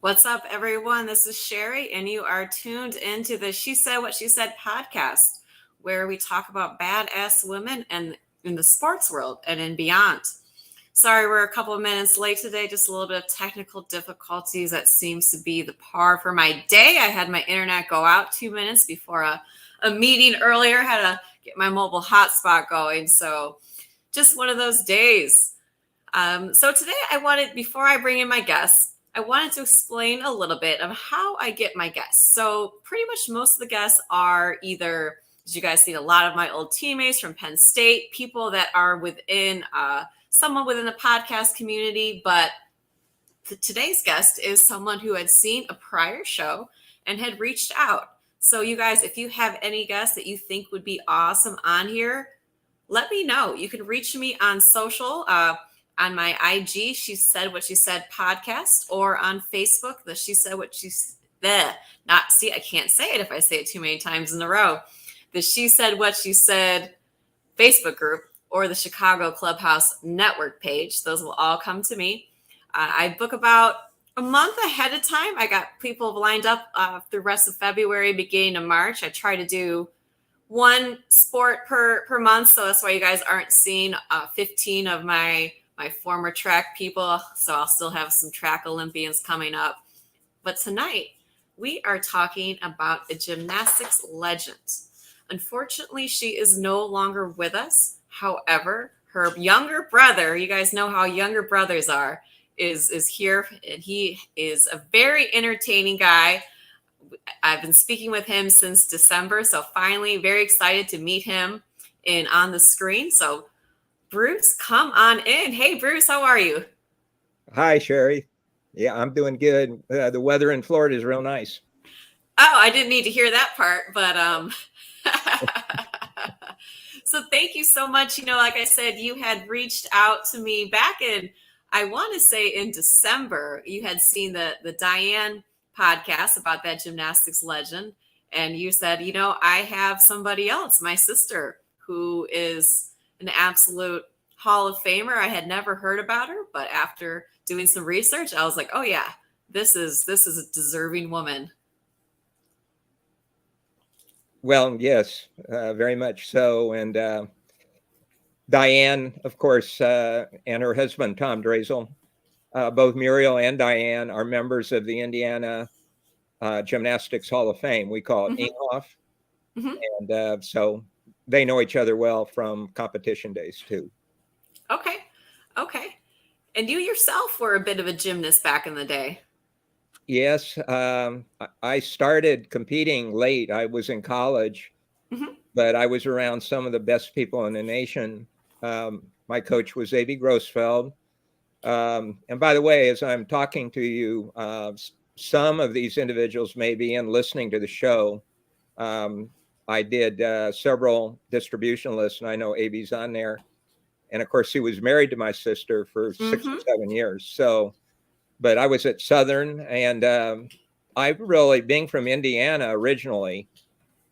What's up, everyone? This is Sherry, and you are tuned into the She Said What She Said podcast, where we talk about badass women and in the sports world and in beyond. Sorry, we're a couple of minutes late today. Just a little bit of technical difficulties. That seems to be the par for my day. I had my internet go out 2 minutes before a meeting earlier. Had to get my mobile hotspot going. So just one of those days. So today before I bring in my guests, I wanted to explain a little bit of how I get my guests. So pretty much most of the guests are either, as you guys see, a lot of my old teammates from Penn State, people that are within someone within the podcast community. But today's guest is someone who had seen a prior show and had reached out. So you guys, if you have any guests that you think would be awesome on here, let me know. You can reach me on social, on my IG, She Said What She Said podcast, or on Facebook, the She Said What She Said. I can't say it if I say it too many times in a row. The She Said What She Said Facebook group, or the Chicago Clubhouse Network page. Those will all come to me. I book about a month ahead of time. I got people lined up the rest of February, beginning of March. I try to do one sport per month, so that's why you guys aren't seeing 15 of my former track people. So I'll still have some track Olympians coming up. But tonight, we are talking about a gymnastics legend. Unfortunately, she is no longer with us. However, her younger brother, you guys know how younger brothers are, is here, and he is a very entertaining guy. I've been speaking with him since December, so finally very excited to meet him on the screen. So Bruce, come on in. Hey, Bruce, how are you? Hi, Sherry. Yeah, I'm doing good. The weather in Florida is real nice. Oh, I didn't need to hear that part, but so thank you so much. Like I said, you had reached out to me back in, I want to say in December. You had seen the Diane podcast about that gymnastics legend, and you said, I have somebody else, my sister, who is an absolute Hall of Famer. I had never heard about her, but after doing some research, I was like, oh yeah, this is a deserving woman. Well, yes, very much so. And Diane, of course, and her husband, Tom Drazel, both Muriel and Diane are members of the Indiana Gymnastics Hall of Fame. We call it Inghoff. Mm-hmm. And so they know each other well from competition days, too. Okay. And you yourself were a bit of a gymnast back in the day. Yes. I started competing late. I was in college, but I was around some of the best people in the nation. My coach was A.B. Grossfeld. And by the way, as I'm talking to you, some of these individuals may be in listening to the show. I did several distribution lists, and I know A.B.'s on there. And of course, he was married to my sister for 6 or 7 years. So, but I was at Southern, and I really, being from Indiana originally,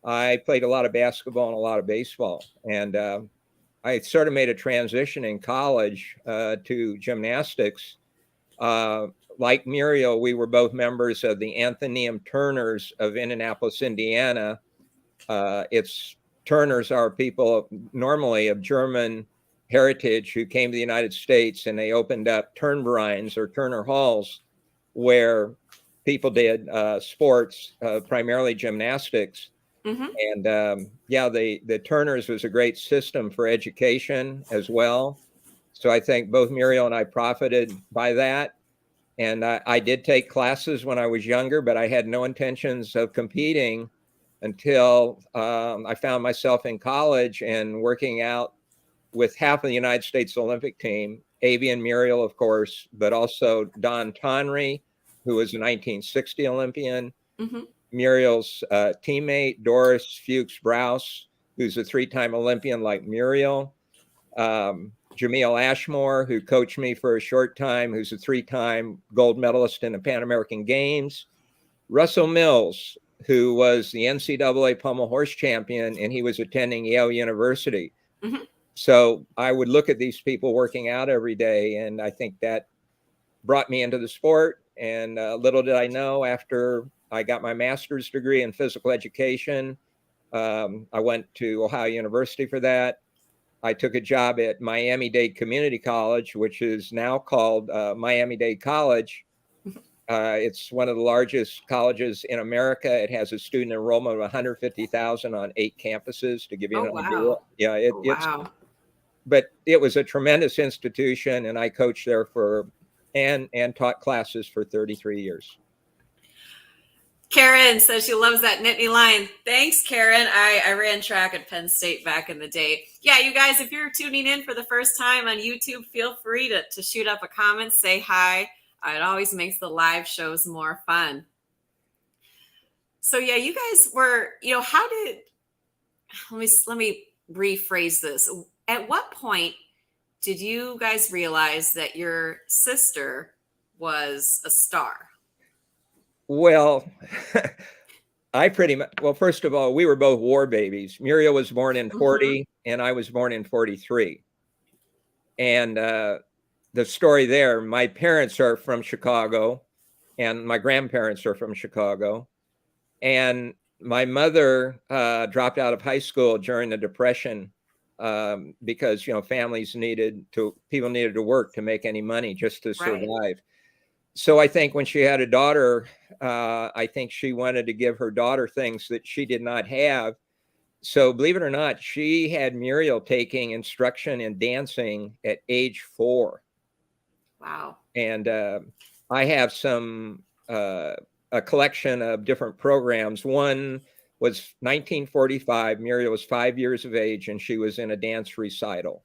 I played a lot of basketball and a lot of baseball. And I sort of made a transition in college to gymnastics. Like Muriel, we were both members of the Athenaeum Turners of Indianapolis, Indiana. Turners are people normally of German heritage who came to the United States, and they opened up Turnvereins or Turner halls where people did sports, primarily gymnastics. And the Turners was a great system for education as well. So I think both Muriel and I profited by that. And I did take classes when I was younger, but I had no intentions of competing until I found myself in college and working out with half of the United States Olympic team, A.B. and Muriel, of course, but also Don Tonry, who was a 1960 Olympian, Muriel's teammate, Doris Fuchs-Browse, who's a 3-time Olympian like Muriel, Jamil Ashmore, who coached me for a short time, who's a 3-time gold medalist in the Pan American Games, Russell Mills, who was the NCAA pommel horse champion, and he was attending Yale University. So I would look at these people working out every day, and I think that brought me into the sport. And little did I know, after I got my master's degree in physical education, I went to Ohio University for that. I took a job at Miami-Dade Community College, which is now called Miami-Dade College. It's one of the largest colleges in America. It has a student enrollment of 150,000 on 8 campuses, to give you an idea. Yeah, wow. But it was a tremendous institution, and I coached there and taught classes for 33 years. Karen says she loves that Nittany line. Thanks, Karen. I ran track at Penn State back in the day. Yeah, you guys, if you're tuning in for the first time on YouTube, feel free to shoot up a comment, say hi. It always makes the live shows more fun. So yeah, you guys were, how did, let me rephrase this. At what point did you guys realize that your sister was a star? Well, first of all, we were both war babies. Muriel was born in 40 and I was born in 43. And the story there, my parents are from Chicago and my grandparents are from Chicago. And my mother dropped out of high school during the Depression because, families people needed to work to make any money just to survive. Right. So I think when she had a daughter, I think she wanted to give her daughter things that she did not have. So believe it or not, she had Muriel taking instruction in dancing at age 4. Wow. And I have a collection of different programs. One was 1945. Muriel was 5 years of age and she was in a dance recital.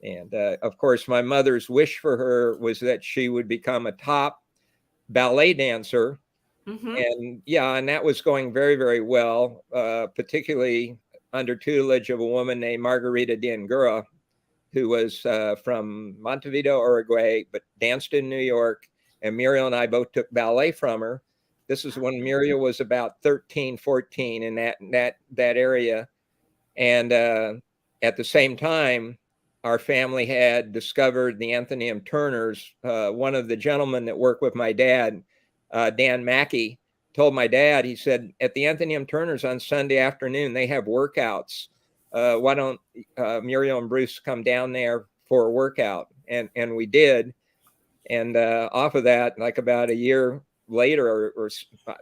And of course, my mother's wish for her was that she would become a top ballet dancer. And and that was going very, very well, particularly under tutelage of a woman named Margarita Diangura, who was from Montevideo, Uruguay, but danced in New York. And Muriel and I both took ballet from her. This is when Muriel was about 13, 14 in that area. And at the same time, our family had discovered the Athenaeum Turners. One of the gentlemen that worked with my dad, Dan Mackey, told my dad, he said, at the Athenaeum Turners on Sunday afternoon, they have workouts. Why don't Muriel and Bruce come down there for a workout? And we did. And off of that, like about a year later, or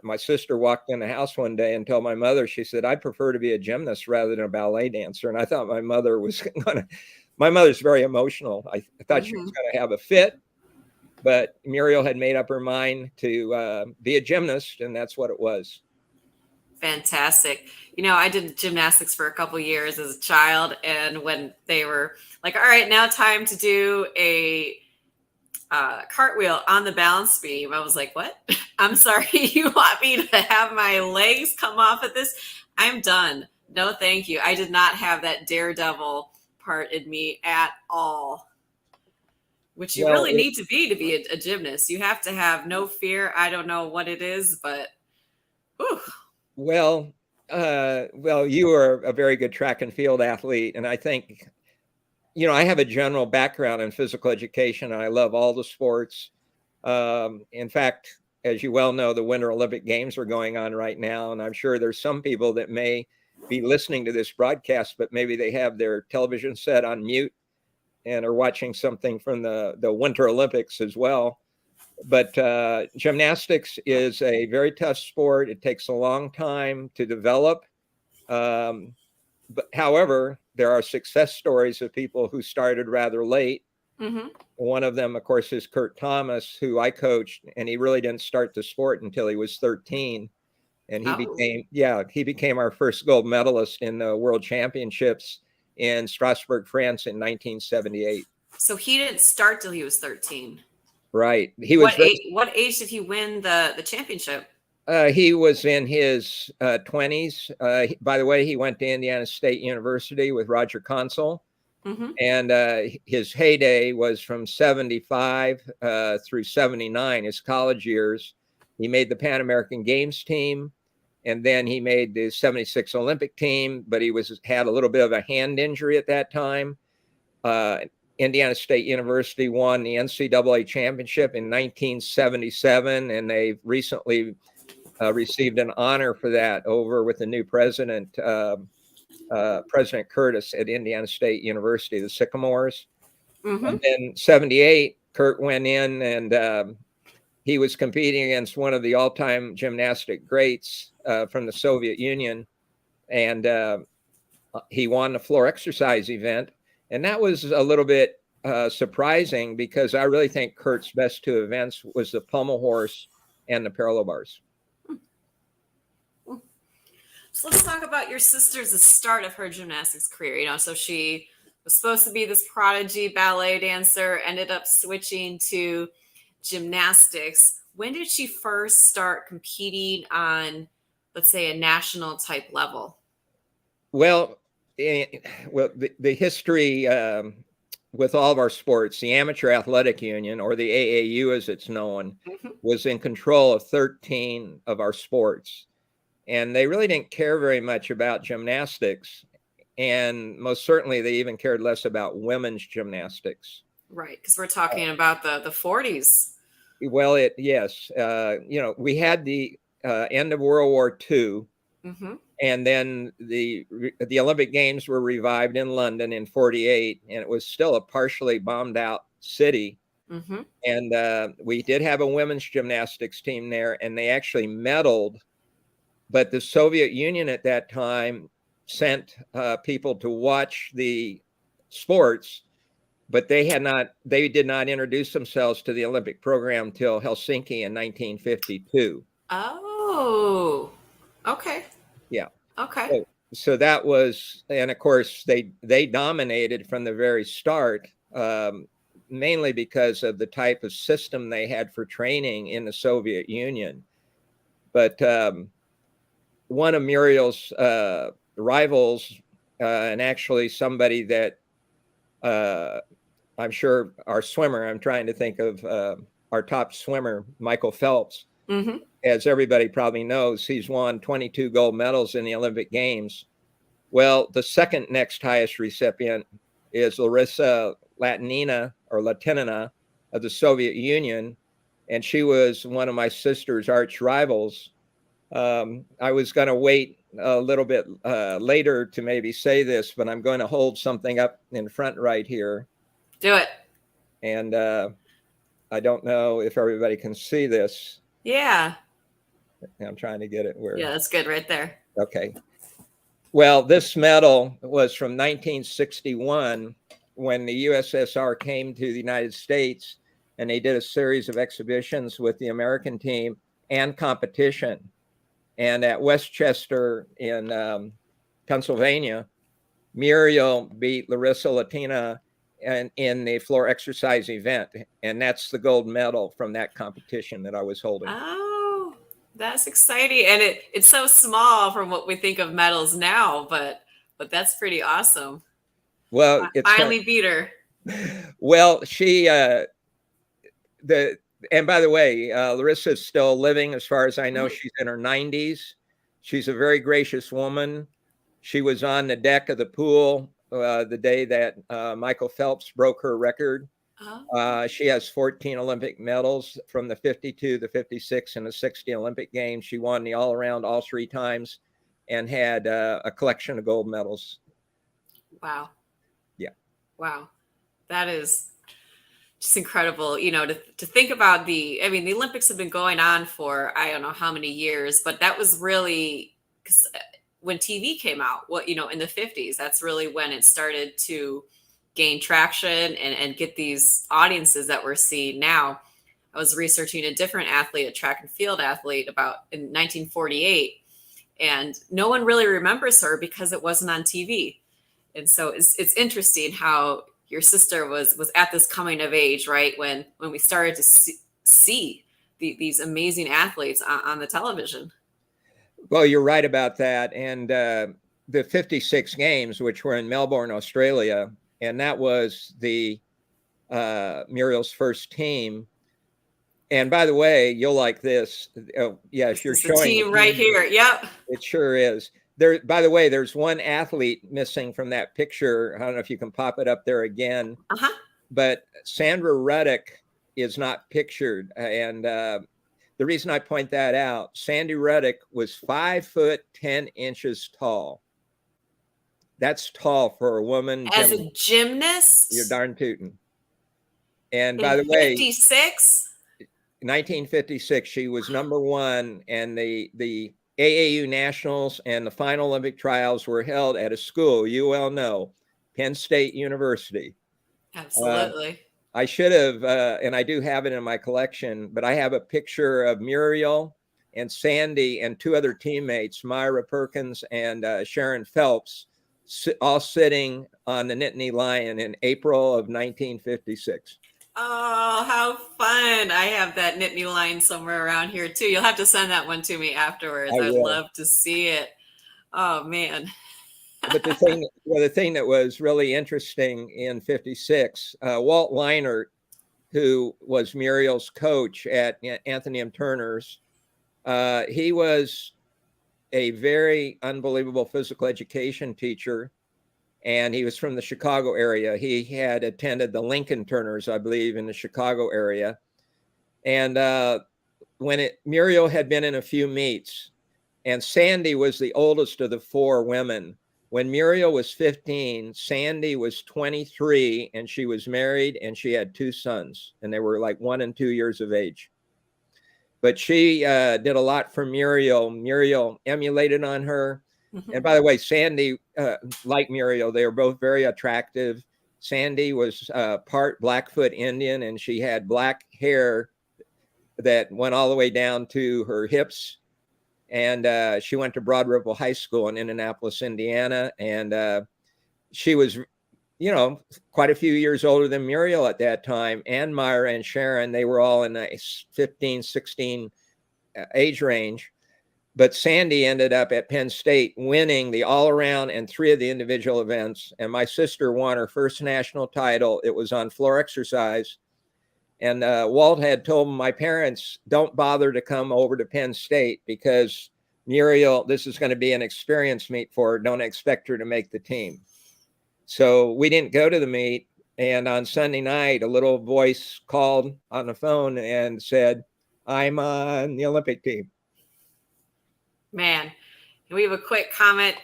my sister walked in the house one day and told my mother, she said, I prefer to be a gymnast rather than a ballet dancer. And I thought my mother was my mother's very emotional. I thought she was going to have a fit, but Muriel had made up her mind to be a gymnast, and that's what it was. Fantastic. I did gymnastics for a couple years as a child, and when they were like, all right, now time to do a cartwheel on the balance beam, I was like, what? I'm sorry, you want me to have my legs come off at this? I'm done. No, thank you. I did not have that daredevil part in me at all, which you really need to be a gymnast. You have to have no fear. I don't know what it is, but whew. Well, you are a very good track and field athlete. And I think, I have a general background in physical education and I love all the sports. In fact, as you well know, the Winter Olympic Games are going on right now. And I'm sure there's some people that may be listening to this broadcast, but maybe they have their television set on mute and are watching something from the Winter Olympics as well. But gymnastics is a very tough sport. It takes a long time to develop. But however, there are success stories of people who started rather late. One of them, of course, is Kurt Thomas, who I coached, and he really didn't start the sport until he was 13. And he became our first gold medalist in the World Championships in Strasbourg, France in 1978. So he didn't start till he was 13. Right. What age did he win the championship? He was in his 20s. By the way, he went to Indiana State University with Roger Consul. And his heyday was from 75 through 79, his college years. He made the Pan American Games team, and then he made the 76 Olympic team, but he had a little bit of a hand injury at that time. Indiana State University won the NCAA championship in 1977, and they recently received an honor for that over with the new president, President Curtis at Indiana State University, the Sycamores. Mm-hmm. And then 78, Kurt went in and he was competing against one of the all-time gymnastic greats from the Soviet Union, and he won the floor exercise event. And that was a little bit surprising because I really think Kurt's best two events was the pommel horse and the parallel bars. So let's talk about your sister's the start of her gymnastics career. You know, so she was supposed to be this prodigy ballet dancer, ended up switching to gymnastics. When did she first start competing on, let's say, a national type level? Well, the history with all of our sports, the Amateur Athletic Union, or the AAU as it's known, was in control of 13 of our sports. And they really didn't care very much about gymnastics. And most certainly they even cared less about women's gymnastics. Right, because we're talking about the 40s. Well, yes. You know, we had the end of World War II. Mm-hmm. And then the Olympic Games were revived in London in 48, and it was still a partially bombed out city. Mm-hmm. And we did have a women's gymnastics team there, and they actually medaled. But the Soviet Union at that time sent people to watch the sports, but they did not introduce themselves to the Olympic program till Helsinki in 1952. Oh, okay. Yeah. Okay. So that was, and of course they dominated from the very start, mainly because of the type of system they had for training in the Soviet Union. But one of Muriel's rivals, and actually somebody that I'm sure our swimmer, I'm trying to think of our top swimmer, Michael Phelps. Mm-hmm. As everybody probably knows, he's won 22 gold medals in the Olympic Games. Well, the second next highest recipient is Larissa Latinina of the Soviet Union, and she was one of my sister's arch rivals. I was going to wait a little bit later to maybe say this, but I'm going to hold something up in front right here. Do it. And I don't know if everybody can see this. Yeah. I'm trying to get it where. Yeah, that's good right there. Okay. Well, this medal was from 1961 when the USSR came to the United States, and they did a series of exhibitions with the American team and competition. And at Westchester in Pennsylvania, Muriel beat Larissa Latina in the floor exercise event. And that's the gold medal from that competition that I was holding. Oh, that's exciting. And it's so small from what we think of medals now, but that's pretty awesome. Well, it's finally beat her. Well, she, and by the way, Larissa is still living. As far as I know, she's in her 90s. She's a very gracious woman. She was on the deck of the pool the day that Michael Phelps broke her record. Oh. She has 14 Olympic medals from the 52, the 56, and the 60 Olympic Games. She won the all-around all three times and had a collection of gold medals. Wow. Yeah. Wow. That is just incredible, you know, to think about the Olympics have been going on for, I don't know how many years, but that was really when TV came out, in the 50s, that's really when it started to gain traction and get these audiences that we're seeing now. I was researching a different athlete, a track and field athlete in 1948, and no one really remembers her because it wasn't on TV. And so it's interesting how your sister was at this coming of age, right? When we started to see these amazing athletes on the television. Well, you're right about that. And the 56 games, which were in Melbourne, Australia, and that was the Muriel's first team. And by the way, you'll like this. Oh, yes, you're showing the team right here. Yep. It sure is. There, by the way, there's one athlete missing from that picture. I don't know if you can pop it up there again. but Sandra Reddick is not pictured. And the reason I point that out, Sandy Reddick was 5'10" tall. That's tall for a woman. As a gymnast? You're darn tootin'. And by In the way, 56? 1956, she was number one, and the AAU Nationals and the final Olympic trials were held at a school you well know, Penn State University. Absolutely. I should have, and I do have it in my collection, but I have a picture of Muriel and Sandy and two other teammates, Myra Perkins and Sharon Phelps, all sitting on the Nittany Lion in April of 1956. Oh, how fun. I have that Nittany Lion somewhere around here too. You'll have to send that one to me afterwards. I'd love to see it. Oh, man. But the thing that was really interesting in 56, Walt Leinert, who was Muriel's coach at Anthony M. Turner's, he was a very unbelievable physical education teacher, and he was from the Chicago area. He had attended the Lincoln Turners, I believe, in the Chicago area. And Muriel had been in a few meets, and Sandy was the oldest of the four women. When Muriel was 15, Sandy was 23, and she was married, and she had two sons, and they were like 1 and 2 years of age. But she did a lot for Muriel. Muriel emulated on her. Mm-hmm. And by the way, Sandy, like Muriel, they were both very attractive. Sandy was part Blackfoot Indian, and she had black hair that went all the way down to her hips. And she went to Broad Ripple High School in Indianapolis, Indiana. And she was, quite a few years older than Muriel at that time. And Myra and Sharon, they were all in the 15, 16 age range. But Sandy ended up at Penn State winning the all-around and 3 of the individual events. And my sister won her first national title. It was on floor exercise. And Walt had told my parents, don't bother to come over to Penn State because Muriel, this is going to be an experience meet for her. Don't expect her to make the team. So we didn't go to the meet. And on Sunday night, a little voice called on the phone and said, I'm on the Olympic team. Man, we have a quick comment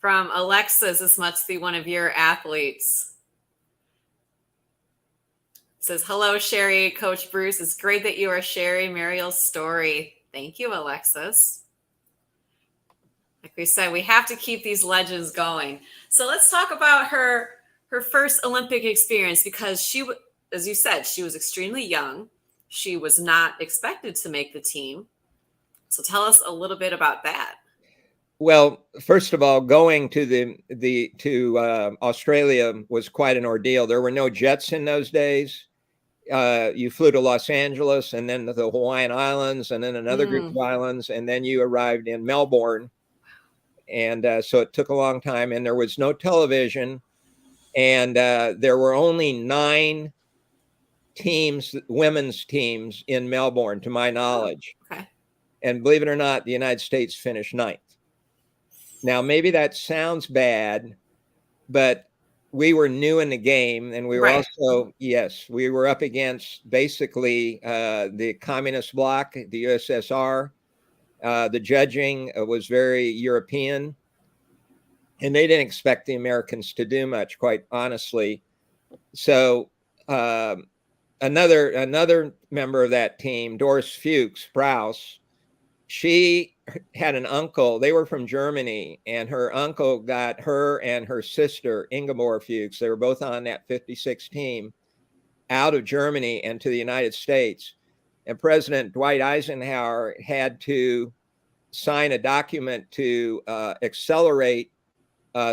from Alexis. This must be one of your athletes. Says, hello, Sherry, Coach Bruce. It's great that you are sharing Muriel's story. Thank you, Alexis. Like we said, we have to keep these legends going. So let's talk about her first Olympic experience, because she, as you said, she was extremely young. She was not expected to make the team. So tell us a little bit about that. Well, first of all, going to Australia was quite an ordeal. There were no jets in those days. You flew to Los Angeles and then to the Hawaiian Islands and then another group of islands. And then you arrived in Melbourne. And so it took a long time, and there was no television. And there were only 9 teams, women's teams in Melbourne, to my knowledge. Oh, okay. And believe it or not, the United States finished 9th. Now, maybe that sounds bad, but we were new in the game, and we were also, we were up against basically the communist bloc, the USSR. The judging was very European, and they didn't expect the Americans to do much, quite honestly. So another member of that team, Doris Fuchs, Sprouse, she had an uncle. They were from Germany, and her uncle got her and her sister, Ingeborg Fuchs, they were both on that 56 team, out of Germany and to the United States. And President Dwight Eisenhower had to sign a document to accelerate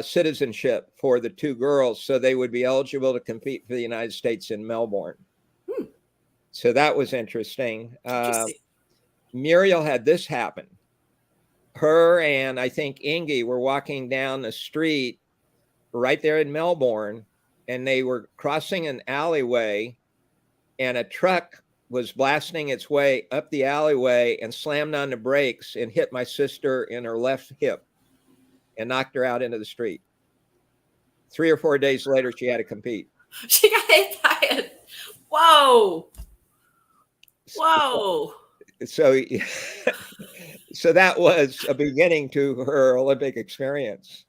citizenship for the 2 girls so they would be eligible to compete for the United States in Melbourne. So that was interesting. Muriel had this happen. Her and I think Ingy were walking down the street right there in Melbourne, and they were crossing an alleyway, and a truck was blasting its way up the alleyway and slammed on the brakes and hit my sister in her left hip and knocked her out into the street. 3 or 4 days later, she had to compete. She got hit by it. Whoa. Whoa. So, so that was a beginning to her Olympic experience.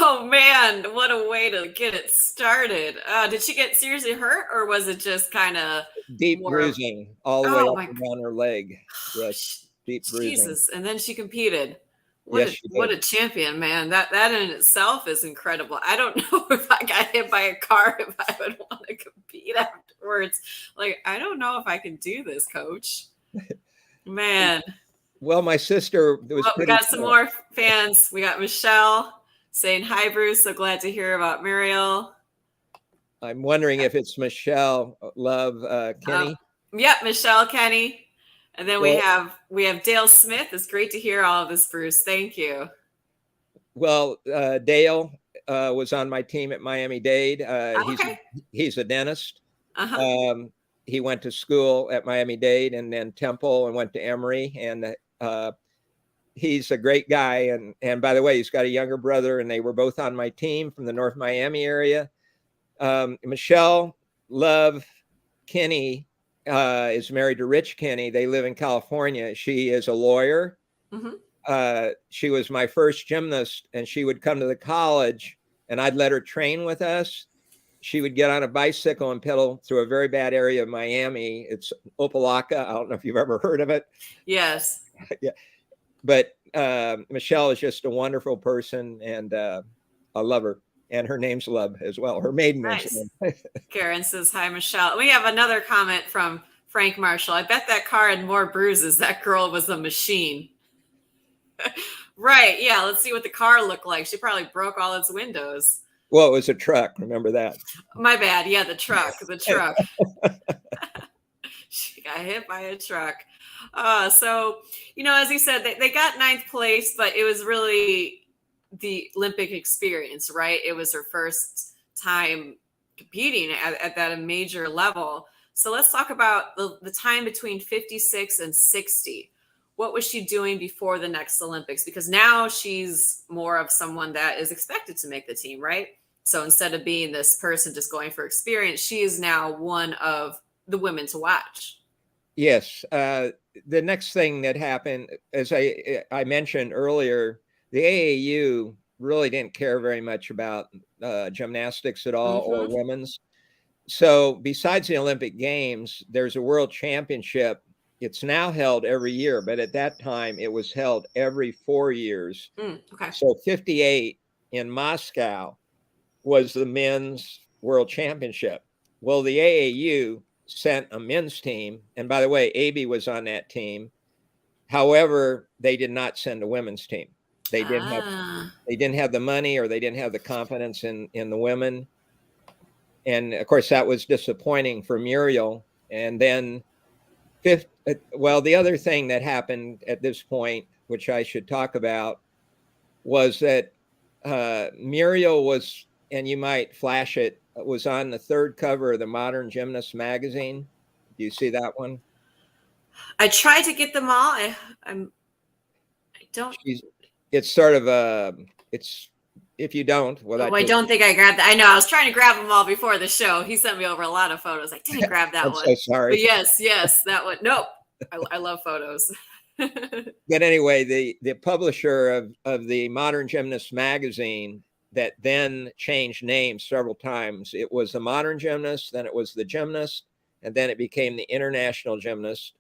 Oh man, what a way to get it started. Did she get seriously hurt, or was it just kind of Deep more? bruising all the way Oh up my, and down her leg. Yes, deep bruising. Jesus! And then she competed. Yes, she What did. a champion, man! That in itself is incredible. I don't know if I got hit by a car if I would want to compete afterwards. Like, I don't know if I can do this, coach. Man. Well, my sister was Well, we pretty got some more fans. We got Michelle saying hi, Bruce. So glad to hear about Muriel. I'm wondering if it's Michelle Love Kenny. Yep, Michelle Kenny. And then Well, we have Dale Smith. It's great to hear all of this, Bruce. Thank you. well, Dale was on my team at Miami-Dade. Okay. He's a dentist. Uh-huh. He went to school at Miami-Dade and then Temple and went to Emory. And he's a great guy. And by the way, he's got a younger brother, and they were both on my team from the North Miami area. Michelle Love Kenny is married to Rich Kenny. They live in California. She is a lawyer. Mm-hmm. She was my first gymnast, and she would come to the college, and I'd let her train with us. She would get on a bicycle and pedal through a very bad area of Miami. It's Opelika. I don't know if you've ever heard of it. Yes. Yeah. But Michelle is just a wonderful person, and I love her. And her name's Love as well. Her maiden Nice. name. Karen says, hi, Michelle. We have another comment from Frank Marshall. I bet that car had more bruises. That girl was a machine. Right. Yeah. Let's see what the car looked like. She probably broke all its windows. Well, it was a truck. Remember that? My bad. Yeah, the truck. She got hit by a truck. So, as you said, they got ninth place, but it was really the Olympic experience, right? It was her first time competing at that major level. So let's talk about the time between 56 and 60. What was she doing before the next Olympics? Because now she's more of someone that is expected to make the team, right? So instead of being this person just going for experience, she is now one of the women to watch. Yes. The next thing that happened, as I mentioned earlier, the AAU really didn't care very much about gymnastics at all, or women's. So besides the Olympic Games, there's a world championship. It's now held every year, but at that time it was held every 4 years. Okay. So 58 in Moscow was the men's world championship. Well, the AAU sent a men's team. And by the way, AB was on that team. However, they did not send a women's team. They didn't have the money, or they didn't have the confidence in the women. And of course, that was disappointing for Muriel. And then the other thing that happened at this point, which I should talk about, was that Muriel was, and you might flash it, was on the third cover of the Modern Gymnast magazine. Do you see that one? I tried to get them all. I don't. It's sort of it's, if you don't, well, I don't think I grabbed that. I know I was trying to grab them all before the show. He sent me over a lot of photos. I didn't grab that one. I'm so sorry. But yes, that one. Nope. I love photos. But anyway, the publisher of the Modern Gymnast magazine, that then changed names several times. It was the Modern Gymnast, then it was the Gymnast, and then it became the International Gymnast.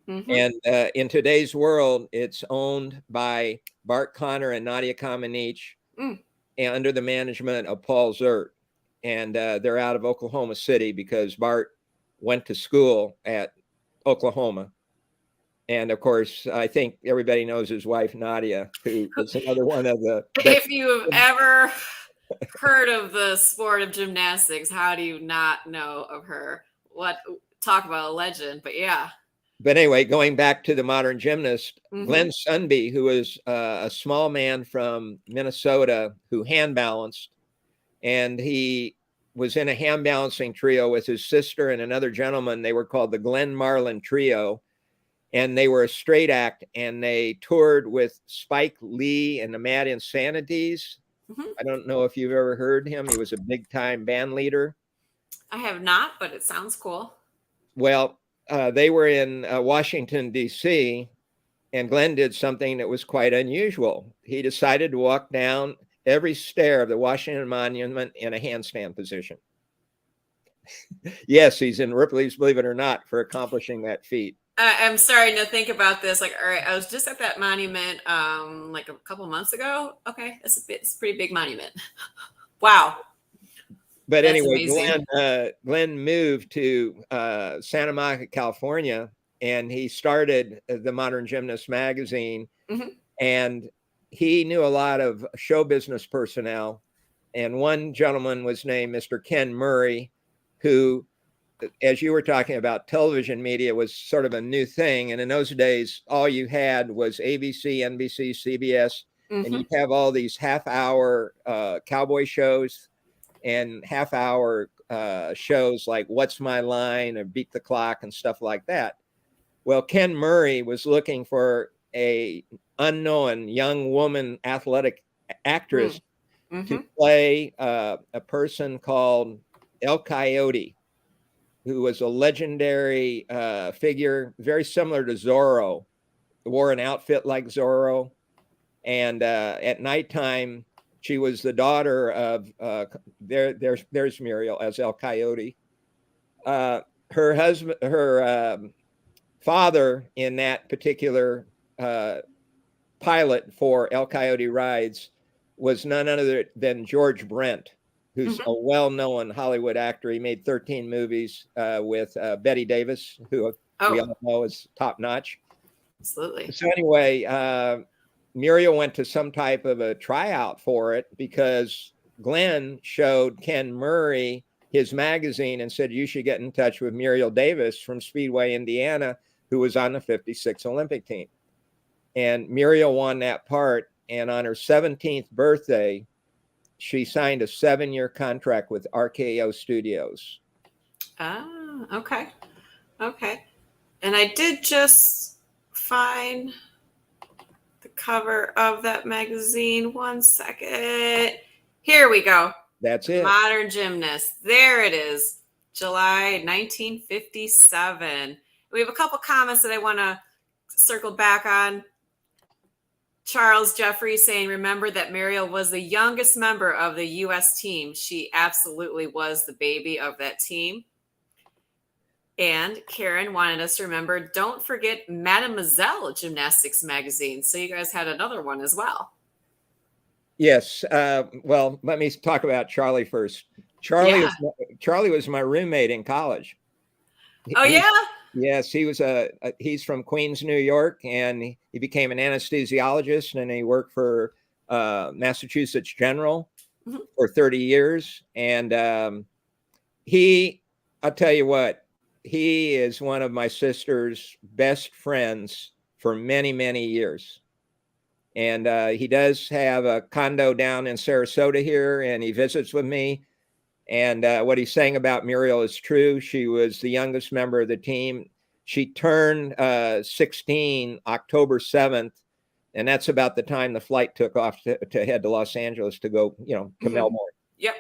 And in today's world, it's owned by Bart Connor and Nadia Comaneci, and under the management of Paul Zert. And they're out of Oklahoma City because Bart went to school at Oklahoma. And of course, I think everybody knows his wife, Nadia, who is another one of the. If you've ever heard of the sport of gymnastics, how do you not know of her? Talk about a legend, but yeah. But anyway, going back to the Modern Gymnast, Glenn Sunby, who is a small man from Minnesota who hand balanced, and he was in a hand balancing trio with his sister and another gentleman. They were called the Glenn Marlin Trio. And they were a straight act, and they toured with Spike Lee and the Mad Insanities. I don't know if you've ever heard him. He was a big time band leader. I have not, but it sounds cool. Well, they were in Washington, D.C., and Glenn did something that was quite unusual. He decided to walk down every stair of the Washington Monument in a handstand position. Yes, he's in Ripley's Believe It or Not for accomplishing that feat. I'm sorry to think about this. Like, all right, I was just at that monument like a couple months ago. Okay, it's a pretty big monument. Wow. But That's anyway, amazing. Glenn moved to Santa Monica, California, and he started the Modern Gymnast magazine. Mm-hmm. And he knew a lot of show business personnel. And one gentleman was named Mr. Ken Murray, who, as you were talking about, television media was sort of a new thing. And in those days, all you had was ABC, NBC, CBS, and Mm-hmm. you'd have all these half-hour cowboy shows and half-hour shows like What's My Line or Beat the Clock and stuff like that. Well, Ken Murray was looking for a unknown young woman athletic actress Mm-hmm. to play a person called El Coyote, who was a legendary figure, very similar to Zorro, wore an outfit like Zorro. And at nighttime, she was the daughter of, there's Muriel as El Coyote. Her husband, her father in that particular pilot for El Coyote Rides was none other than George Brent, who's Mm-hmm. a well-known Hollywood actor. He made 13 movies with Betty Davis, who we all know is top-notch. Absolutely. So anyway, Muriel went to some type of a tryout for it because Glenn showed Ken Murray his magazine and said, you should get in touch with Muriel Davis from Speedway, Indiana, who was on the 56 Olympic team. And Muriel won that part. And on her 17th birthday, she signed a 7-year contract with RKO Studios. Ah, okay. Okay. And I did just find the cover of that magazine. 1 second. Here we go. That's it. Modern Gymnast. There it is. July 1957. We have a couple comments that I want to circle back on. Charles Jeffrey saying, remember that Muriel was the youngest member of the U.S. team. She absolutely was the baby of that team. And Karen wanted us to remember, don't forget Mademoiselle Gymnastics magazine. So you guys had another one as well. Yes. Well, let me talk about Charlie first. Charlie was my roommate in college. Oh, yeah? Yes, he was he's from Queens, New York, and he became an anesthesiologist, and he worked for Massachusetts General for 30 years. And I'll tell you what, he is one of my sister's best friends for many, many years. And he does have a condo down in Sarasota here, and he visits with me. And what he's saying about Muriel is true. She was the youngest member of the team. She turned 16 October 7th, and that's about the time the flight took off to head to Los Angeles to go, to Melbourne. Yep.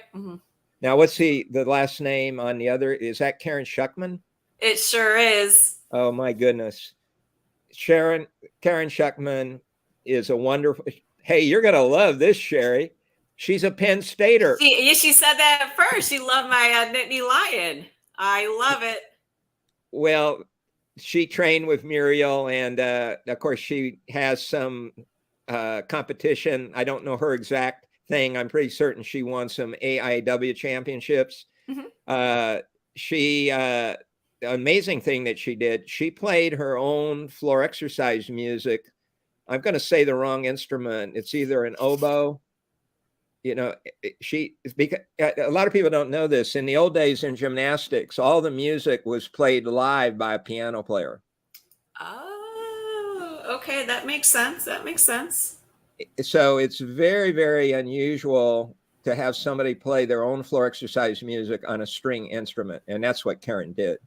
Now, what's the last name on the other? Is that Karen Schuckman? It sure is. Oh, my goodness. Karen Schuckman is a wonderful. Hey, you're going to love this, Sherry. She's a Penn Stater. She said that at first. She loved my Nittany Lion. I love it. Well, she trained with Muriel, and of course, she has some competition. I don't know her exact thing. I'm pretty certain she won some AIW championships. The amazing thing that she did, she played her own floor exercise music. I'm going to say the wrong instrument. It's either an oboe. Because a lot of people don't know this. In the old days in gymnastics, all the music was played live by a piano player. Oh, okay. That makes sense. So it's very, very unusual to have somebody play their own floor exercise music on a string instrument. And that's what Karen did.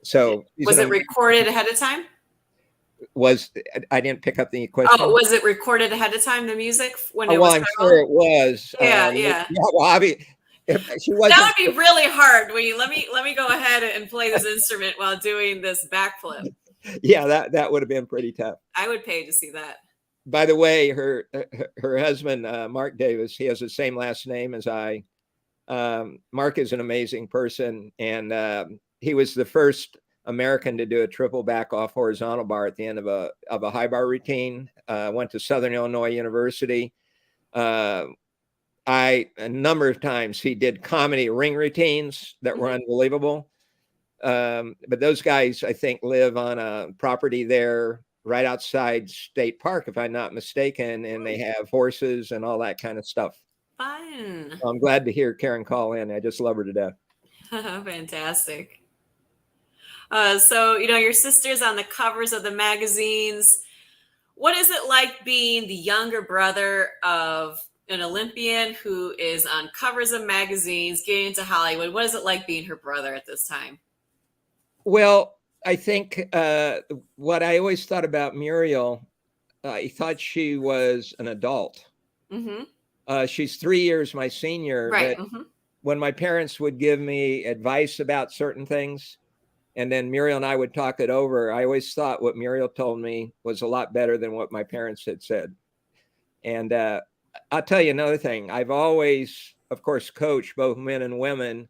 So was it recorded ahead of time? I didn't pick up the question. Oh, was it recorded ahead of time, the music? I'm sure it was. Yeah. Well, She That wasn't. would be really hard when you let me go ahead and play this instrument while doing this backflip. Yeah, that would have been pretty tough. I would pay to see that. By the way, her husband, Mark Davis, he has the same last name as I. Mark is an amazing person, and he was the first American to do a triple back off horizontal bar at the end of a high bar routine. Went to Southern Illinois University. A number of times he did comedy ring routines that were unbelievable. But those guys, I think, live on a property there right outside State Park, if I'm not mistaken, and they have horses and all that kind of stuff. Fun. I'm glad to hear Karen call in. I just love her to death. Fantastic. So, your sister's on the covers of the magazines. What is it like being the younger brother of an Olympian who is on covers of magazines, getting into Hollywood? What is it like being her brother at this time? Well, I think what I always thought about Muriel, I thought she was an adult. Mm-hmm. She's 3 years my senior, right. but Mm-hmm. when my parents would give me advice about certain things, and then Muriel and I would talk it over, I always thought what Muriel told me was a lot better than what my parents had said. And I'll tell you another thing. I've always, of course, coached both men and women,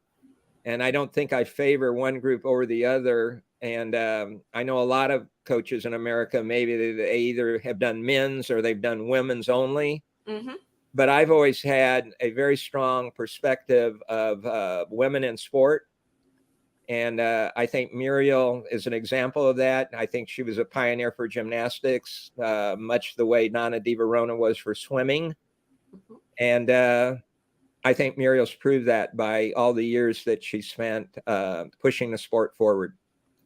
and I don't think I favor one group over the other. And I know a lot of coaches in America, maybe they either have done men's or they've done women's only. Mm-hmm. But I've always had a very strong perspective of women in sport. And I think Muriel is an example of that. I think she was a pioneer for gymnastics, much the way Nana Di Verona was for swimming. Mm-hmm. And I think Muriel's proved that by all the years that she spent pushing the sport forward.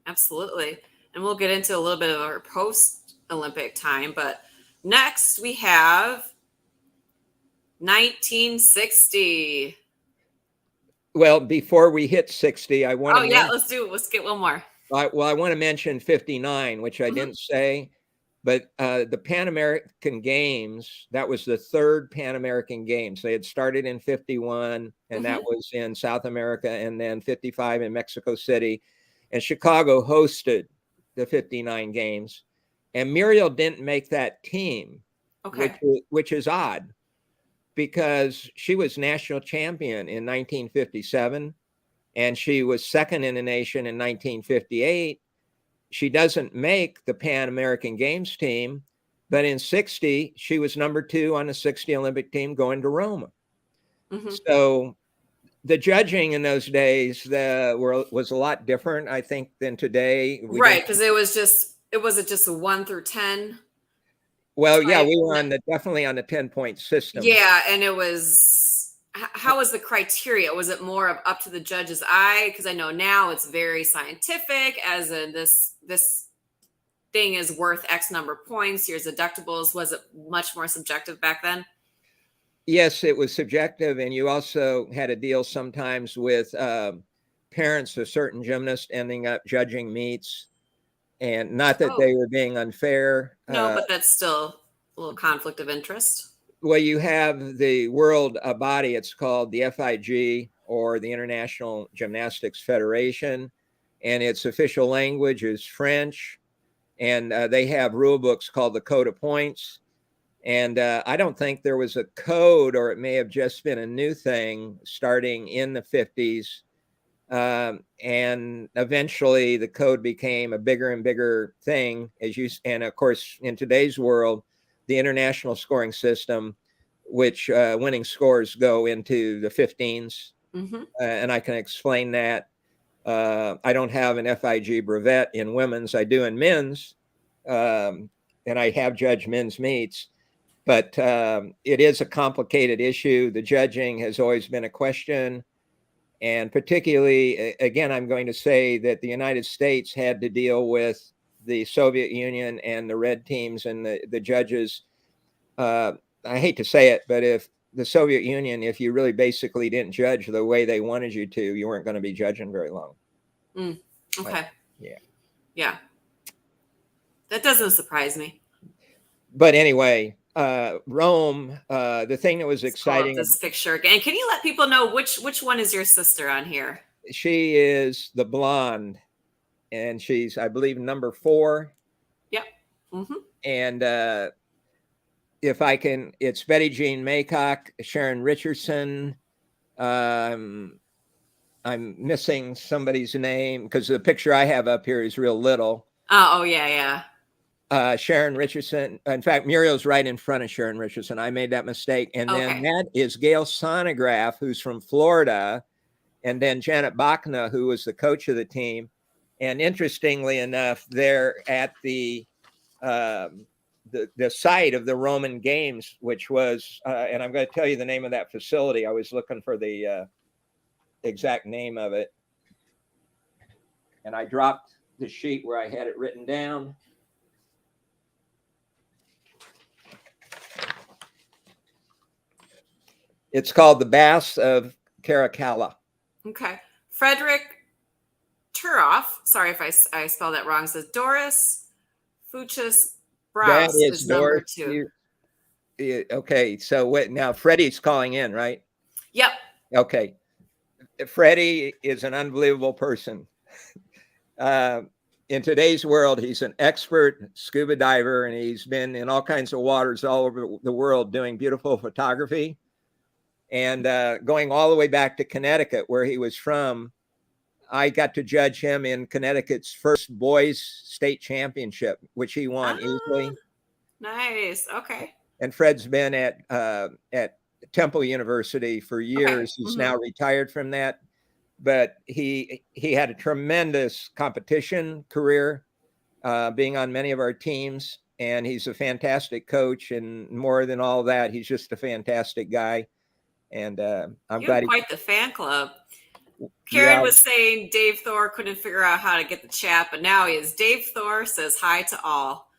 Absolutely. And we'll get into a little bit of our post-Olympic time. But next we have 1960. Well, before we hit 60, I want to. Oh, yeah, let's do it. Let's get one more. I want to mention 59, which I didn't say. But the Pan American Games, that was the third Pan American Games. They had started in 51, and that was in South America, and then 55 in Mexico City. And Chicago hosted the 59 Games. And Muriel didn't make that team, which is odd, because she was national champion in 1957, and she was second in the nation in 1958. She doesn't make the Pan American Games team, but in 60, she was number 2 on the 60 Olympic team going to Rome. So the judging in those days was a lot different, I think, than today. Right, because it wasn't just a 1 through 10. Well, yeah, we were definitely on the 10-point system. Yeah, and it was, how was the criteria? Was it more of up to the judge's eye? Because I know now it's very scientific, as in this thing is worth X number of points, here's deductibles. Was it much more subjective back then? Yes, it was subjective, and you also had to deal sometimes with parents of certain gymnasts ending up judging meets, and not that they were being unfair. No, but that's still a little conflict of interest. Well, you have the world body, it's called the FIG, or the International Gymnastics Federation, and its official language is French, and they have rule books called the Code of Points. And I don't think there was a code, or it may have just been a new thing starting in the 50s. And eventually the code became a bigger and bigger thing, and of course, in today's world, the international scoring system, which winning scores go into the 15s. And I can explain that. I don't have an FIG brevet in women's. I do in men's. And I have judged men's meets. But it is a complicated issue. The judging has always been a question. And particularly, again, I'm going to say that the United States had to deal with the Soviet Union and the red teams and the judges. I hate to say it, but if the Soviet Union, if you really basically didn't judge the way they wanted you to, you weren't going to be judging very long. Okay. Yeah. That doesn't surprise me. But anyway, Rome, the thing that was Let's pull up exciting, this picture again. Can you let people know which one is your sister on here? she is the blonde, and she's, I believe, number 4. Yep. Mm-hmm. And if I can, it's Betty Jean Maycock, Sharon Richardson. I'm missing somebody's name because the picture I have up here is real little. Oh yeah. Sharon Richardson. In fact, Muriel's right in front of Sharon Richardson. I made that mistake. And then that is Gail Sonograph, who's from Florida. And then Janet Bachna, who was the coach of the team. And interestingly enough, they're at the site of the Roman Games, which was, and I'm going to tell you the name of that facility. I was looking for the exact name of it. And I dropped the sheet where I had it written down. It's called the Baths of Caracalla. Okay. Frederick Turoff, sorry if I spelled that wrong, says Doris Fuchs Browse is number 2. Okay, so what now? Freddie's calling in, right? Yep. Okay. Freddie is an unbelievable person. In today's world, he's an expert scuba diver, and he's been in all kinds of waters all over the world doing beautiful photography. And going all the way back to Connecticut, where he was from, I got to judge him in Connecticut's first boys state championship, which he won easily. Nice. Okay. And Fred's been at Temple University for years. Okay. He's now retired from that, but he had a tremendous competition career, being on many of our teams, and he's a fantastic coach. And more than all that, he's just a fantastic guy. And I'm glad. Quite the fan club. Karen was saying Dave Thor couldn't figure out how to get the chat, but now he is. Dave Thor says hi to all.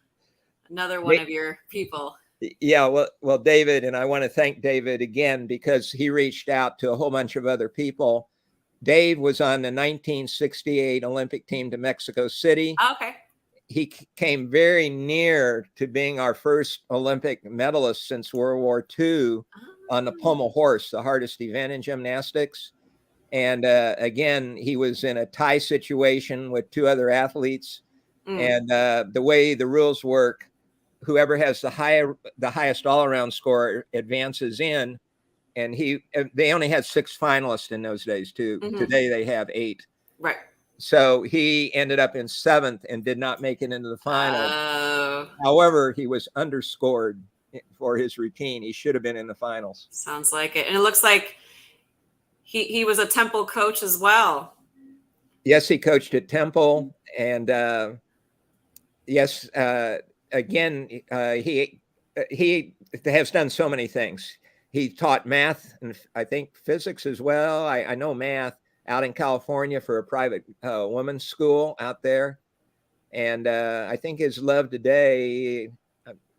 Another one of your people. Yeah, well, David, and I want to thank David again because he reached out to a whole bunch of other people. Dave was on the 1968 Olympic team to Mexico City. Okay. He came very near to being our first Olympic medalist since World War II on the pommel horse, the hardest event in gymnastics. And again, he was in a tie situation with 2 other athletes. And the way the rules work, whoever has the highest all-around score advances in. And they only had 6 finalists in those days too. Today they have 8. Right. So he ended up in 7th and did not make it into the final. However, he was underscored for his routine. He should have been in the finals. Sounds like it. And it looks like he was a Temple coach as well. Yes, he coached at Temple. And yes, again, he has done so many things. He taught math and I think physics as well. I know math out in California for a private women's school out there. And I think his love today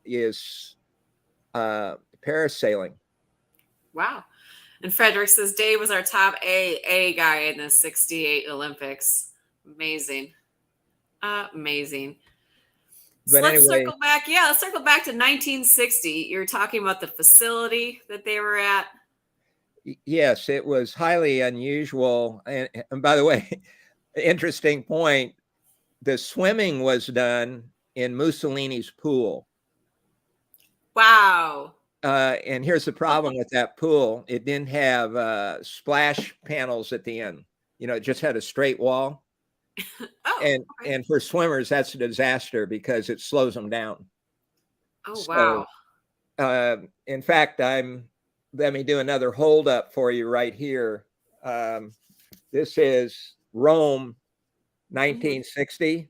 is parasailing. Wow. And Frederick says Dave was our top A guy in the 68 Olympics. Amazing. Amazing. So let's circle back. Yeah, let's circle back to 1960. You're talking about the facility that they were at. Yes, it was highly unusual. And by the way, interesting point, the swimming was done in Mussolini's pool. Wow. And here's the problem with that pool. It didn't have splash panels at the end. It just had a straight wall. And for swimmers, that's a disaster because it slows them down. Wow. In fact, let me do another hold up for you right here. This is Rome, 1960.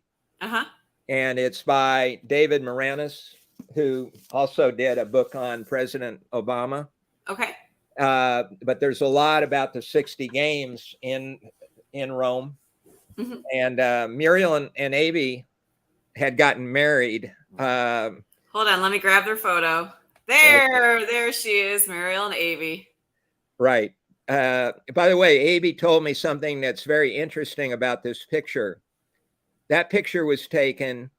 And it's by David Moranis, who also did a book on President Obama. Okay. But there's a lot about the 60 games in Rome. And Muriel and Avi had gotten married. Hold on, let me grab their photo. There she is, Muriel and Avi. Right. By the way, Avi told me something that's very interesting about this picture. That picture was taken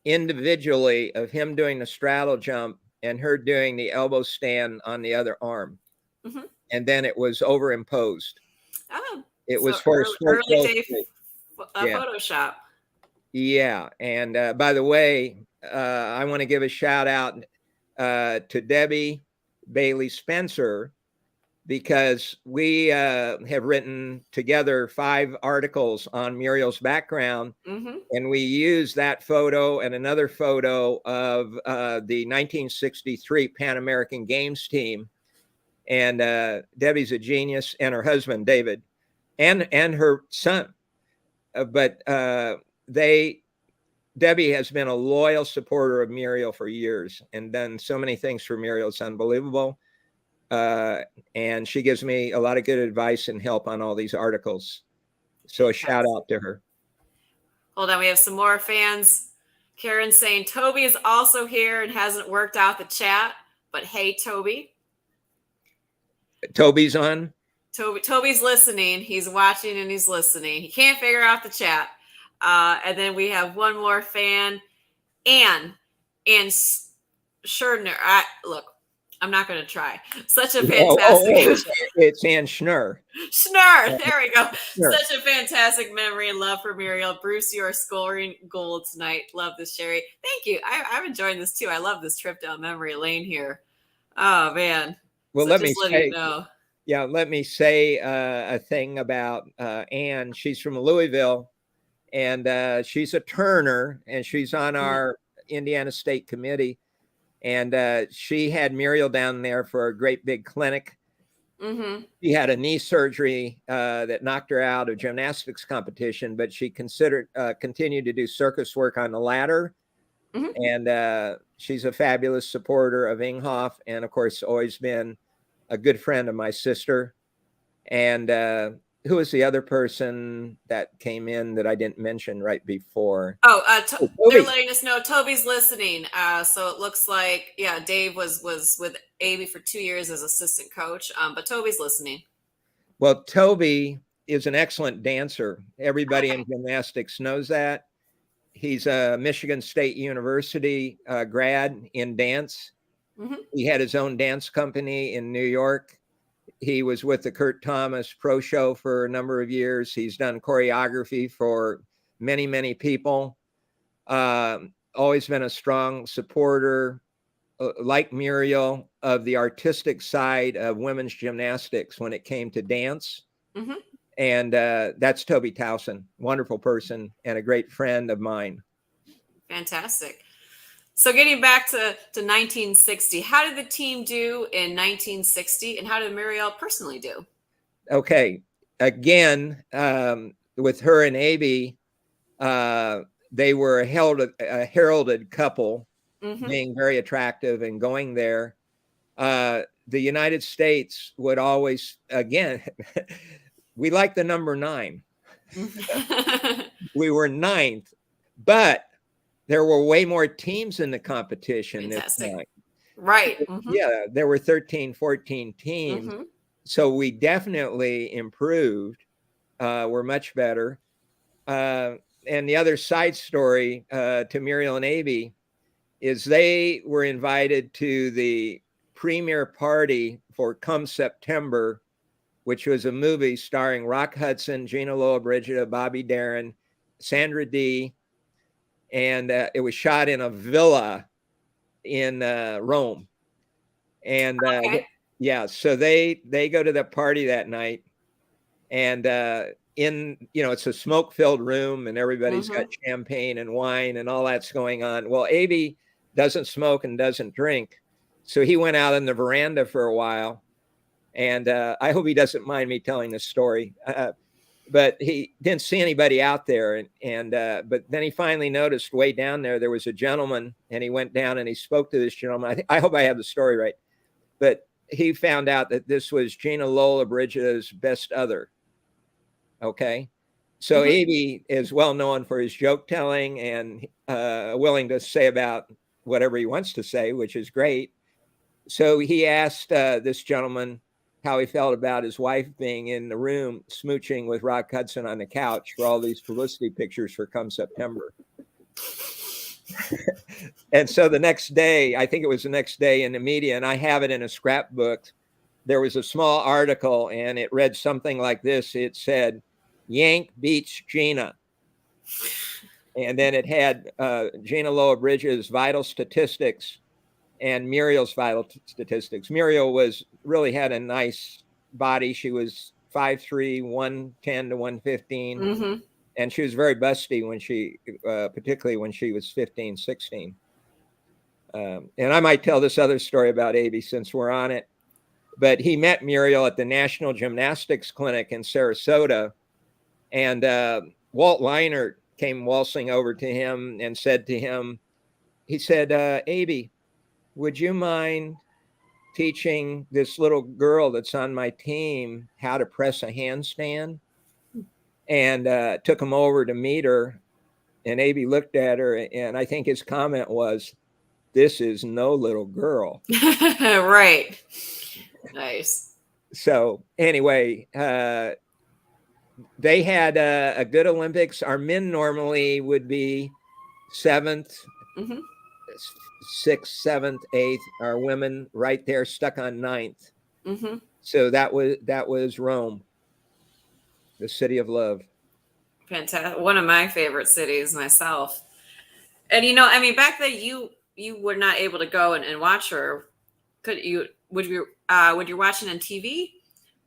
individually of him doing the straddle jump and her doing the elbow stand on the other arm. Mhm. And then it was overimposed. Oh, It so was for Sports early day Illustrated. Yeah. Photoshop. Yeah. And by the way, I want to give a shout out to Debbie Bailey Spencer, because we have written together 5 articles on Muriel's background. Mm-hmm. And we use that photo and another photo of the 1963 Pan American Games team. And Debbie's a genius, and her husband, David, and her son. But Debbie has been a loyal supporter of Muriel for years and done so many things for Muriel. It's unbelievable. And she gives me a lot of good advice and help on all these articles. So a shout out to her. Hold on, we have some more fans. Karen saying Toby is also here and hasn't worked out the chat, but hey, Toby. Toby's on. Toby's listening. He's watching and he's listening. He can't figure out the chat. And then we have one more fan, Ann Schurner. Look, I'm not going to try. Such a fantastic. It's Ann Schnur. Schnur. There we go. Schnur. Such a fantastic memory and love for Muriel. Bruce, you are scoring gold tonight. Love this, Sherry. Thank you. I'm enjoying this too. I love this trip down memory lane here. Oh, man. Well, so let me say, you know. Yeah, let me say a thing about Ann. She's from Louisville, and she's a Turner, and she's on our Indiana State committee. And she had Muriel down there for a great big clinic. Mm-hmm. She had a knee surgery that knocked her out of gymnastics competition, but she continued to do circus work on the ladder. Mm-hmm. And she's a fabulous supporter of Inghoff, and of course, always been a good friend of my sister. And who was the other person that came in that I didn't mention right before? They're letting us know Toby's listening. So it looks like, Dave was with Amy for 2 years as assistant coach, but Toby's listening. Well, Toby is an excellent dancer. Everybody in gymnastics knows that. He's a Michigan State University grad in dance. Mm-hmm. He had his own dance company in New York. He was with the Kurt Thomas Pro Show for a number of years. He's done choreography for many, many people. Always been a strong supporter, like Muriel, of the artistic side of women's gymnastics when it came to dance. Mm-hmm. And that's Toby Towson, wonderful person and a great friend of mine. Fantastic. So getting back to 1960, how did the team do in 1960, and how did Muriel personally do? Okay. Again, with her and Abby, they were a heralded couple, mm-hmm. being very attractive and going there. The United States would always, again, we like the number 9. We were 9th, but there were way more teams in the competition. Fantastic. This time. Right. Mm-hmm. Yeah, there were 13, 14 teams. Mm-hmm. So we definitely improved. We're much better. And the other side story to Muriel and Abby is they were invited to the premiere party for Come September, which was a movie starring Rock Hudson, Gina Lollobrigida, Bobby Darin, Sandra Dee. And it was shot in a villa in Rome. And so they go to the party that night, and it's a smoke-filled room, and everybody's got champagne and wine and all that's going on. Well, Abby doesn't smoke and doesn't drink, so he went out on the veranda for a while. And I hope he doesn't mind me telling this story. But he didn't see anybody out there. But then he finally noticed way down there was a gentleman, and he went down and he spoke to this gentleman. I hope I have the story right. But he found out that this was Gina Lollobrigida's best other. Okay. So Abby is well known for his joke telling and willing to say about whatever he wants to say, which is great. So he asked this gentleman how he felt about his wife being in the room smooching with Rock Hudson on the couch for all these publicity pictures for Come September. And so the next day, I think it was the next day in the media, and I have it in a scrapbook. There was a small article, and it read something like this. It said, "Yank beats Gina." And then it had Gina Loa Bridges' vital statistics and Muriel's vital statistics. Muriel really had a nice body. She was 5'3", 110 to 115. Mm-hmm. And she was very busty particularly when she was 15, 16. And I might tell this other story about Abe since we're on it. But he met Muriel at the National Gymnastics Clinic in Sarasota. And Walt Leinert came waltzing over to him and said to him, he said, "Abe, would you mind teaching this little girl that's on my team how to press a handstand?" And took him over to meet her. And Abe looked at her, and I think his comment was, "This is no little girl." Right. Nice. So anyway, they had a good Olympics. Our men normally would be 7th, Mm-hmm. 6th, 7th, 8th. Our women right there stuck on 9th. Mm-hmm. So that was Rome, the city of love. Fantastic. One of my favorite cities myself. And I mean, back then you were not able to go and watch her. Would you watching on TV,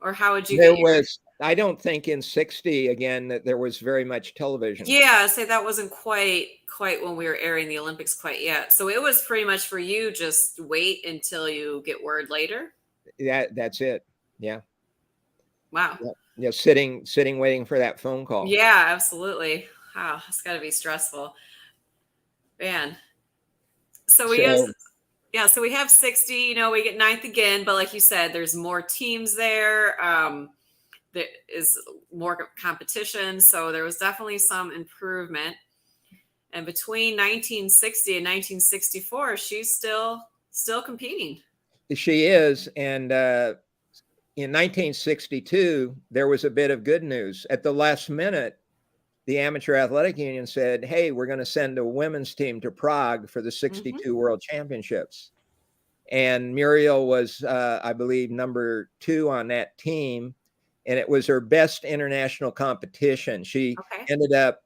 or how would you There get your? was, I don't think in 60 again that there was very much television. Yeah, say that wasn't quite when we were airing the Olympics quite yet. So it was pretty much for you, just wait until you get word later. That's it. Yeah. Wow. Yeah, sitting waiting for that phone call. Yeah, absolutely. Wow, it's got to be stressful, man. So we have 60. We get 9th again, but like you said, there's more teams there. There is more competition, so there was definitely some improvement. And between 1960 and 1964, she's still competing. She is, and in 1962, there was a bit of good news. At the last minute, the Amateur Athletic Union said, "Hey, we're going to send a women's team to Prague for the 62 World Championships." And Muriel was, I believe, number 2 on that team. And it was her best international competition. She ended up,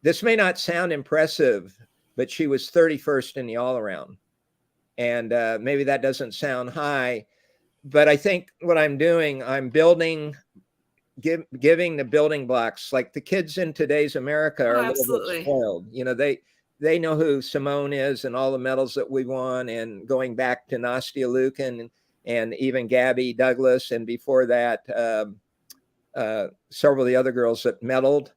this may not sound impressive, but she was 31st in the all-around. And maybe that doesn't sound high, but I think what I'm doing, I'm building, giving the building blocks. Like the kids in today's America are a little bit spoiled. They know who Simone is and all the medals that we won, and going back to Nastia Lukin and even Gabby Douglas, and before that, several of the other girls that medaled.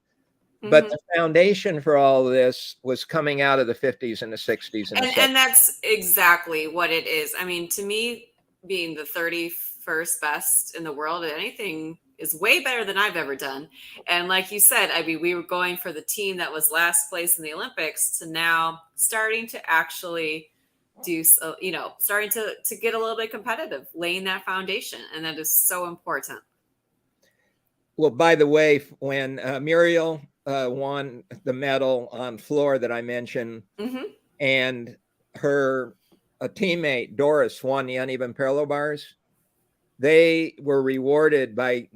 But the foundation for all of this was coming out of the 50s and the 60s. And that's exactly what it is. I mean, to me, being the 31st best in the world at anything is way better than I've ever done. And like you said, I mean, we were going for the team that was last place in the Olympics to now starting to actually do, starting to get a little bit competitive, laying that foundation. And that is so important. Well, by the way, when Muriel won the medal on floor that I mentioned, and her teammate Doris won the uneven parallel bars, they were rewarded by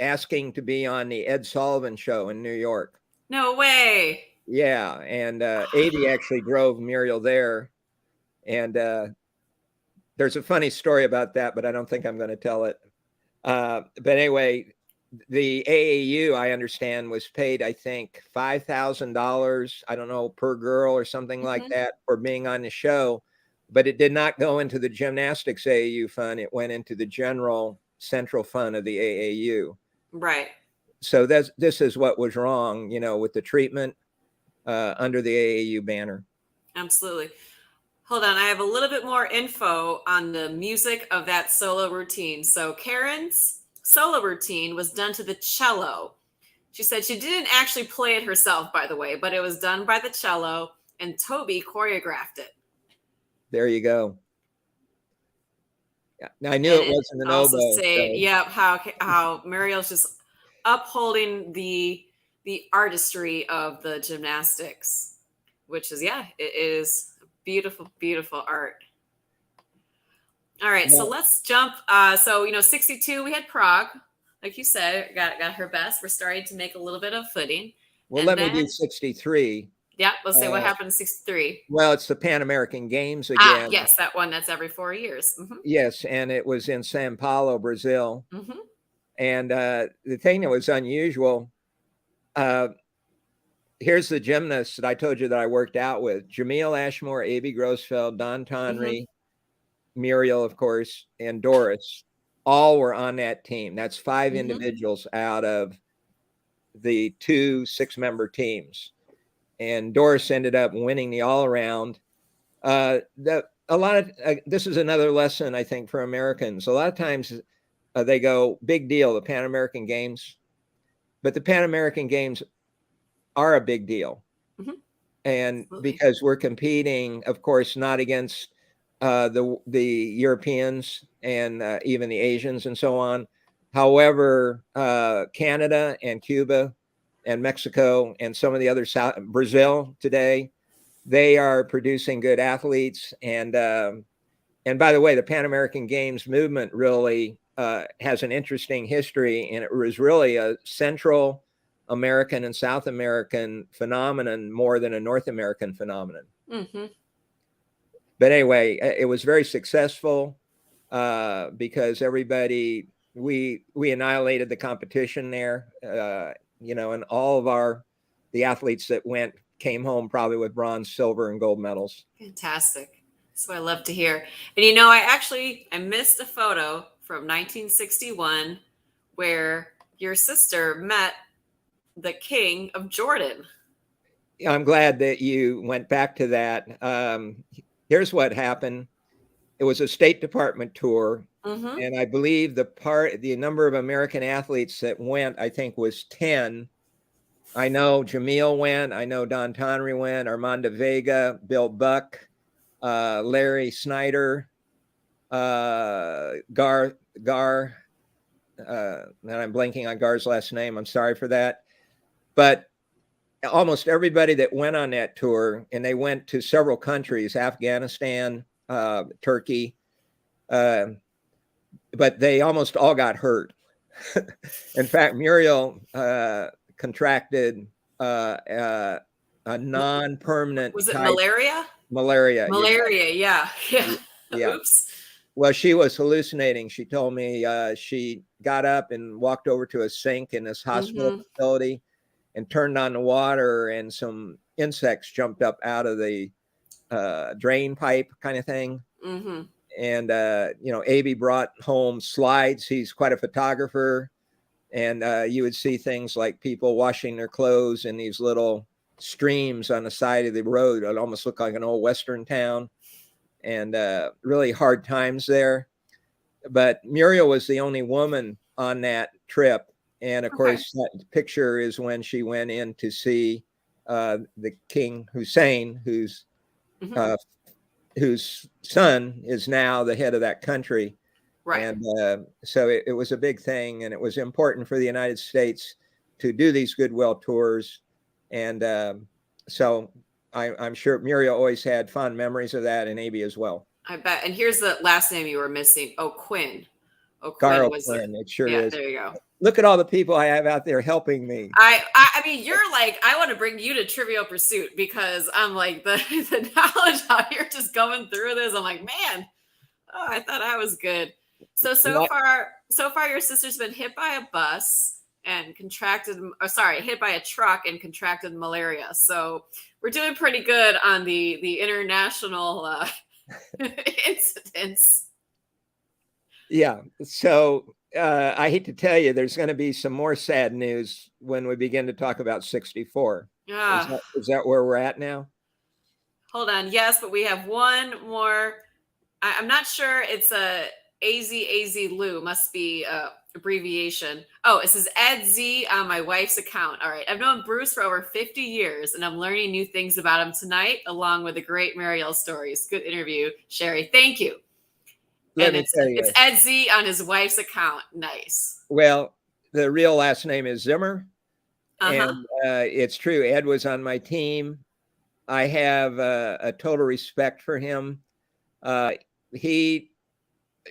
asking to be on the Ed Sullivan Show in New York. No way. Yeah, and Abe actually drove Muriel there, and there's a funny story about that, but I don't think I'm going to tell it. But anyway, the AAU, I understand, was paid, I think, $5,000, I don't know, per girl or something like that for being on the show. But it did not go into the gymnastics AAU fund. It went into the general central fund of the AAU. Right. So this is what was wrong, with the treatment under the AAU banner. Absolutely. Hold on. I have a little bit more info on the music of that solo routine. So Karen's solo routine was done to the cello. She said she didn't actually play it herself, by the way, but it was done by the cello, and Toby choreographed it. There you go. Yeah, I knew it wasn't an oboe. Yeah, how Muriel's just upholding the artistry of the gymnastics. which is, yeah, it is beautiful, beautiful art. All right, so let's jump. So, 62, we had Prague. Like you said, got her best. We're starting to make a little bit of footing. Well, let me do 63. Yeah, let's say what happened in 63. Well, it's the Pan American Games again. Yes, that one. That's every 4 years. Mm-hmm. Yes, and it was in Sao Paulo, Brazil. Mm-hmm. And the thing that was unusual, here's the gymnasts that I told you that I worked out with: Jamil Ashmore, A.B. Grossfeld, Don Tonry, Muriel, of course, and Doris. All were on that team. That's 5 individuals out of the 2 6-member teams. And Doris ended up winning the all-around. This is another lesson, I think, for Americans. A lot of times they go, big deal, the Pan American Games. But the Pan American Games are a big deal. And absolutely, because we're competing, of course, not against the Europeans and even the Asians and so on. However, Canada and Cuba and Mexico and some of the other Brazil today, they are producing good athletes. And by the way, the Pan American Games movement really has an interesting history, and it was really a Central American and South American phenomenon more than a North American phenomenon. But anyway, it was very successful because everybody, we annihilated the competition there, and all of the athletes that went came home probably with bronze, silver, and gold medals. Fantastic. That's what I love to hear. And I missed a photo from 1961 where your sister met the King of Jordan. I'm glad that you went back to that. Here's what happened. It was a State Department tour. And I believe the number of American athletes that went, I think, was 10. I know Jamil went. I know Don Tonry went. Armando Vega, Bill Buck, Larry Snyder, Gar. And I'm blanking on Gar's last name. I'm sorry for that. But almost everybody that went on that tour, and they went to several countries, Afghanistan, Turkey, but they almost all got hurt. In fact, Muriel contracted a non-permanent. Was it malaria? Malaria. Yeah. Oops. Well, she was hallucinating. She told me she got up and walked over to a sink in this hospital facility and turned on the water, and some insects jumped up out of the drain pipe kind of thing. And, A.B. brought home slides. He's quite a photographer. And you would see things like people washing their clothes in these little streams on the side of the road. It almost looked like an old Western town, and really hard times there. But Muriel was the only woman on that trip. And of course, that picture is when she went in to see the King Hussein, whose son is now the head of that country. Right. And so it was a big thing, and it was important for the United States to do these goodwill tours. And so I'm sure Muriel always had fond memories of that, and A.B. as well. I bet. And here's the last name you were missing. O'Quinn. Carl Quinn. It sure is. There you go. Look at all the people I have out there helping me. I mean, you're like, I want to bring you to Trivial Pursuit, because I'm like, the knowledge out here just going through this. I'm like, man, I thought I was good. So far, your sister's been hit by a bus and hit by a truck and contracted malaria. So we're doing pretty good on the international incidents. Yeah. So I hate to tell you, there's going to be some more sad news when we begin to talk about 64. Is that where we're at now? Hold on. Yes, but we have one more. I'm not sure. It's a AZ Lou. Must be abbreviation. Oh, it says Ed Z on my wife's account. All right. I've known Bruce for over 50 years, and I'm learning new things about him tonight, along with the great Muriel stories. Good interview, Sherry. Thank you. It's Ed Z on his wife's account. Nice. Well, the real last name is Zimmer. And it's true. Ed was on my team. I have a total respect for him. He,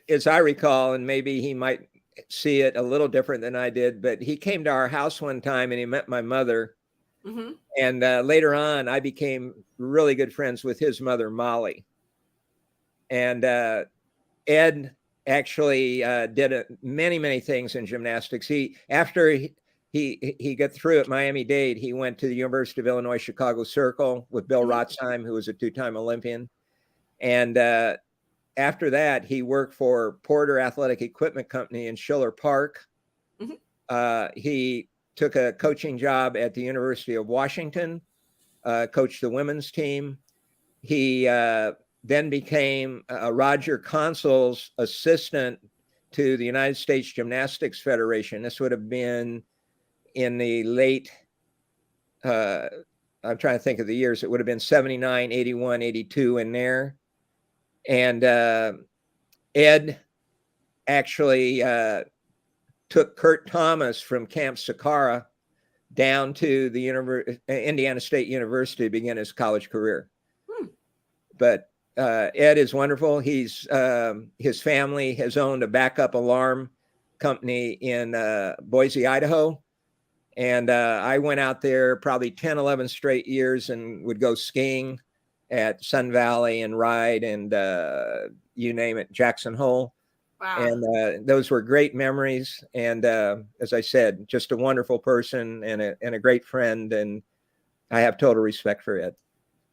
as I recall, and maybe he might see it a little different than I did, but he came to our house one time and he met my mother. Mm-hmm. And later on, I became really good friends with his mother, Molly. And Ed actually did many things in gymnastics. After he got through at Miami-Dade, he went to the University of Illinois Chicago Circle with Bill Rotzheim, who was a 2-time Olympian. And after that, he worked for Porter Athletic Equipment Company in Schiller Park. He took a coaching job at the University of Washington, coached the women's team. He then became Roger Consul's assistant to the United States Gymnastics Federation. This would have been in the late, I'm trying to think of the years. It would have been 79, 81, 82 in there. And Ed actually took Kurt Thomas from Camp Sakara down to the Indiana State University to begin his college career. But Ed is wonderful. His family has owned a backup alarm company in Boise, Idaho. And I went out there probably 10, 11 straight years and would go skiing at Sun Valley and ride and you name it, Jackson Hole. Wow. And those were great memories. And as I said, just a wonderful person and a great friend. And I have total respect for Ed.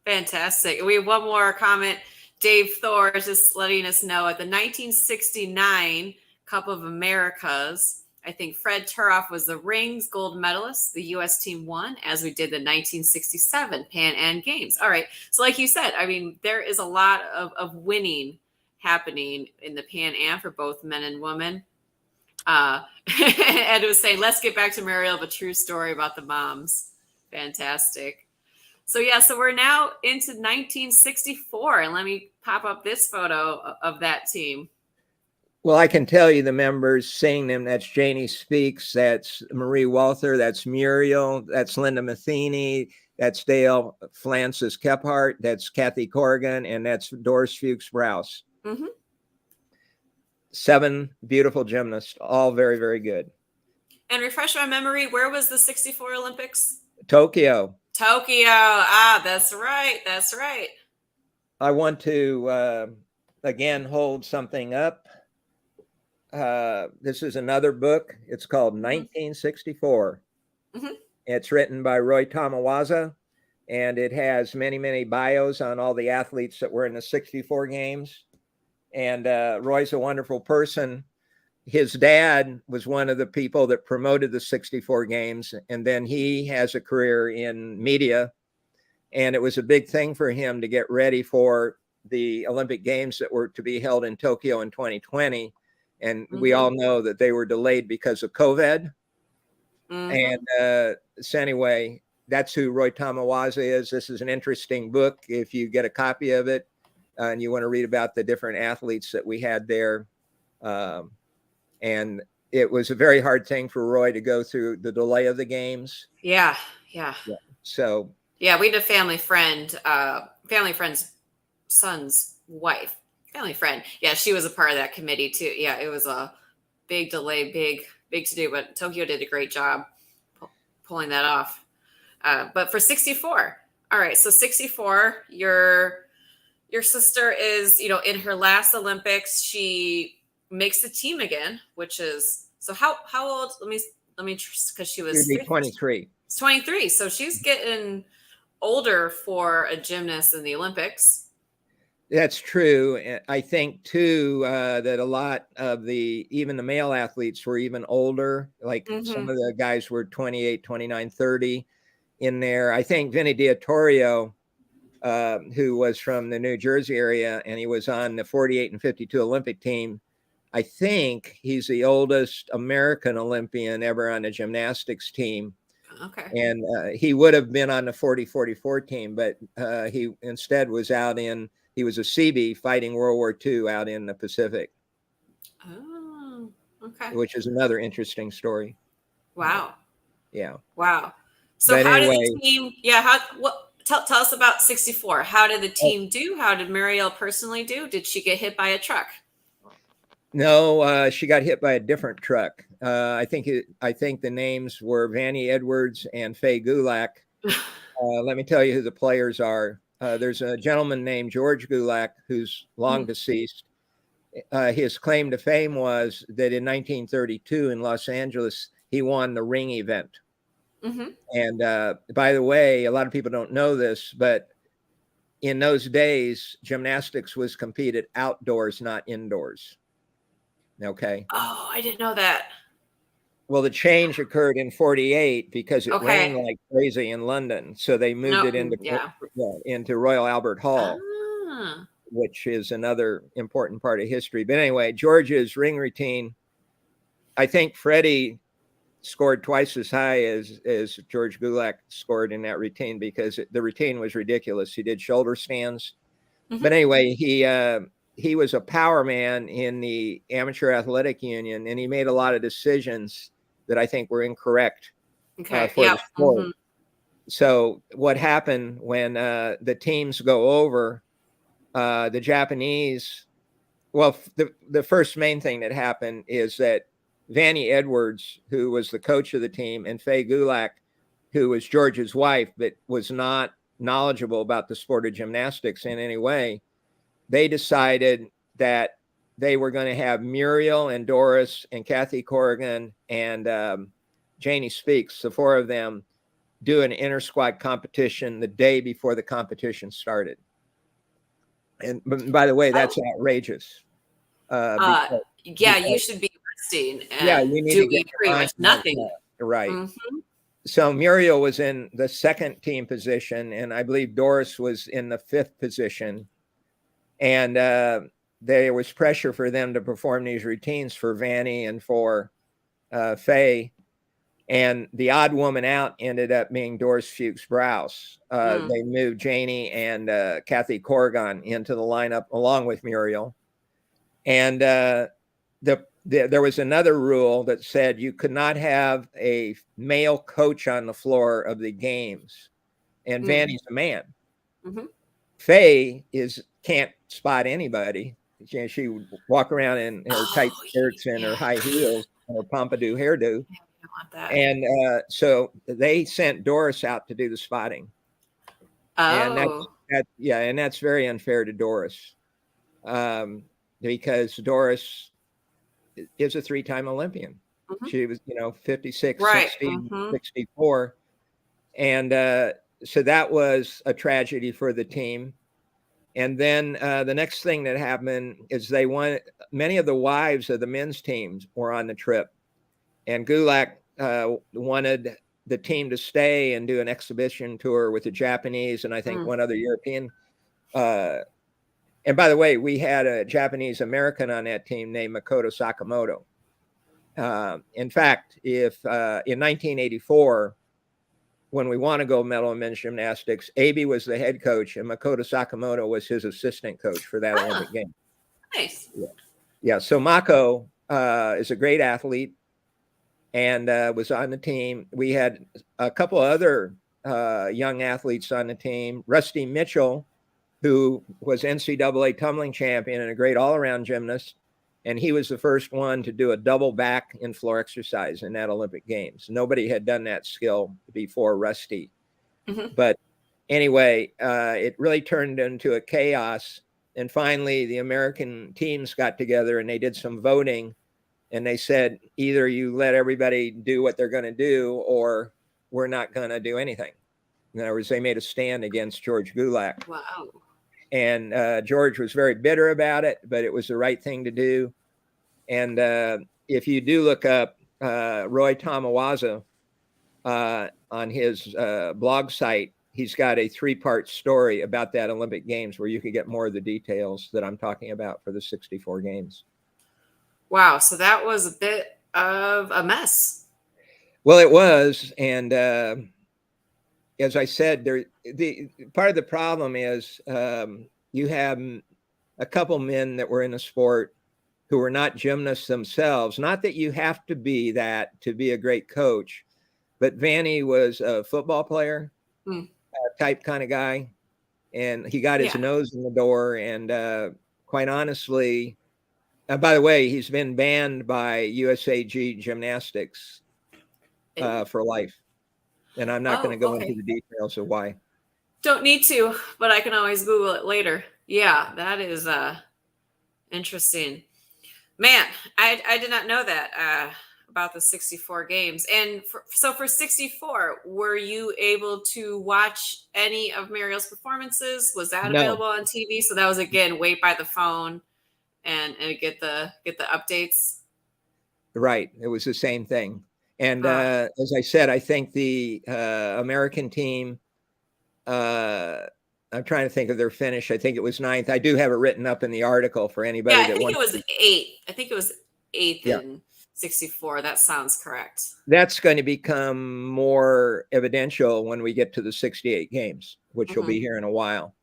Fantastic. We have one more comment. Dave Thor is just letting us know at the 1969 Cup of Americas, I think Fred Turoff was the rings gold medalist. The U.S. team won, as we did the 1967 Pan Am Games. All right. So like you said, I mean, there is a lot of winning happening in the Pan Am for both men and women. Ed was saying, let's get back to Muriel, a true story about the moms. Fantastic. So yeah, so we're now into 1964, and let me pop up this photo of that team. Well, I can tell you the members, seeing them. That's Janie Speaks, that's Marie Walther, that's Muriel, that's Linda Matheny, that's Dale Francis Kephart, that's Kathy Corrigan, and that's Doris Fuchs Browse. 7 beautiful gymnasts, all very, very good. And refresh my memory, where was the 64 Olympics? Tokyo. That's right. That's right. I want to, again, hold something up. This is another book. It's called 1964. It's written by Roy Tamawaza, and it has many bios on all the athletes that were in the 64 games. And Roy's a wonderful person. His dad was one of the people that promoted the 64 games, and then he has a career in media. And it was a big thing for him to get ready for the Olympic Games that were to be held in Tokyo in 2020. And we all know that they were delayed because of COVID. And so anyway, that's who Roy Tamawaza is. This is an interesting book. If you get a copy of it and you want to read about the different athletes that we had there. And it was a very hard thing for Roy to go through the delay of the games. Yeah. So. Yeah, we had a family friend's son's wife. Family friend. Yeah, she was a part of that committee too. Yeah, it was a big delay, big to do, but Tokyo did a great job pulling that off. But for 64, all right. So 64, your sister is, in her last Olympics, she makes the team again, which is, so how old? Let me, because she was 23. 23. So she's getting older for a gymnast in the Olympics. That's true. I think too that a lot of even the male athletes were even older. Like some of the guys were 28, 29, 30 in there. I think Vinny Diatorio, who was from the New Jersey area, and he was on the 48 and 52 Olympic team. I think he's the oldest American Olympian ever on a gymnastics team. Okay. And he would have been on the 40-44 team, but he instead was he was a Seabee fighting World War II out in the Pacific. Oh, okay. Which is another interesting story. Wow. Yeah. Wow. So but how anyway, did the team? tell us about 64. How did the team do? How did Muriel personally do? Did she get hit by a truck? No, she got hit by a different truck. I think the names were Vannie Edwards and Faye Gulak. Let me tell you who the players are. There's a gentleman named George Gulak who's long deceased. His claim to fame was that in 1932 in Los Angeles, he won the ring event. And by the way, a lot of people don't know this, but in those days, gymnastics was competed outdoors, not indoors. Okay. Oh, I didn't know that. Well, the change occurred in 48 because it rained like crazy in London. So they moved it into Royal Albert Hall, which is another important part of history. But anyway, George's ring routine, I think Freddie scored twice as high as George Gulak scored in that routine because the routine was ridiculous. He did shoulder stands. But anyway, he was a power man in the Amateur Athletic Union, and he made a lot of decisions that I think were incorrect for the sport. So what happened when the teams go over, the Japanese, well, the first main thing that happened is that Vannie Edwards, who was the coach of the team, and Faye Gulak, who was George's wife, but was not knowledgeable about the sport of gymnastics in any way, they decided that they were going to have Muriel and Doris and Kathy Corrigan and Janie Speaks, the four of them, do an inter-squad competition the day before the competition started. And by the way, that's outrageous. You should be resting. And you need to get pretty much nothing. Right. So Muriel was in the second team position, and I believe Doris was in the fifth position. And there was pressure for them to perform these routines for Vannie and for Faye. And the odd woman out ended up being Doris Fuchs-Browse. They moved Janie and Kathy Corrigan into the lineup along with Muriel. And there was another rule that said you could not have a male coach on the floor of the games. And Vannie's a man. Faye can't spot anybody. She would walk around in her tight skirts and her high heels and her pompadour hairdo. And so they sent Doris out to do the spotting. And that's very unfair to Doris, because Doris is a three-time Olympian. She was, 56, 60, 64. And so that was a tragedy for the team. And then the next thing that happened is many of the wives of the men's teams were on the trip. And Gulak wanted the team to stay and do an exhibition tour with the Japanese and I think one other European. And by the way, we had a Japanese American on that team named Makoto Sakamoto. In fact, if in 1984, when we won a gold medal in men's gymnastics, Abe was the head coach and Makoto Sakamoto was his assistant coach for that Olympic game. Nice. Yeah. So Mako is a great athlete and was on the team. We had a couple other young athletes on the team. Rusty Mitchell, who was NCAA tumbling champion and a great all-around gymnast. And he was the first one to do a double back in floor exercise in that Olympic Games. Nobody had done that skill before Rusty. But anyway, it really turned into a chaos. And finally, the American teams got together and they did some voting. And they said, either you let everybody do what they're going to do, or we're not going to do anything. In other words, they made a stand against George Gulak. Wow. And George was very bitter about it, but it was the right thing to do. And if you do look up Roy Tamawaza on his blog site, he's got a 3-part story about that Olympic Games where you can get more of the details that I'm talking about for the 64 games. Wow. So that was a bit of a mess. Well, it was. And as I said, the part of the problem is you have a couple men that were in the sport who were not gymnasts themselves. Not that you have to be that to be a great coach, but Vannie was a football player. type kind of guy, and he got his Yeah. nose in the door. And quite honestly, by the way, he's been banned by USAG Gymnastics for life, and I'm not going Oh, to go into okay. the details of why. Don't need to, but I can always Google it later. Yeah, that is interesting. Man, I did not know that about the 64 games. And so for 64, were you able to watch any of Muriel's performances? Was that No, available on TV? So that was again wait by the phone and get the updates. right. It was the same thing. And Huh. as I said, I think the American team, I'm trying to think of their finish. I think it was ninth. I do have it written up in the article for Yeah, anybody I that think it wants was to. eight. I think it was eighth Yeah, in 64. That sounds correct. that's going to become more evidential when we get to the 68 games, which will Mm-hmm. be here in a while.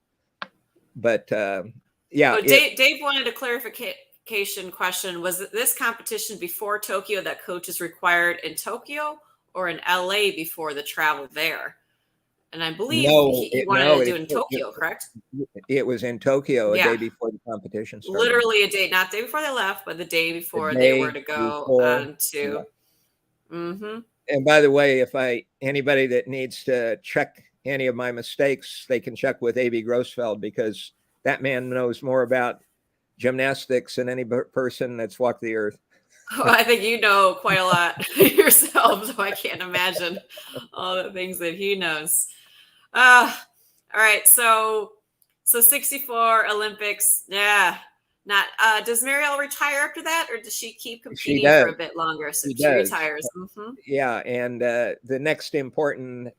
But yeah, Oh, Dave wanted a clarification question. Was this competition before Tokyo that coaches required in Tokyo or in LA before the travel there? And I believe no, he wanted no, to do it in Tokyo, correct? it was in Tokyo a Yeah, day before the competition started. literally a day, not the day before they left, but the day The before they were day to go before. on Yeah. to. Mm-hmm. And by the way, if anybody that needs to check any of my mistakes, they can check with AB Grossfeld, because that man knows more about gymnastics than any person that's walked the earth. Oh, I think you know quite a lot yourself, so I can't imagine all the things that he knows. Uh, all right, so 64 Olympics, yeah. Not does Muriel retire after that, or does she keep She competing for does. a bit longer? So She she does. retires. Mm-hmm. Yeah. And the next important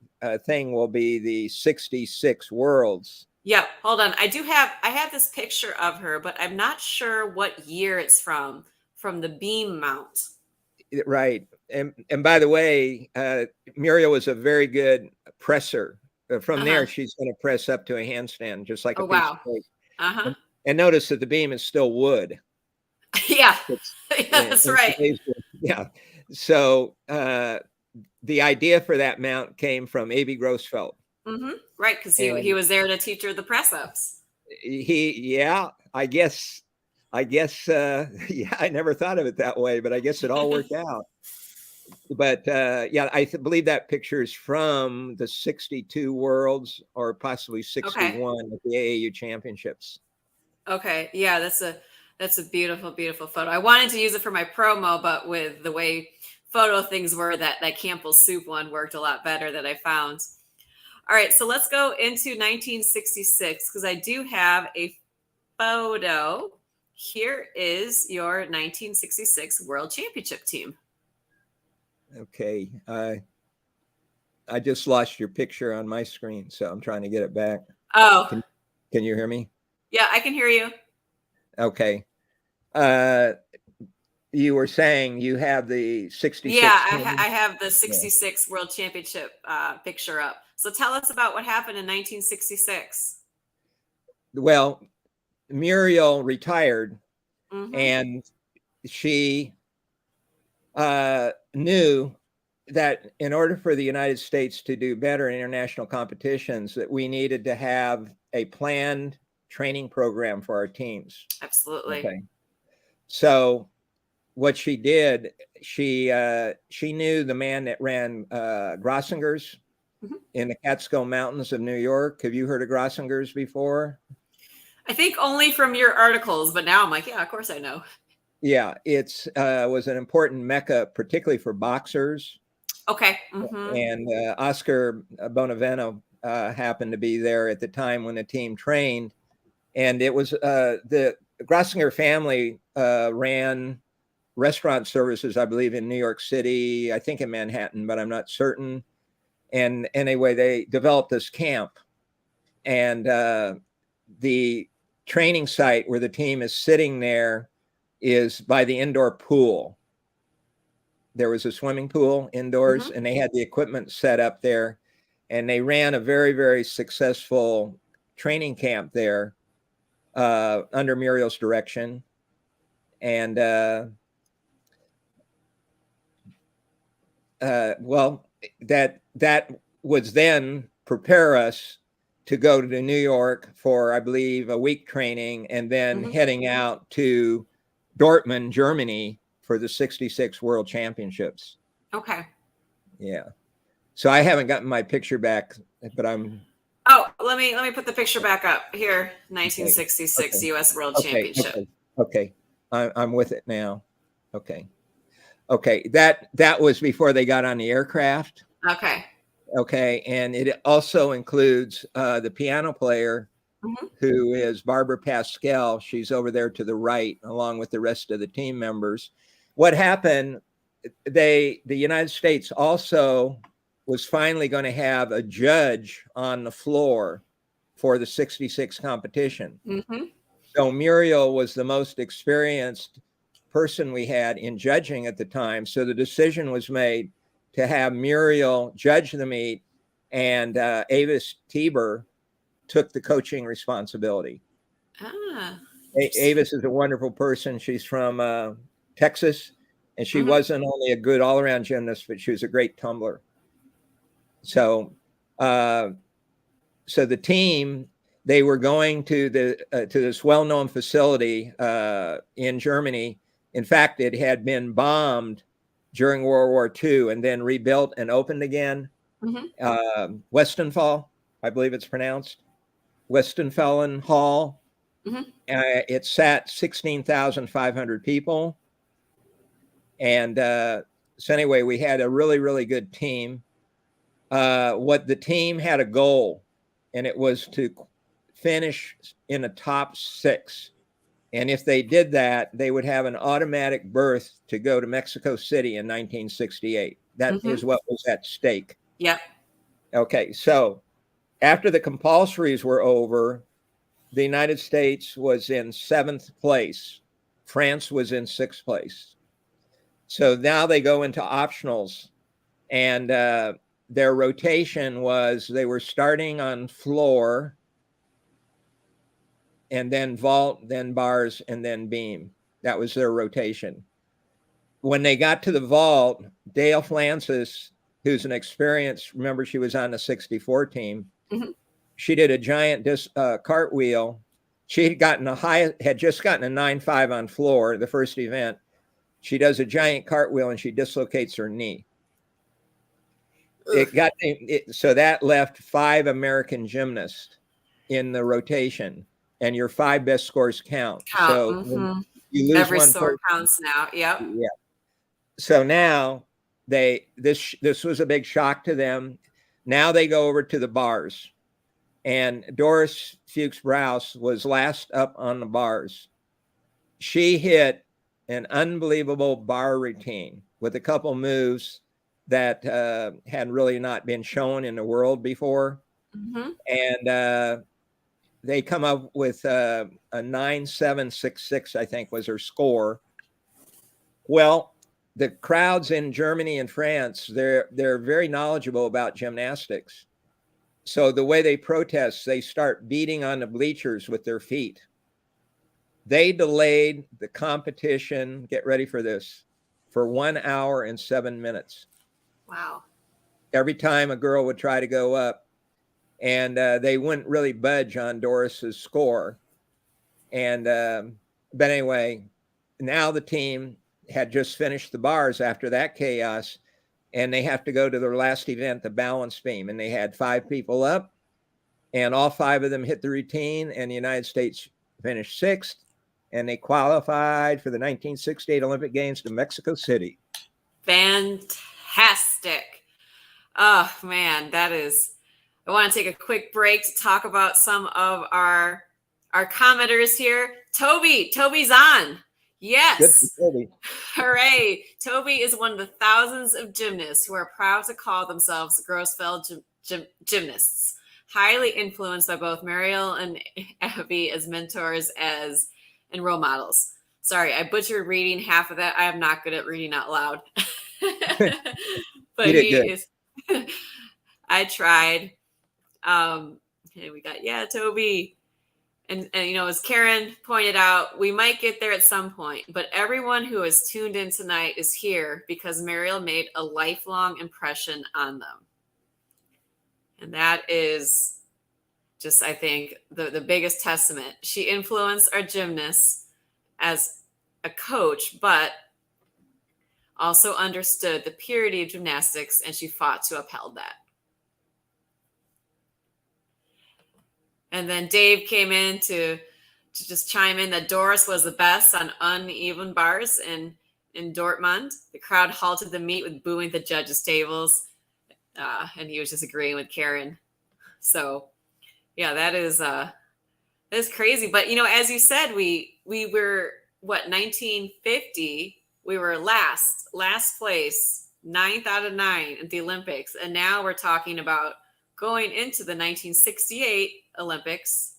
thing will be the 66 Worlds. Yep. Hold on. I have this picture of her, but I'm not sure what year it's from the beam mount. Right. And by the way, Muriel was a very good presser. From Uh-huh. there, she's going to press up to a handstand, just like a Oh piece of wow. cake. Uh-huh. And notice that the beam is still wood. Yeah. It's Yeah, that's in right. today's world. Yeah. So the idea for that mount came from A.B. Grossfeld. Mm-hmm. Right, because he And was there to teach her the press ups. yeah, I guess, yeah, I never thought of it that way, but I guess it all worked out. But yeah, believe that picture is from the 62 Worlds, or possibly Okay. 61 at the AAU Championships. Okay. Yeah, that's a beautiful, beautiful photo. I wanted to use it for my promo, but with the way photo things were, that Campbell's soup one worked a lot better that I found. All right, so let's go into 1966 because I do have a photo. Here is your 1966 World Championship team. Okay. I just lost your picture on my screen, so I'm trying to get it back. Oh, Can you hear me? yeah, I can hear you. Okay. You were saying you have the 66 Yeah, team? I have the 66 World Championship picture up. So tell us about what happened in 1966. Well, Muriel retired, Mm-hmm. and she knew that in order for the United States to do better in international competitions, that we needed to have a planned training program for our teams. Absolutely. Okay. So what she did, she knew the man that ran Grossinger's Mhm. in the Catskill Mountains of New York. Have you heard of Grossinger's before? I think only from your articles, but now I'm like, yeah, of course I know. Yeah, it's was an important mecca, particularly for boxers. Okay. Mm-hmm. And Oscar Bonaveno happened to be there at the time when the team trained. And it was the Grossinger family ran restaurant services, I believe, in New York City, I think in Manhattan, but I'm not certain. And anyway, they developed this camp. And the training site where the team is sitting there is by the indoor pool. There was a swimming pool indoors, Mm-hmm. and they had the equipment set up there. And they ran a very, very successful training camp there under Muriel's direction. And well, that would then prepare us to go to New York for, I believe, a week training, and then heading out to Dortmund, Germany for the 66 World Championships. Okay. Yeah. So I haven't gotten my picture back, but I'm. Oh, let me put the picture back up here. 1966 Okay. U.S. World Championship. Okay. I'm with it now. Okay. That was before they got on the aircraft. Okay. Okay. And it also includes the piano player who is Barbara Pascal. She's over there to the right, along with the rest of the team members. What happened, the United States also was finally going to have a judge on the floor for the 66 competition. So Muriel was the most experienced person we had in judging at the time. So the decision was made to have Muriel judge the meet, and Avis Tieber took the coaching responsibility. Avis is a wonderful person. She's from Texas, and she wasn't only a good all-around gymnast, but she was a great tumbler. So, so the team, they were going to this well-known facility in Germany. In fact, it had been bombed during World War II and then rebuilt and opened again. Westenfall, I believe it's pronounced. Westenfellen Hall. It sat 16,500 people. And so anyway, we had a really, really good team. What the team had a goal, and it was to finish in the top 6. And if they did that, they would have an automatic berth to go to Mexico City in 1968. That is what was at stake. Yep. Okay, so after the compulsories were over, the United States was in 7th place. France was in 6th place. So now they go into optionals, and their rotation was they were starting on floor, and then vault, then bars, and then beam. That was their rotation. When they got to the vault, Dale Francis, who's an experienced, remember she was on the 64 team, she did a giant cartwheel. She had just gotten a 9.5 on floor, the first event. She does a giant cartwheel and she dislocates her knee. So that left 5 American gymnasts in the rotation, and your 5 best scores count. So you lose every one score counts now. Yep. Yeah. So now this was a big shock to them. Now they go over to the bars, and Doris Fuchs-Brous was last up on the bars. She hit an unbelievable bar routine with a couple moves that had really not been shown in the world before. And they come up with a 9.766, I think was her score. Well, the crowds in Germany and France, they're very knowledgeable about gymnastics. So the way they protest, they start beating on the bleachers with their feet. They delayed the competition, get ready for this, for 1 hour and 7 minutes. Wow. Every time a girl would try to go up, and they wouldn't really budge on Doris's score. And but anyway, now the team had just finished the bars after that chaos, and they have to go to their last event, the balance beam, and they had 5 people up, and all 5 of them hit the routine, and the United States finished 6th, and they qualified for the 1968 Olympic Games to Mexico City. Fantastic. Oh man, I want to take a quick break to talk about some of our commenters here. Toby's on. Yes. Toby. Hooray. Toby is one of the thousands of gymnasts who are proud to call themselves Grossfeld gymnasts, highly influenced by both Muriel and Abby as mentors and role models. Sorry, I butchered reading half of that. I am not good at reading out loud. But he is. I tried. And we got, Toby. And as Karen pointed out, we might get there at some point, but everyone who has tuned in tonight is here because Muriel made a lifelong impression on them. And that is just, I think, the biggest testament. She influenced our gymnasts as a coach, but also understood the purity of gymnastics, and she fought to uphold that. And then Dave came in to just chime in that Doris was the best on uneven bars in Dortmund. The crowd halted the meet with booing the judges' tables, and he was just agreeing with Karen. So, yeah, that is crazy. But as you said, we were 1950. We were last place, 9th out of 9 at the Olympics, and now we're talking about going into the 1968 Olympics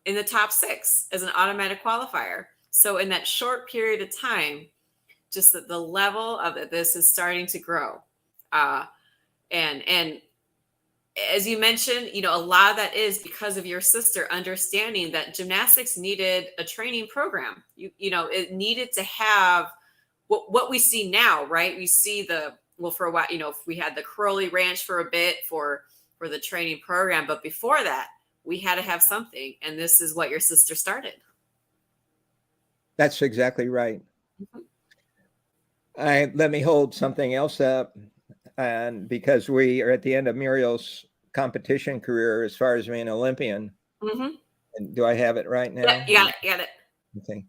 in the top 6 as an automatic qualifier. So in that short period of time, just that the level of this is starting to grow. And as you mentioned, a lot of that is because of your sister understanding that gymnastics needed a training program. It needed to have what we see now, right? We see for a while, we had the Karolyi Ranch for a bit for the training program, but before that, we had to have something, and this is what your sister started. That's exactly right. Mm-hmm. Let me hold something else up, and because we are at the end of Muriel's competition career as far as being an Olympian. Mm-hmm. And do I have it right now? Yeah, got it. Okay.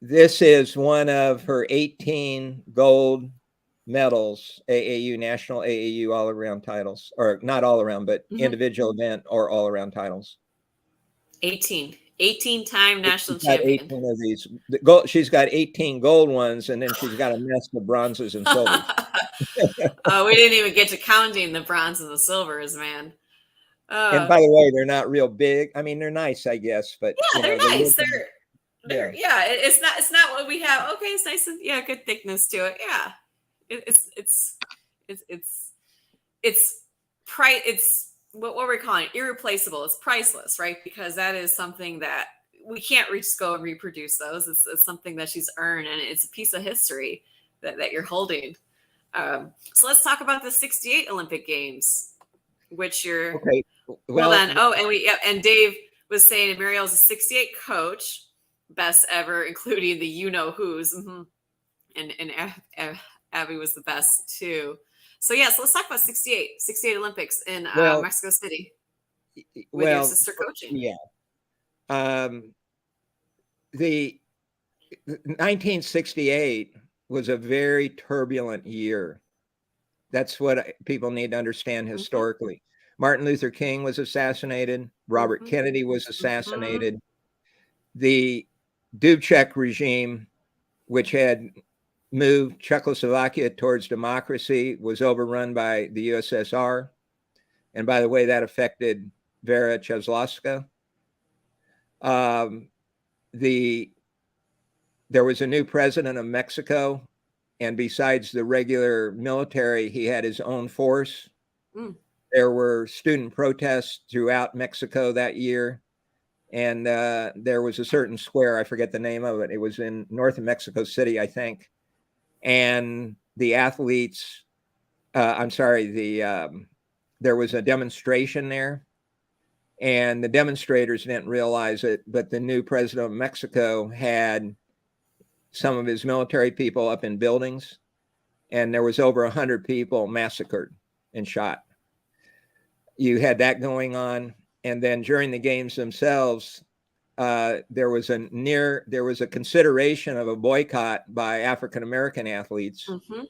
This is one of her 18 gold medals, AAU, national AAU all-around titles, or not all-around, but mm-hmm. individual event or all-around titles. 18-time national champion. 18 of these. She's got 18 gold ones, and then she's got a mess of bronzes and silvers. We didn't even get to counting the bronze and the silvers, man. And by the way, they're not real big. I mean, they're nice, I guess, but yeah, they're nice. It's not what we have. Okay, it's nice and good thickness to it. Yeah. It's what we're calling irreplaceable. It's priceless, right? Because that is something that we can't just go and reproduce those. It's something that she's earned, and it's a piece of history that you're holding. So let's talk about the 68 Olympic Games, which you're okay. Well then, and Dave was saying Muriel's a 68 coach, best ever, including the you-know-who's, mm-hmm. and Abby was the best too. So let's talk about 68 Olympics in Mexico City with your sister coaching. Yeah. The 1968 was a very turbulent year. That's what people need to understand historically. Mm-hmm. Martin Luther King was assassinated. Robert mm-hmm. Kennedy was assassinated. Mm-hmm. The Dubček regime, which had moved Czechoslovakia towards democracy, was overrun by the USSR. And by the way, that affected Vera Cheslovska. There was a new president of Mexico, and besides the regular military, he had his own force. Mm. There were student protests throughout Mexico that year. And there was a certain square, I forget the name of it. It was in north of Mexico City, I think. And the athletes, there was a demonstration there. And the demonstrators didn't realize it, but the new president of Mexico had some of his military people up in buildings, and there was over 100 people massacred and shot. You had that going on. And then during the games themselves, there was a consideration of a boycott by African-American athletes, mm-hmm.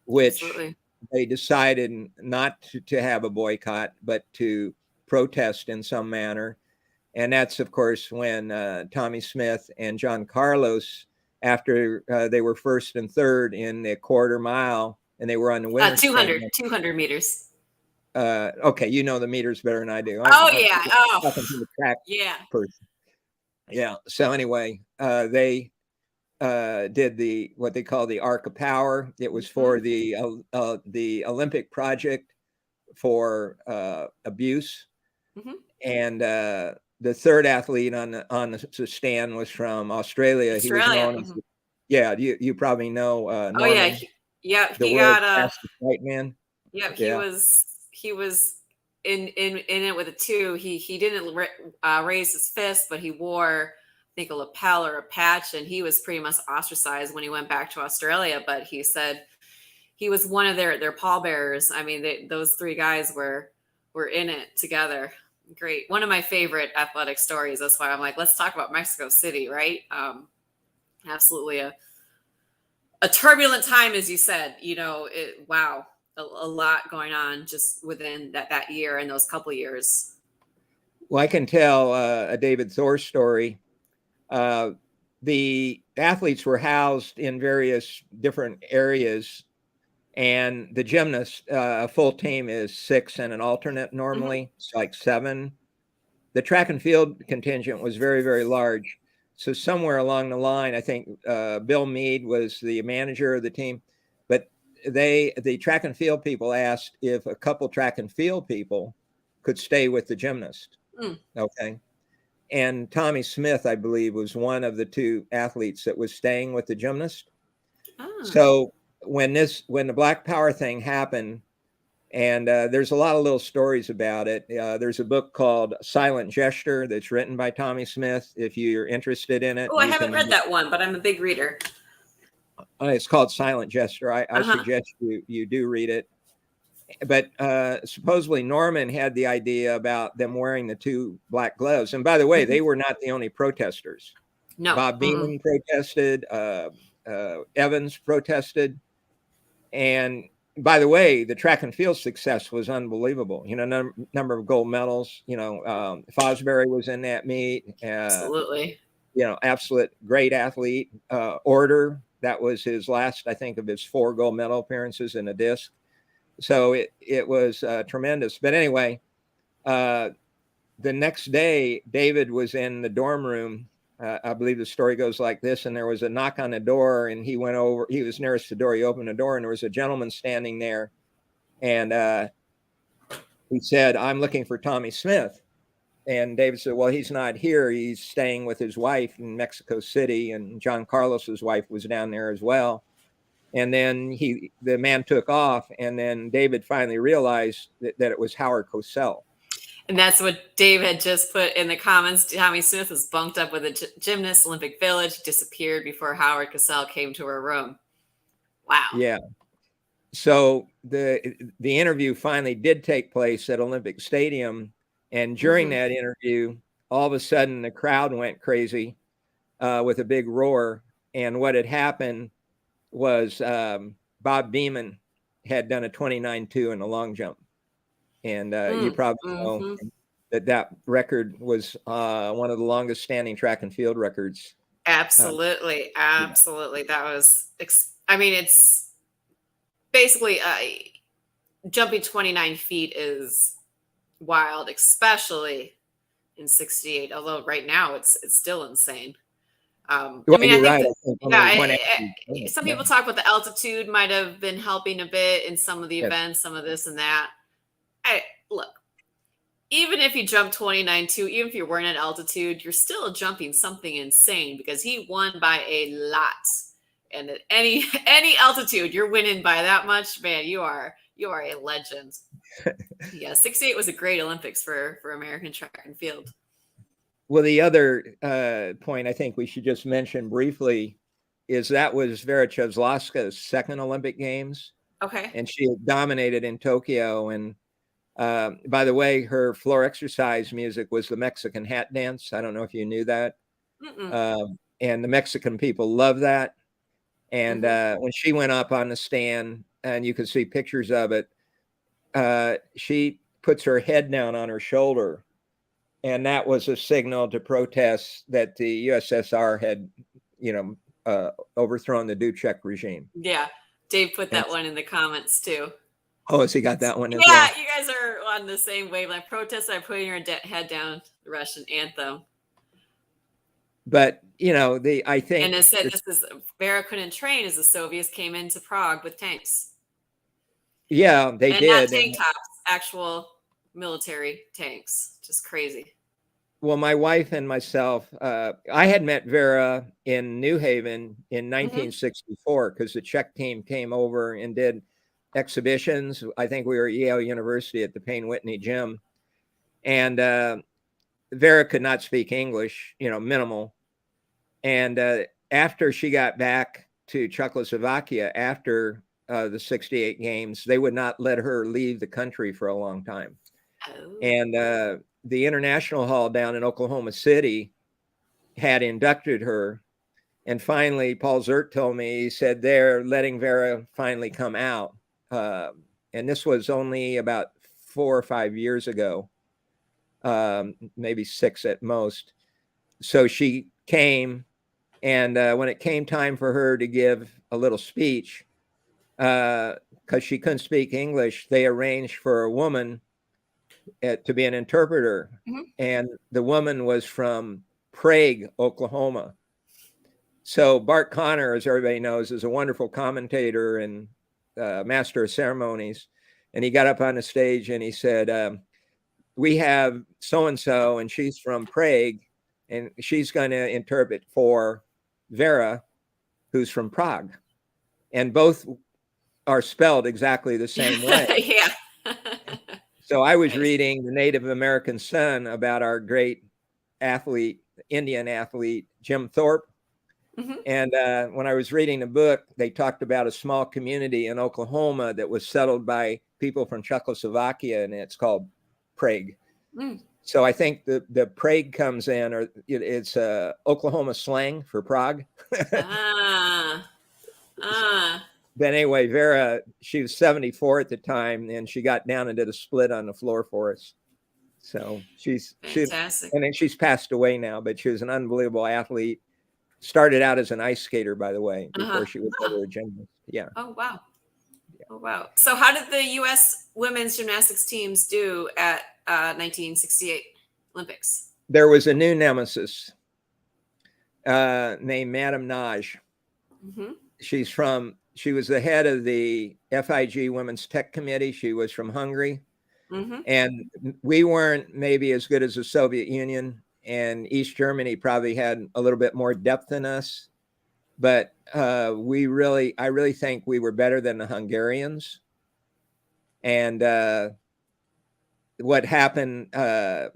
which Absolutely. They decided not to have a boycott, but to protest in some manner. And that's, of course, when Tommy Smith and John Carlos, after they were first and third in the quarter mile, and they were on the winner's 200 meters. Okay, you know the meters better than I do. Talking to the track person. Yeah. So anyway, they did what they call the Arc of Power. It was for mm-hmm. the Olympic project for abuse, mm-hmm. and the third athlete on the stand was from Australia. He was known as, you probably know. Norman, he got white man. Yeah, he was in it with a two. He didn't raise his fist, but he wore, I think, a lapel or a patch, and he was pretty much ostracized when he went back to Australia. But he said he was one of their pallbearers. I mean, those three guys were in it together. Great. One of my favorite athletic stories. That's why I'm like, let's talk about Mexico City, right? Absolutely a turbulent time, as you said. Wow, a lot going on just within that year and those couple years. Well, I can tell a David Thor story. The athletes were housed in various different areas, and the gymnast, a full team is 6 and an alternate normally. It's like 7. The track and field contingent was very, very large. So somewhere along the line, I think Bill Meade was the manager of the team, but the track and field people asked if a couple track and field people could stay with the gymnast. Okay. And Tommy Smith, I believe, was one of the 2 athletes that was staying with the gymnast. So when the Black Power thing happened, and there's a lot of little stories about it. There's a book called Silent Gesture that's written by Tommy Smith. If you're interested in it. Oh, I haven't read that one, but I'm a big reader. It's called Silent Gesture. I suggest you do read it. But supposedly Norman had the idea about them wearing the 2 black gloves. And by the way, they were not the only protesters. No. Bob Beamon protested. Evans protested. And by the way, the track and field success was unbelievable. Number of gold medals. Fosbury was in that meet. Absolutely. Absolute great athlete. Order, that was his last, I think, of his 4 gold medal appearances in a disc. So it was tremendous. But anyway, the next day, David was in the dorm room. I believe the story goes like this, and there was a knock on the door, and he went over. He was nearest the door. He opened the door, and there was a gentleman standing there, and he said, "I'm looking for Tommy Smith." And David said, "Well, he's not here. He's staying with his wife in Mexico City, and John Carlos's wife was down there as well." And then the man took off, and then David finally realized that it was Howard Cosell. And that's what Dave had just put in the comments. Tommy Smith was bunked up with a gymnast, Olympic Village, disappeared before Howard Cosell came to her room. Wow. Yeah. So the interview finally did take place at Olympic Stadium. And during that interview, all of a sudden the crowd went crazy with a big roar. And what had happened was Bob Beamon had done a 29.2 in the long jump. And you probably know that record was one of the longest standing track and field records. Absolutely. Absolutely. That was, it's basically jumping 29 feet is wild, especially in 68. Although right now it's still insane. You're right. Some people talk about the altitude might have been helping a bit in some of the events, some of this and that. Look, even if you jump 29.2, even if you weren't at altitude, you're still jumping something insane because he won by a lot. And at any altitude, you're winning by that much, man. You are a legend. Yeah, 68 was a great Olympics for American track and field. Well, the other point I think we should just mention briefly is that was Vera Cheslavska's second Olympic Games. Okay. And she had dominated in Tokyo. And by the way, her floor exercise music was the Mexican hat dance. I don't know if you knew that. And the Mexican people love that. And when she went up on the stand, and you could see pictures of it, she puts her head down on her shoulder. And that was a signal to protest that the USSR had, overthrown the Dubček regime. Yeah. Dave put that one in the comments too. Oh, has he got that one as well? Yeah, you guys are on the same wavelength. Protest by putting your head down, the Russian anthem. But, I think. And it said Vera couldn't train as the Soviets came into Prague with tanks. Yeah, they did. Not tank tops, actual military tanks. Just crazy. Well, my wife and myself, I had met Vera in New Haven in 1964 because the Czech team came over and did exhibitions. I think we were at Yale University at the Payne Whitney gym. And Vera could not speak English, minimal. And after she got back to Czechoslovakia after the 68 games, they would not let her leave the country for a long time. Oh. And the International Hall down in Oklahoma City had inducted her. And finally, Paul Zert told me, he said, they're letting Vera finally come out. And this was only about 4 or 5 years ago, maybe 6 at most. So she came, and when it came time for her to give a little speech, because she couldn't speak English, they arranged for a woman to be an interpreter. Mm-hmm. And the woman was from Prague, Oklahoma. So Bart Connor, as everybody knows, is a wonderful commentator and master of ceremonies. And he got up on the stage and he said, we have so-and-so, and she's from Prague, and she's going to interpret for Vera, who's from Prague. And both are spelled exactly the same way. Yeah. So I was reading the Native American Son about our great athlete, Indian athlete, Jim Thorpe. Mm-hmm. And when I was reading the book, they talked about a small community in Oklahoma that was settled by people from Czechoslovakia, and it's called Prague. Mm. So I think the Prague comes in, or it's Oklahoma slang for Prague. But anyway, Vera, she was 74 at the time, and she got down and did a split on the floor for us. So she's fantastic. And then she's passed away now, but she was an unbelievable athlete. Started out as an ice skater, by the way, before she was ever a gymnast. Yeah. Oh, wow. Oh, wow. So how did the U.S. women's gymnastics teams do at 1968 Olympics? There was a new nemesis named Madame Naj. Mm-hmm. She was the head of the FIG Women's Tech Committee. She was from Hungary. Mm-hmm. And we weren't maybe as good as the Soviet Union, and East Germany probably had a little bit more depth than us. But I really think we were better than the Hungarians. And what happened, I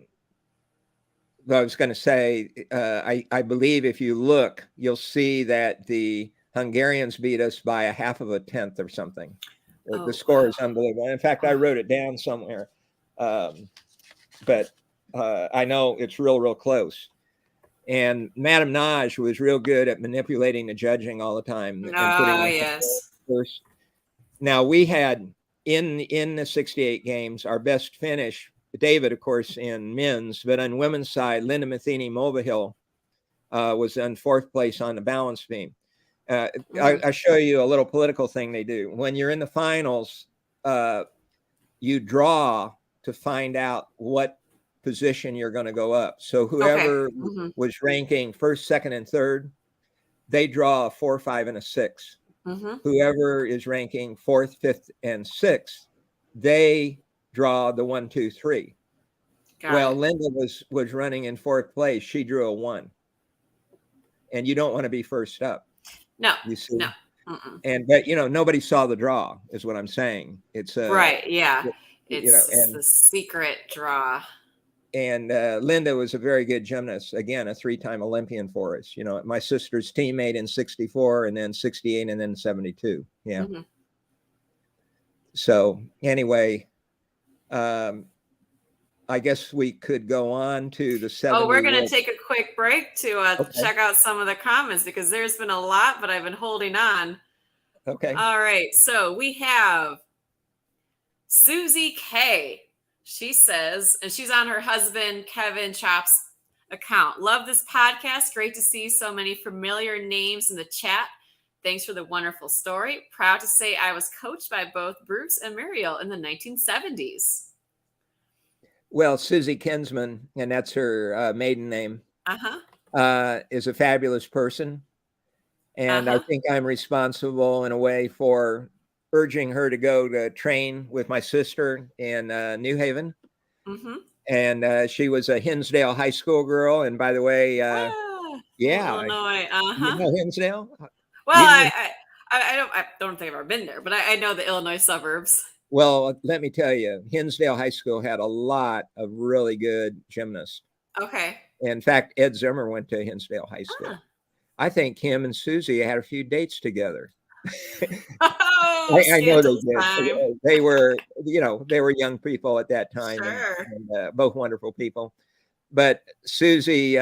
was going to say, I believe if you look, you'll see that the Hungarians beat us by a half of a tenth or something. The score is unbelievable. In fact, I wrote it down somewhere. But I know it's real close. And Madame Naj was real good at manipulating the judging all the time. Yes. First. Now, we had in the 68 games, our best finish, David, of course, in men's, but on women's side, Linda Matheny Mulvihill was in 4th place on the balance beam. I show you a little political thing they do. When you're in the finals, you draw to find out what position you're going to go up. So whoever was ranking 1st, 2nd, and 3rd, they draw a 4, 5, and a 6. Mm-hmm. Whoever is ranking 4th, 5th, and 6th, they draw the 1, 2, 3. Linda was running in 4th place. She drew a 1. And you don't want to be first up. No, you see? No. But nobody saw the draw, is what I'm saying. It's right. Yeah. It's the secret draw. And Linda was a very good gymnast. Again, a 3-time Olympian for us. My sister's teammate in 64, and then 68, and then 72. Yeah. Mm-hmm. So anyway, I guess we could go on to the 70. Oh, we're going to take a quick break to check out some of the comments, because there's been a lot, but I've been holding on. Okay. All right. So we have Susie K. She says, and she's on her husband Kevin Chop's account. Love this podcast. Great to see so many familiar names in the chat. Thanks for the wonderful story. Proud to say I was coached by both Bruce and Muriel in the 1970s. Well, Susie Kinsman, and that's her maiden name, is a fabulous person. And I think I'm responsible in a way for urging her to go to train with my sister in New Haven. Mm-hmm. And she was a Hinsdale High School girl. And by the way, Illinois. You know Hinsdale? Well, I don't think I've ever been there, but I know the Illinois suburbs. Well, let me tell you, Hinsdale High School had a lot of really good gymnasts. Okay. In fact, Ed Zimmer went to Hinsdale High School. Ah. I think him and Susie had a few dates together. Oh, I know they scandalous did. time. They were, they were young people at that time, Sure. and both wonderful people. But Susie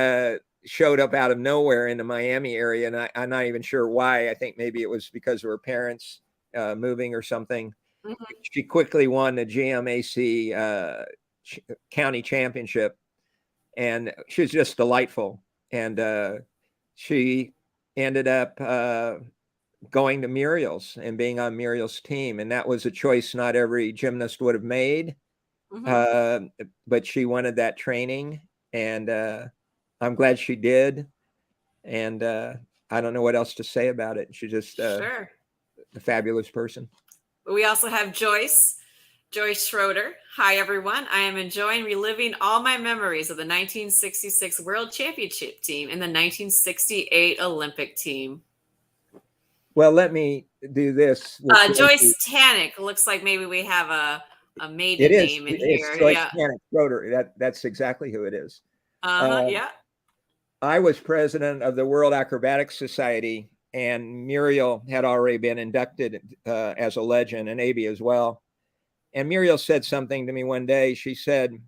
showed up out of nowhere in the Miami area, and I'm not even sure why. I think maybe it was because of her parents moving or something. Mhm. She quickly won the GMAC county championship, and she was just delightful. And she ended up going to Muriel's and being on Muriel's team, and that was a choice not every gymnast would have made. Mhm. Uh, but she wanted that training, and I'm glad she did. And I don't know what else to say about it. She's just Sure. a fabulous person. We also have Joyce Schroeder. Hi, everyone. I am enjoying reliving all my memories of the 1966 World Championship team and the 1968 Olympic team. Well, let me do this. Joyce Tannick. Looks like maybe we have a maiden It is. name in It's here. Joyce Yeah. Tannick Schroeder. That's exactly who it is. Uh-huh. Uh, Yeah. I was president of the World Acrobatics Society, and Muriel had already been inducted as a legend, and Abby as well. And Muriel said something to me one day. She said,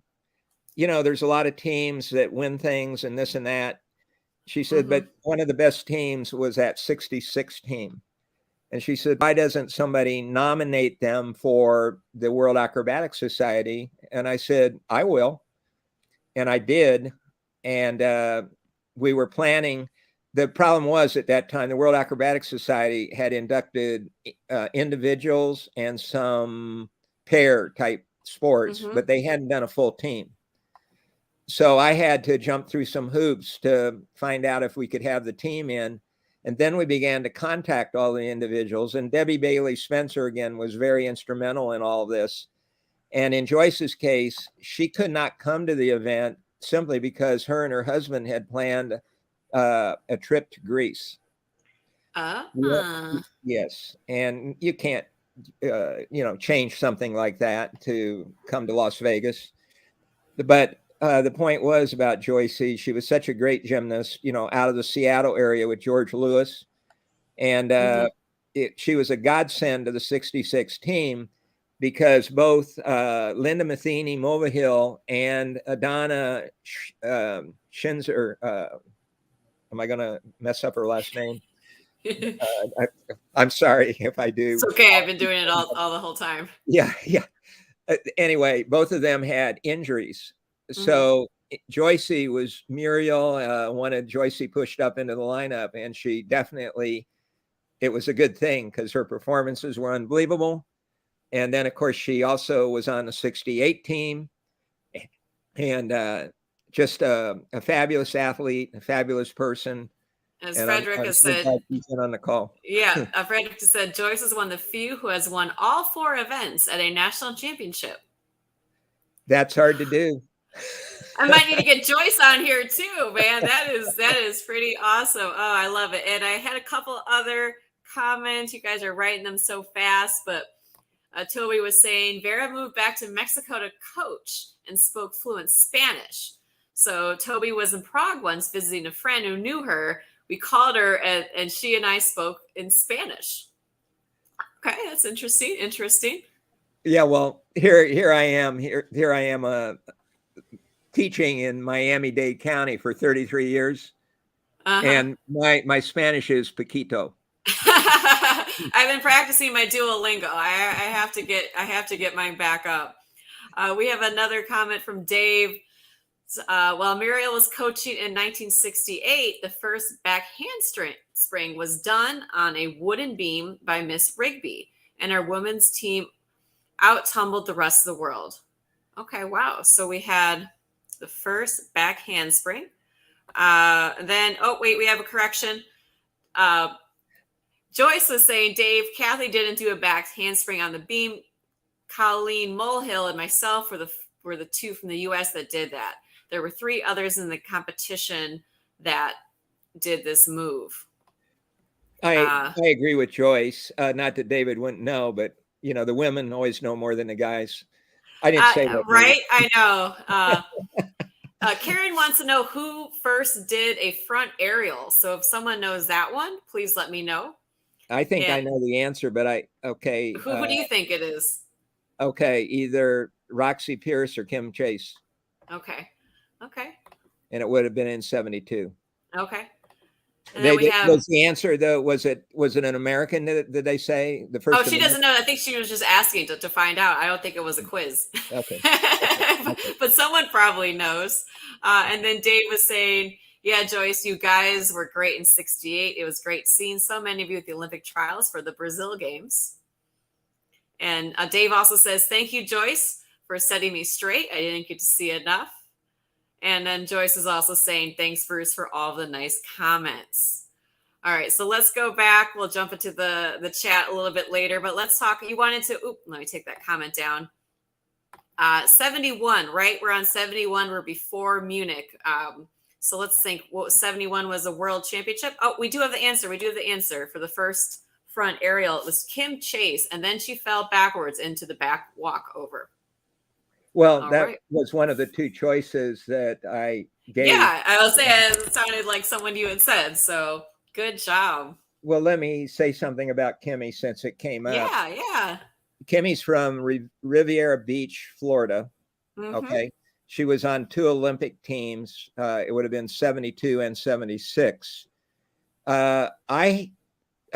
there's a lot of teams that win things and this and that. She said, Mm-hmm. but one of the best teams was that 66 team. And she said, why doesn't somebody nominate them for the World Acrobatics Society? And I said, I will. And I did. And we were planning. The problem was at that time, the World Acrobatics Society had inducted individuals and some pair type sports, Mm-hmm. but they hadn't done a full team. So I had to jump through some hoops to find out if we could have the team in. And then we began to contact all the individuals. And Debbie Bailey Spencer, again, was very instrumental in all of this. And in Joyce's case, she could not come to the event simply because her and her husband had planned a trip to Greece. Uh-huh. Yes. And you can't, change something like that to come to Las Vegas. But the point was about Joycey. She was such a great gymnast, out of the Seattle area with George Lewis. And Mm-hmm. she was a godsend to the 66 team because both Linda Matheny Mulvihill and Adana Schinzer, am I going to mess up her last name? I'm sorry if I do. It's okay. I've been doing it all the whole time. Yeah. Anyway, both of them had injuries. Mm-hmm. So Joycey was Muriel wanted Joycey pushed up into the lineup, and she definitely, it was a good thing because her performances were unbelievable. And then, of course, she also was on the 68 team, and just a fabulous athlete, a fabulous person. As And Frederick I'm has so said, glad she's been on the call. yeah, Frederick has said Joyce is one of the few who has won all 4 events at a national championship. That's hard to do. I might need to get Joyce on here too, man. That is pretty awesome. Oh, I love it. And I had a couple other comments. You guys are writing them so fast, but Toby was saying Vera moved back to Mexico to coach and spoke fluent Spanish. So Toby was in Prague once visiting a friend who knew her. We called her and she and I spoke in Spanish. Okay, that's interesting. Interesting. Yeah, well, here I am. Here I am teaching in Miami-Dade County for 33 years. Uh-huh. And my Spanish is poquito. I've been practicing my Duolingo. I have to get mine back up. We have another comment from Dave. While Muriel was coaching in 1968, the first back handspring was done on a wooden beam by Miss Rigby, and our women's team out-tumbled the rest of the world. Okay, wow. So we had the first back handspring. Then, we have a correction. Joyce was saying, Dave, Kathy didn't do a back handspring on the beam. Colleen Mulhill and myself were the 2 from the U.S. that did that. There were 3 others in the competition that did this move. I agree with Joyce. Not that David wouldn't know, but the women always know more than the guys. I didn't say that, Right? I know. Karen wants to know who first did a front aerial. So if someone knows that one, please let me know. I think I And know the answer, but who do you think it is? okay, either Roxy Pierce or Kim Chase. Okay. And it would have been in 72. Okay. And then we have. Was the answer though? Was it an American? Did they say the first? Oh, she doesn't know. I think she was just asking to find out. I don't think it was a quiz. Okay. But someone probably knows. And then Dave was saying, yeah, Joyce, you guys were great in 68. It was great seeing so many of you at the Olympic trials for the Brazil Games. And Dave also says, thank you, Joyce, for setting me straight. I didn't get to see enough. And then Joyce is also saying, thanks, Bruce, for all the nice comments. All right, so let's go back. We'll jump into the chat a little bit later, but let's talk. You wanted to, let me take that comment down. 71, right? We're on 71. We're before Munich. So let's think. What 71 was a world championship? Oh, we do have the answer. We do have the answer for the first front aerial. It was Kim Chase, and then she fell backwards into the back walkover. Well, that was one of the two choices that I gave. Yeah, I will say it sounded like someone you had said. So good job. Well, let me say something about Kimmy since it came up. Yeah. Kimmy's from Riviera Beach, Florida. Mm-hmm. Okay. She was on 2 Olympic teams. It would have been 72 and 76. We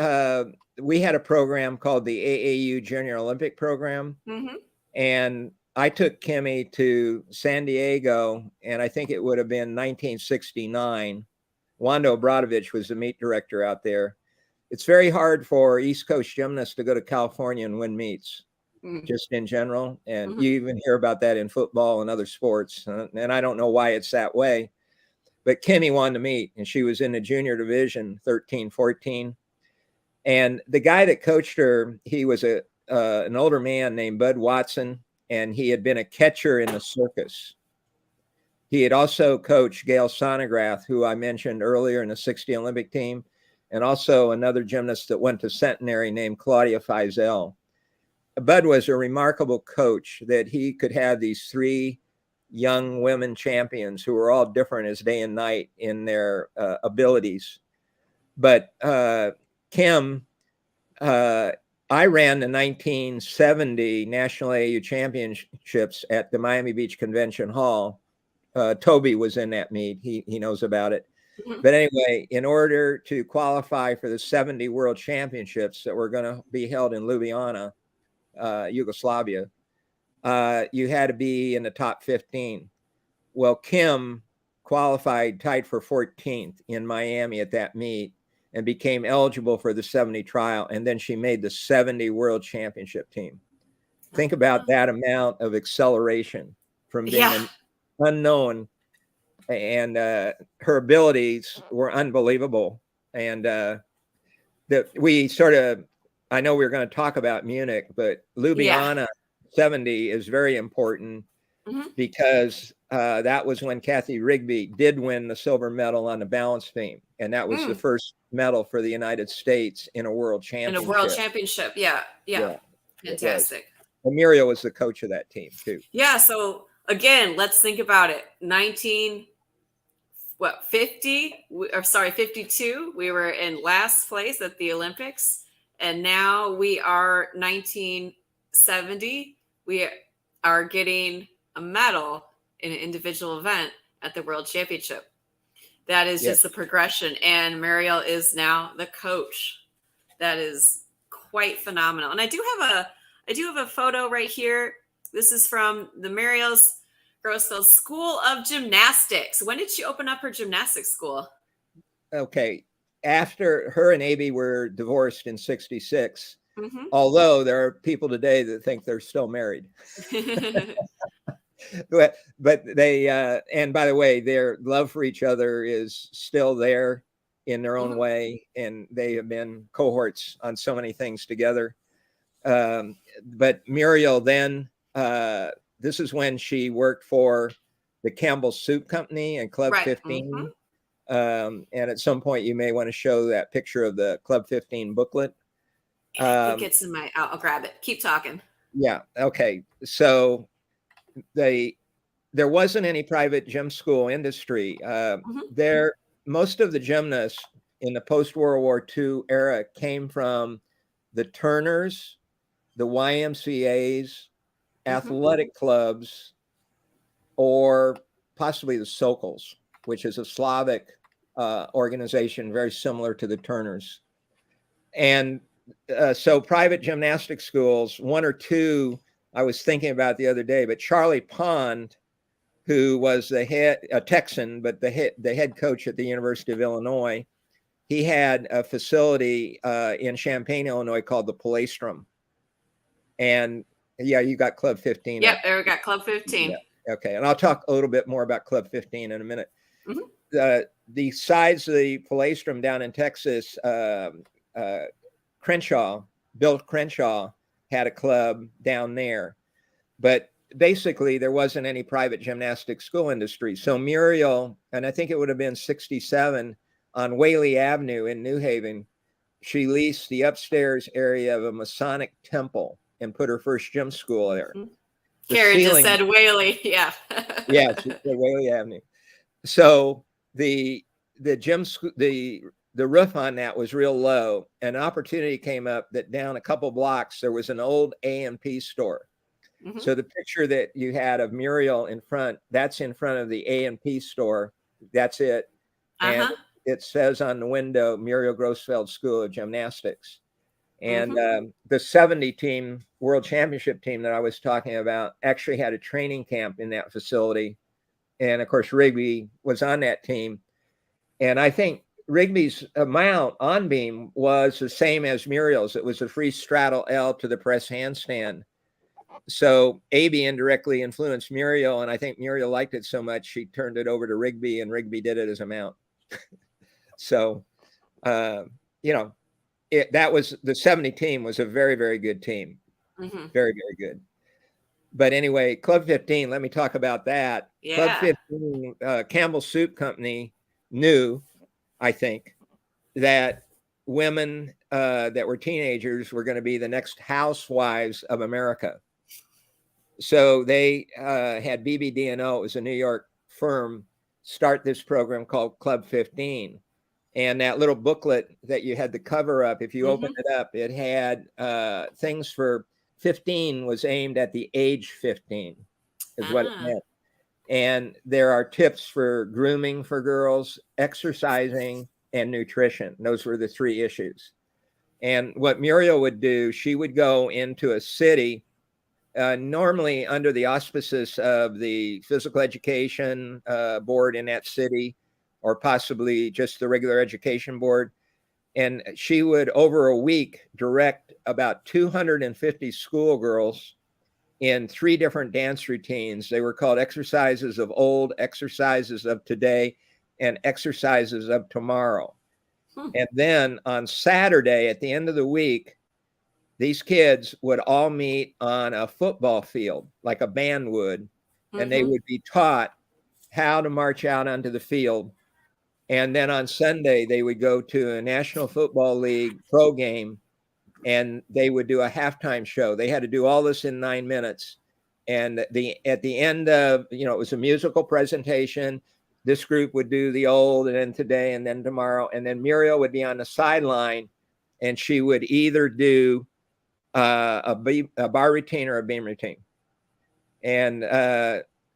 had a program called the AAU Junior Olympic Program. Mm-hmm. And I took Kimmy to San Diego, and I think it would have been 1969. Wanda Obradovich was the meet director out there. It's very hard for East Coast gymnasts to go to California and win meets, just in general. And you even hear about that in football and other sports. And I don't know why it's that way. But Kimmy won the meet, and she was in the junior division, 13, 14. And the guy that coached her, he was an older man named Bud Watson, and he had been a catcher in the circus. He had also coached Gail Sonograth, who I mentioned earlier in the 60 Olympic team, and also another gymnast that went to Centenary named Claudia Feisel. Bud was a remarkable coach that he could have these 3 young women champions who were all different as day and night in their abilities. But Kim, I ran the 1970 National AAU Championships at the Miami Beach Convention Hall. Toby was in that meet. He knows about it. But anyway, in order to qualify for the 70 World Championships that were going to be held in Ljubljana, Yugoslavia, you had to be in the top 15. Well, Kim qualified tied for 14th in Miami at that meet and became eligible for the 70 trial. And then she made the 70 World Championship team. Think about that amount of acceleration from being an unknown. And her abilities were unbelievable. And we sort of, I know we were going to talk about Munich, but Ljubljana 70 is very important because that was when Kathy Rigby did win the silver medal on the balance beam. And that was the first medal for the United States in a world championship. In a world championship. Yeah. Fantastic. And Muriel was the coach of that team too. Yeah. So again, let's think about it. 52. We were in last place at the Olympics. And now we are 1970. We are getting a medal in an individual event at the World Championship. That is just the progression. And Muriel is now the coach. That is quite phenomenal. And I do have a photo right here. This is from the Muriel's Grossfeld School of Gymnastics. When did she open up her gymnastics school? Okay. After her and AB were divorced in 66, although there are people today that think they're still married. But they, and by the way, their love for each other is still there in their own way. And they have been cohorts on so many things together. But Muriel then, this is when she worked for the Campbell Soup Company and Club 15. And at some point, you may want to show that picture of the Club 15 booklet. It gets in my, I'll grab it. Keep talking. Yeah. Okay. So there wasn't any private gym school industry. Most of the gymnasts in the post-World War II era came from the Turners, the YMCAs, athletic clubs, or possibly the Sokols, which is a Slavic organization very similar to the Turners. And so private gymnastic schools, one or two I was thinking about the other day, but Charlie Pond, who was a Texan, but the head coach at the University of Illinois, he had a facility in Champaign, Illinois called the Palastrum. And yeah, you got Club 15. Yep, there we got Club 15. Yeah. Okay, and I'll talk a little bit more about Club 15 in a minute. The sides of the Palastrum down in Texas, Bill Crenshaw had a club down there, but basically there wasn't any private gymnastics school industry. So Muriel, and I think it would have been 1967, on Whaley Avenue in New Haven, she leased the upstairs area of a Masonic temple and put her first gym school there. Carrie just said Whaley. Yeah. Yeah, she said Whaley Avenue. So the roof on that was real low. An opportunity came up that down a couple blocks, there was an old A&P store. So the picture that you had of Muriel in front, that's in front of the A&P store. That's it. And it says on the window, Muriel Grossfeld School of Gymnastics. And the 70 team, World Championship team that I was talking about actually had a training camp in that facility. And of course, Rigby was on that team. And I think Rigby's amount on beam was the same as Muriel's. It was a free straddle L to the press handstand. So AB indirectly influenced Muriel, and I think Muriel liked it so much she turned it over to Rigby, and Rigby did it as a mount. So, that was the 70 team was a very, very good team. Very, very good. But anyway, Club 15, let me talk about that. Yeah. Club 15, Campbell Soup Company knew, I think, that women that were teenagers were going to be the next housewives of America. So they had BBD&O, it was a New York firm, start this program called Club 15. And that little booklet that you had the cover up, if you opened it up, it had things for 15 was aimed at the age 15 is what it meant. And there are tips for grooming for girls, exercising, and nutrition. Those were the three issues. And what Muriel would do, she would go into a city, normally under the auspices of the physical education board in that city, or possibly just the regular education board. And she would, over a week, direct about 250 schoolgirls in 3 different dance routines. They were called exercises of old, exercises of today, and exercises of tomorrow. And then on Saturday, at the end of the week, these kids would all meet on a football field, like a band would, and they would be taught how to march out onto the field. And then on Sunday, they would go to a National Football League pro game, and they would do a halftime show. They had to do all this in 9 minutes. And at the end of, it was a musical presentation. This group would do the old, and then today, and then tomorrow. And then Muriel would be on the sideline, and she would either do a bar routine or a beam routine. And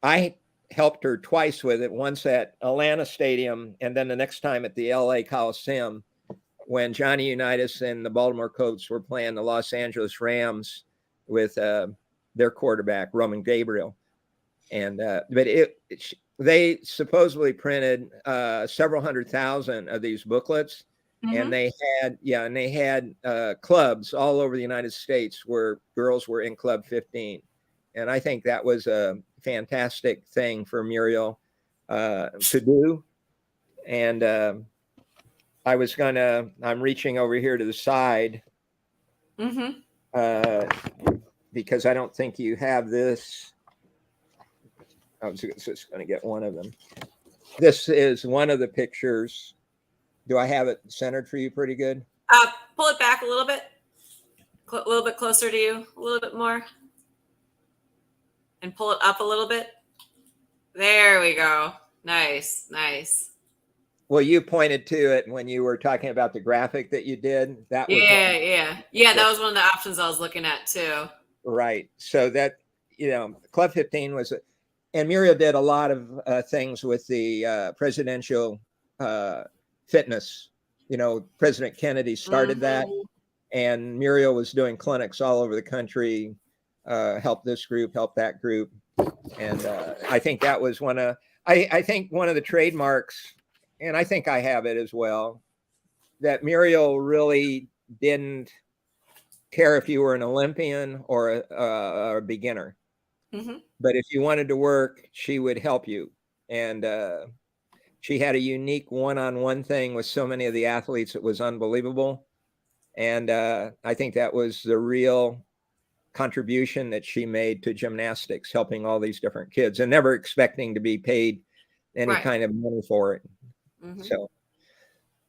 I helped her twice with it, once at Atlanta Stadium, and then the next time at the LA Coliseum, when Johnny Unitas and the Baltimore Colts were playing the Los Angeles Rams with their quarterback, Roman Gabriel. And but they supposedly printed several 100,000 of these booklets. And they had clubs all over the United States where girls were in Club 15. And I think that was a fantastic thing for Muriel to do. And I'm reaching over here to the side because I don't think you have this. I was just going to get one of them. This is one of the pictures. Do I have it centered for you pretty good? Pull it back a little bit. A little bit closer to you. A little bit more. And pull it up a little bit. There we go. Nice, nice. Well, you pointed to it when you were talking about the graphic that you did. That was yeah. That was one of the options I was looking at too. Right. So that, Club 15 was, and Muriel did a lot of things with the presidential fitness. President Kennedy started that, and Muriel was doing clinics all over the country, help this group, help that group. And I think that was I think one of the trademarks, and I think I have it as well, that Muriel really didn't care if you were an Olympian or a beginner. Mm-hmm. But if you wanted to work, she would help you. And she had a unique one-on-one thing with so many of the athletes. It was unbelievable. And I think that was the real contribution that she made to gymnastics, helping all these different kids and never expecting to be paid any kind of money for it. Mm-hmm. So,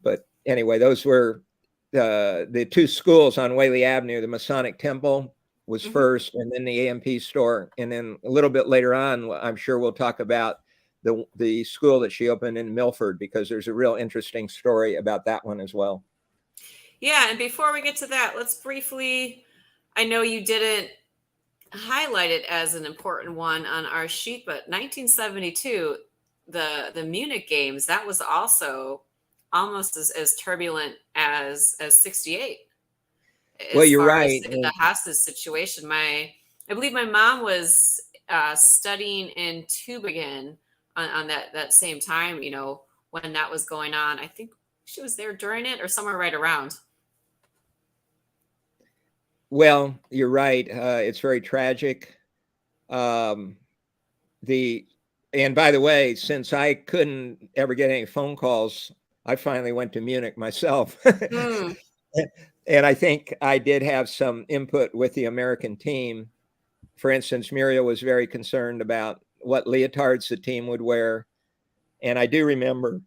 but anyway, those were the two schools on Whaley Avenue. The Masonic Temple was first, and then the AMP store. And then a little bit later on, I'm sure we'll talk about the school that she opened in Milford, because there's a real interesting story about that one as well. Yeah, and before we get to that, let's briefly, I know you didn't highlight it as an important one on our sheet, but 1972, the Munich games, that was also almost as turbulent as 68. Well, you're right. The hostage situation. I believe my mom was studying in Tübingen on that same time, when that was going on. I think she was there during it or somewhere right around. Well, you're right. It's very tragic. And by the way, since I couldn't ever get any phone calls, I finally went to Munich myself. And I think I did have some input with the American team. For instance, Muriel was very concerned about what leotards the team would wear. And I do remember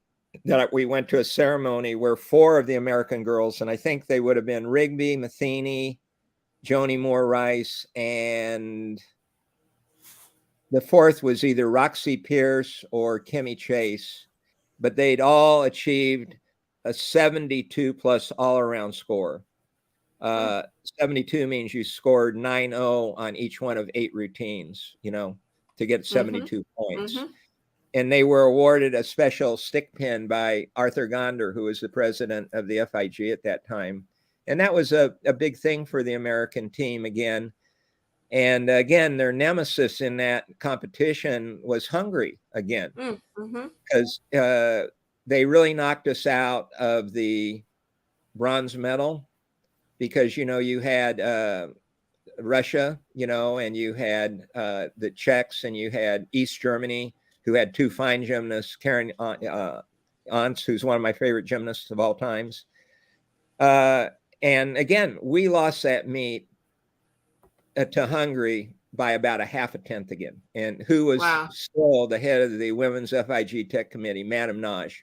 that we went to a ceremony where 4 of the American girls, and I think they would have been Rigby, Matheny, Joni Moore-Rice, and the 4th was either Roxy Pierce or Kimmy Chase, but they'd all achieved a 72 plus all-around score. 72 means you scored 9-0 on each one of 8 routines, to get 72 points. And they were awarded a special stick pin by Arthur Gonder, who was the president of the FIG at that time. And that was a big thing for the American team again. And again, their nemesis in that competition was Hungary again, because they really knocked us out of the bronze medal, because, you had Russia, and you had the Czechs, and you had East Germany, who had 2 fine gymnasts, Karen Ants, who's one of my favorite gymnasts of all times. And again, we lost that meet to Hungary by about a half a tenth again. And who was still the head of the women's FIG tech committee, Madame Naj.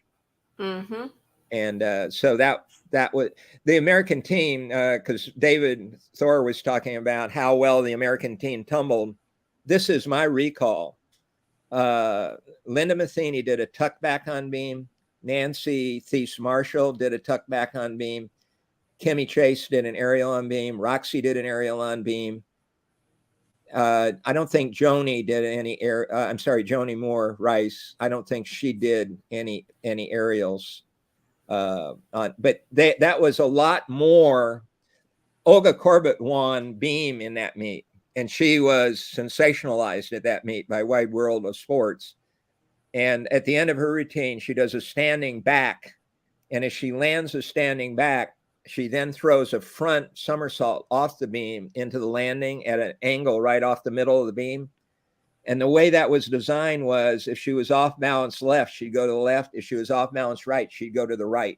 And so that was the American team, because David Thor was talking about how well the American team tumbled. This is my recall. Linda Matheny did a tuck back on beam. Nancy Thies Marshall did a tuck back on beam. Kimmy Chase did an aerial on beam. Roxy did an aerial on beam. I don't think Joni did any Joni Moore-Rice. I don't think she did any aerials. But that was a lot more. Olga Corbett won beam in that meet, and she was sensationalized at that meet by Wide World of Sports. And at the end of her routine, she does a standing back. And as she lands a standing back, she then throws a front somersault off the beam into the landing at an angle right off the middle of the beam. And the way that was designed was, if she was off balance left, she'd go to the left. If she was off balance right, she'd go to the right.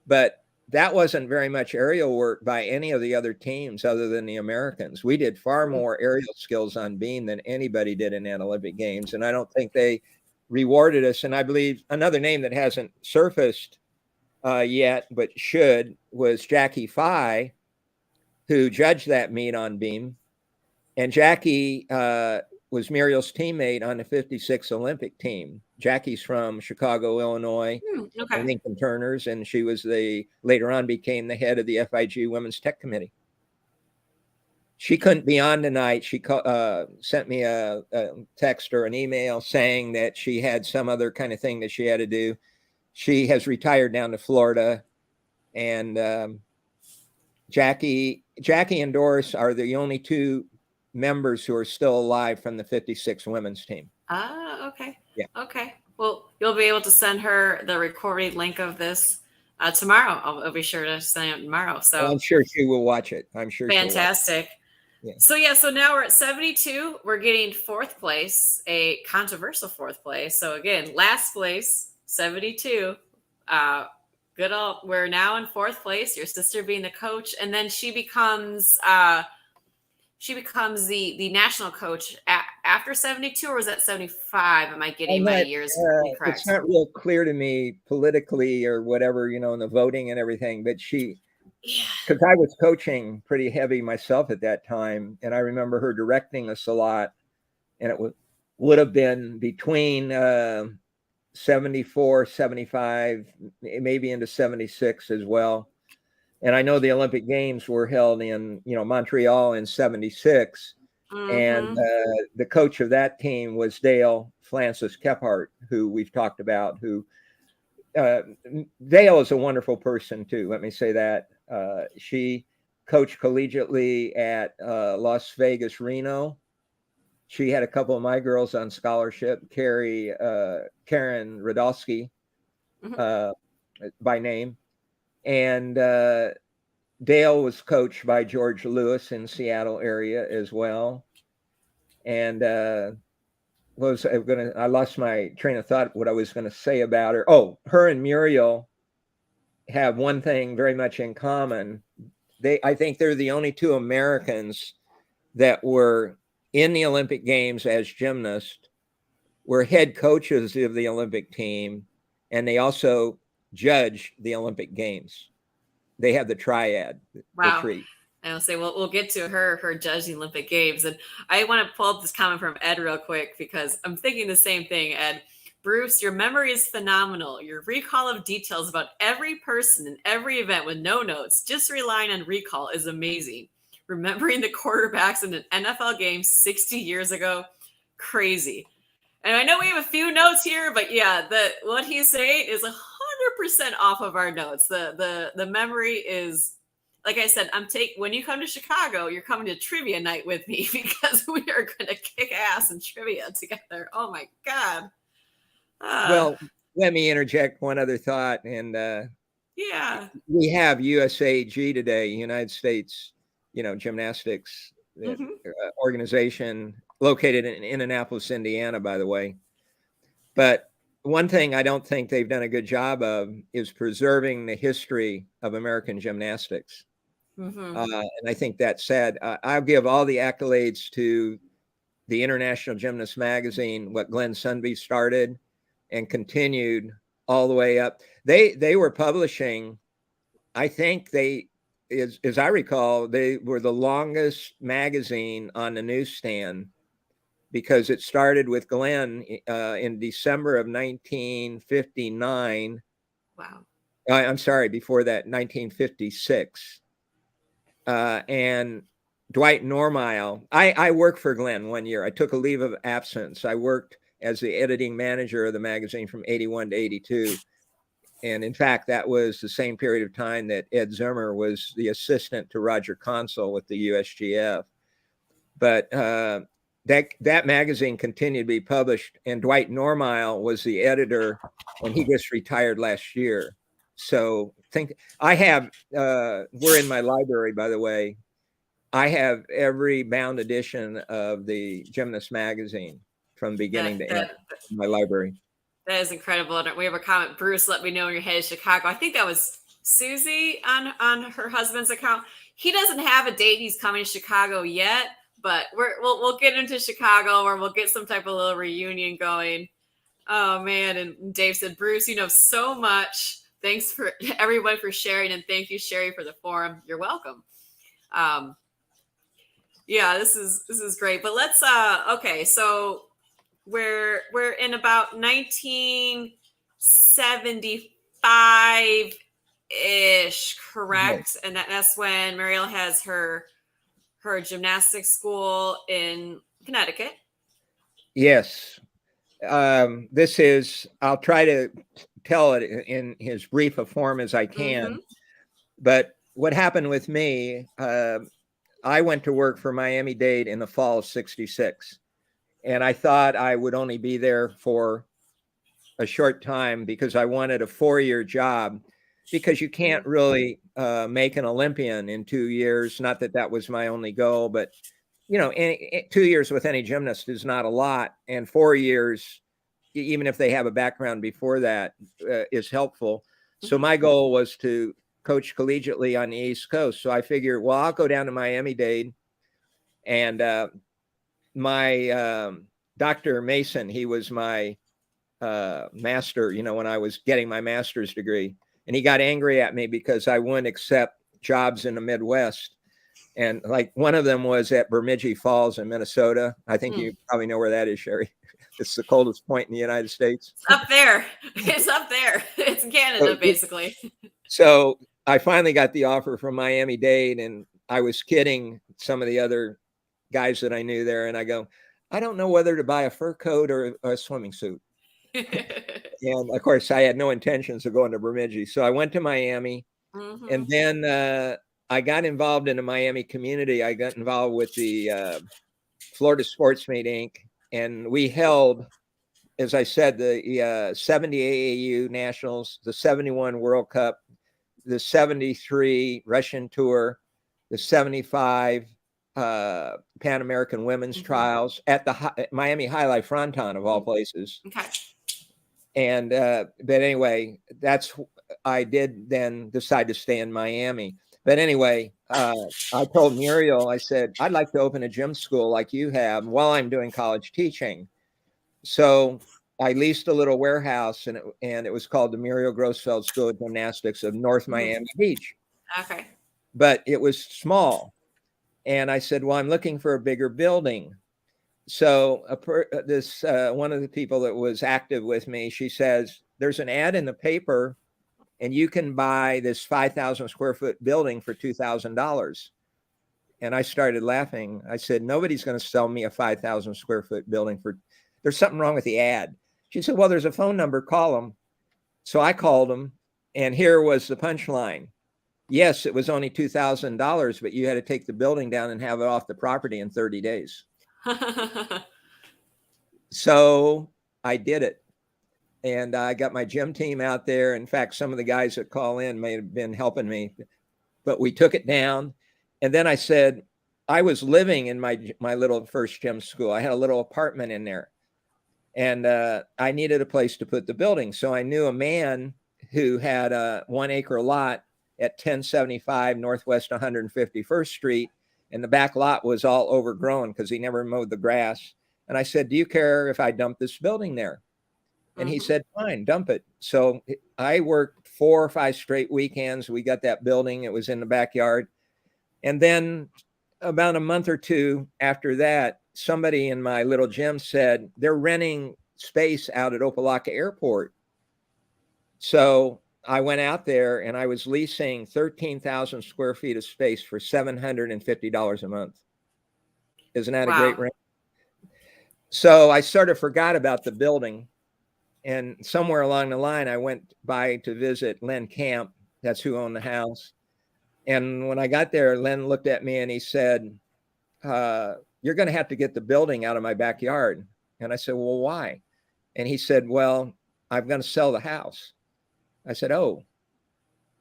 But that wasn't very much aerial work by any of the other teams other than the Americans. We did far more aerial skills on beam than anybody did in that Olympic Games. And I don't think they rewarded us. And I believe another name that hasn't surfaced yet, but should, was Jackie Fye, who judged that meet on beam. And Jackie was Muriel's teammate on the 56 Olympic team. Jackie's from Chicago, Illinois, Okay. Lincoln Turners, and she was later on became the head of the FIG Women's Tech Committee. She couldn't be on tonight. She sent me a text or an email saying that she had some other kind of thing that she had to do. She has retired down to Florida, and Jackie and Doris are the only two members who are still alive from the 56 women's team. Ah, okay. Yeah. Okay. Well, you'll be able to send her the recorded link of this tomorrow. I'll be sure to send it tomorrow. So I'm sure she will watch it. I'm sure. Fantastic. Yeah. So now we're at 72. We're getting fourth place, a controversial fourth place. So again, last place, 72. We're now in fourth place. Your sister being the coach, and then she becomes the national coach after 72, or was that 75? Am I getting my years correct? It's not real clear to me politically or whatever, in the voting and everything, but because I was coaching pretty heavy myself at that time, and I remember her directing us a lot, and it would have been between 74, 75, maybe into 76 as well. And I know the Olympic Games were held in, Montreal in 76. Mm-hmm. And the coach of that team was Dale Francis Kephart, who we've talked about, Dale is a wonderful person too. Let me say that. She coached collegiately at Las Vegas, Reno. She had a couple of my girls on scholarship, Carrie, Karen Radowski, by name. And Dale was coached by George Lewis in Seattle area as well. And I lost my train of thought, what I was going to say about her. Oh, her and Muriel have one thing very much in common. I think they're the only two Americans that were in the Olympic Games as gymnasts, were head coaches of the Olympic team, and they also judge the Olympic Games. They have the triad. Wow. The tree. And I'll say, well, we'll get to her judging Olympic Games. And I want to pull up this comment from Ed real quick, because I'm thinking the same thing, Ed. Bruce, your memory is phenomenal. Your recall of details about every person in every event with no notes, just relying on recall, is amazing. Remembering the quarterbacks in an NFL game 60 years ago, crazy. And I know we have a few notes here, but yeah, what he's saying is 100% off of our notes. The memory is, like I said, when you come to Chicago, you're coming to trivia night with me, because we are going to kick ass in trivia together. Oh my God. Well, let me interject one other thought. And yeah, we have USAG today, United States, Gymnastics organization, located in Indianapolis, Indiana, by the way. But one thing I don't think they've done a good job of is preserving the history of American gymnastics. And I think that's sad. I'll give all the accolades to the International Gymnast magazine, what Glenn Sunby started and continued all the way up. They were publishing, I think as I recall, they were the longest magazine on the newsstand, because it started with Glenn in December of 1959. Wow. I'm sorry, before that, 1956. And Dwight Normile. I worked for Glenn one year. I took a leave of absence. I worked as the editing manager of the magazine from 81 to 82. And in fact, that was the same period of time that Ed Zimmer was the assistant to Roger Consul with the USGF. But that magazine continued to be published, and Dwight Normile was the editor, and he just retired last year. So I have, we're in my library, by the way. I have every bound edition of the Gymnast magazine from beginning to end in my library. That is incredible. And we have a comment. Bruce, let me know when you're headed to Chicago. I think that was Susie on her husband's account. He doesn't have a date he's coming to Chicago yet, but we'll get into Chicago, or we'll get some type of little reunion going. Oh man, and Dave said, Bruce, you know so much. Thanks for everyone for sharing, and thank you, Sherry, for the forum. You're welcome. Um, yeah, this is great. But let's okay, so we're in about 1975 ish, Right. correct? And that's when Muriel has her gymnastics school in Connecticut. Yes. This is, I'll try to tell it in as brief a form as I can. Mm-hmm. But what happened with me, I went to work for Miami-Dade in the fall of '66. And I thought I would only be there for a short time because I wanted a 4-year job, because you can't really make an Olympian in 2 years. Not that that was my only goal, but 2 years with any gymnast is not a lot, and 4 years, even if they have a background before that, is helpful. So my goal was to coach collegiately on the East Coast. So I figured, well, I'll go down to Miami-Dade, and my Dr. Mason, he was my master, when I was getting my master's degree, and he got angry at me because I wouldn't accept jobs in the Midwest. And like one of them was at Bemidji Falls in Minnesota. I think you probably know where that is, Sherry. It's the coldest point in the United States. It's up there. It's up there. It's Canada, basically. So I finally got the offer from Miami-Dade, and I was kidding some of the other guys that I knew there. And I go, I don't know whether to buy a fur coat or a swimming suit. And of course, I had no intentions of going to Bemidji. So I went to Miami, and then I got involved in the Miami community. I got involved with the Florida Sportsmate Inc. And we held, as I said, the 70 AAU Nationals, the 71 World Cup, the 73 Russian Tour, the 75 Pan American Women's Trials at the Miami High Life Fronton, of all places. Okay. And but anyway, I did then decide to stay in Miami. But anyway, I told Muriel, I said, I'd like to open a gym school like you have while I'm doing college teaching. So I leased a little warehouse, and it was called the Muriel Grossfeld School of Gymnastics of North Miami Beach. Okay. But it was small. And I said, well, I'm looking for a bigger building. So one of the people that was active with me, she says, there's an ad in the paper, and you can buy this 5,000 square foot building for $2,000. And I started laughing. I said, nobody's going to sell me a 5,000 square foot building there's something wrong with the ad. She said, well, there's a phone number, call them. So I called them, and here was the punchline. Yes, it was only $2,000, but you had to take the building down and have it off the property in 30 days. So I did it. And I got my gym team out there. In fact, some of the guys that call in may have been helping me, but we took it down. And then I said, I was living in my little first gym school. I had a little apartment in there, and I needed a place to put the building. So I knew a man who had a 1 acre lot at 1075 Northwest 151st Street. And the back lot was all overgrown because he never mowed the grass. And I said, do you care if I dump this building there? And he said, fine, dump it. So I worked 4 or 5 straight weekends. We got that building. It was in the backyard. And then about a month or two after that, somebody in my little gym said, they're renting space out at Opelika Airport. So I went out there, and I was leasing 13,000 square feet of space for $750 a month. Isn't that a great rent? So I sort of forgot about the building. And somewhere along the line, I went by to visit Len Camp. That's who owned the house. And when I got there, Len looked at me and he said, you're going to have to get the building out of my backyard. And I said, well, why? And he said, well, I'm going to sell the house. I said, oh.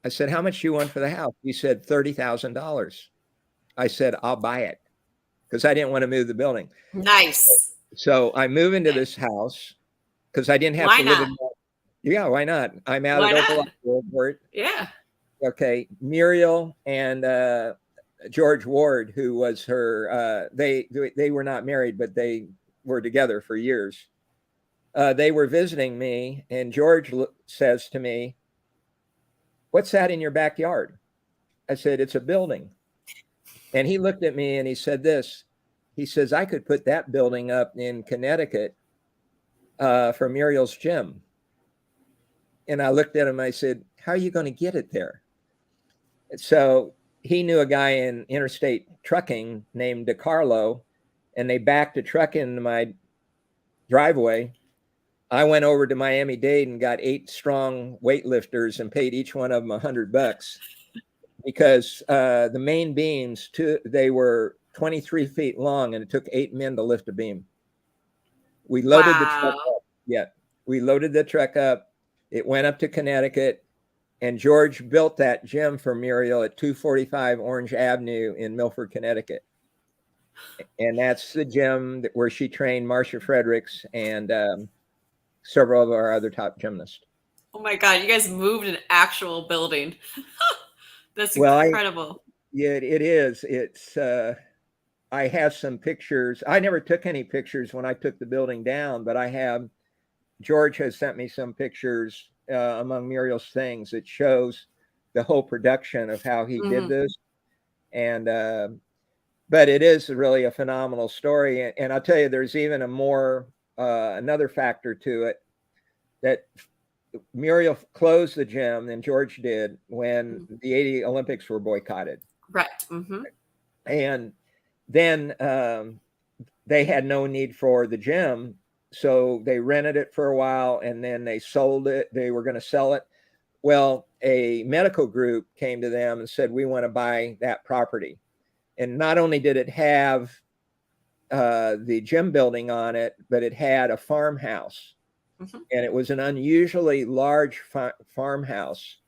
I said, how much do you want for the house? He said, $30,000. I said, I'll buy it, because I didn't want to move the building. Nice. So I move into this house because I didn't have to live in. Yeah, why not? I'm out at Opelika Airport. Yeah. Okay. Muriel and George Ward, who was her, they were not married, but they were together for years. they were visiting me, and George says to me, "What's that in your backyard?" I said, "It's a building." And he looked at me and he said this. He says, "I could put that building up in Connecticut for Muriel's gym." And I looked at him, I said, "How are you going to get it there?" So he knew a guy in interstate trucking named DeCarlo, and they backed a truck into my driveway. I went over to Miami-Dade and got 8 strong weightlifters and paid each one of them $100 because the main beams, they were 23 feet long, and it took 8 men to lift a beam. We loaded the truck up. Yeah, we loaded the truck up. It went up to Connecticut, and George built that gym for Muriel at 245 Orange Avenue in Milford, Connecticut. And that's the gym where she trained Marcia Fredericks and several of our other top gymnasts. Oh my God, you guys moved an actual building. That's incredible. Yeah, it is. It's I have some pictures. I never took any pictures when I took the building down, but George has sent me some pictures among Muriel's things that shows the whole production of how he did this. And but it is really a phenomenal story. And I'll tell you, there's even another factor to it, that Muriel closed the gym and George did when the 80 Olympics were boycotted. Right. And then they had no need for the gym. So they rented it for a while, and then they sold it. They were going to sell it. Well, a medical group came to them and said, "We want to buy that property." And not only did it have the gym building on it, but it had a farmhouse. And it was an unusually large farmhouse.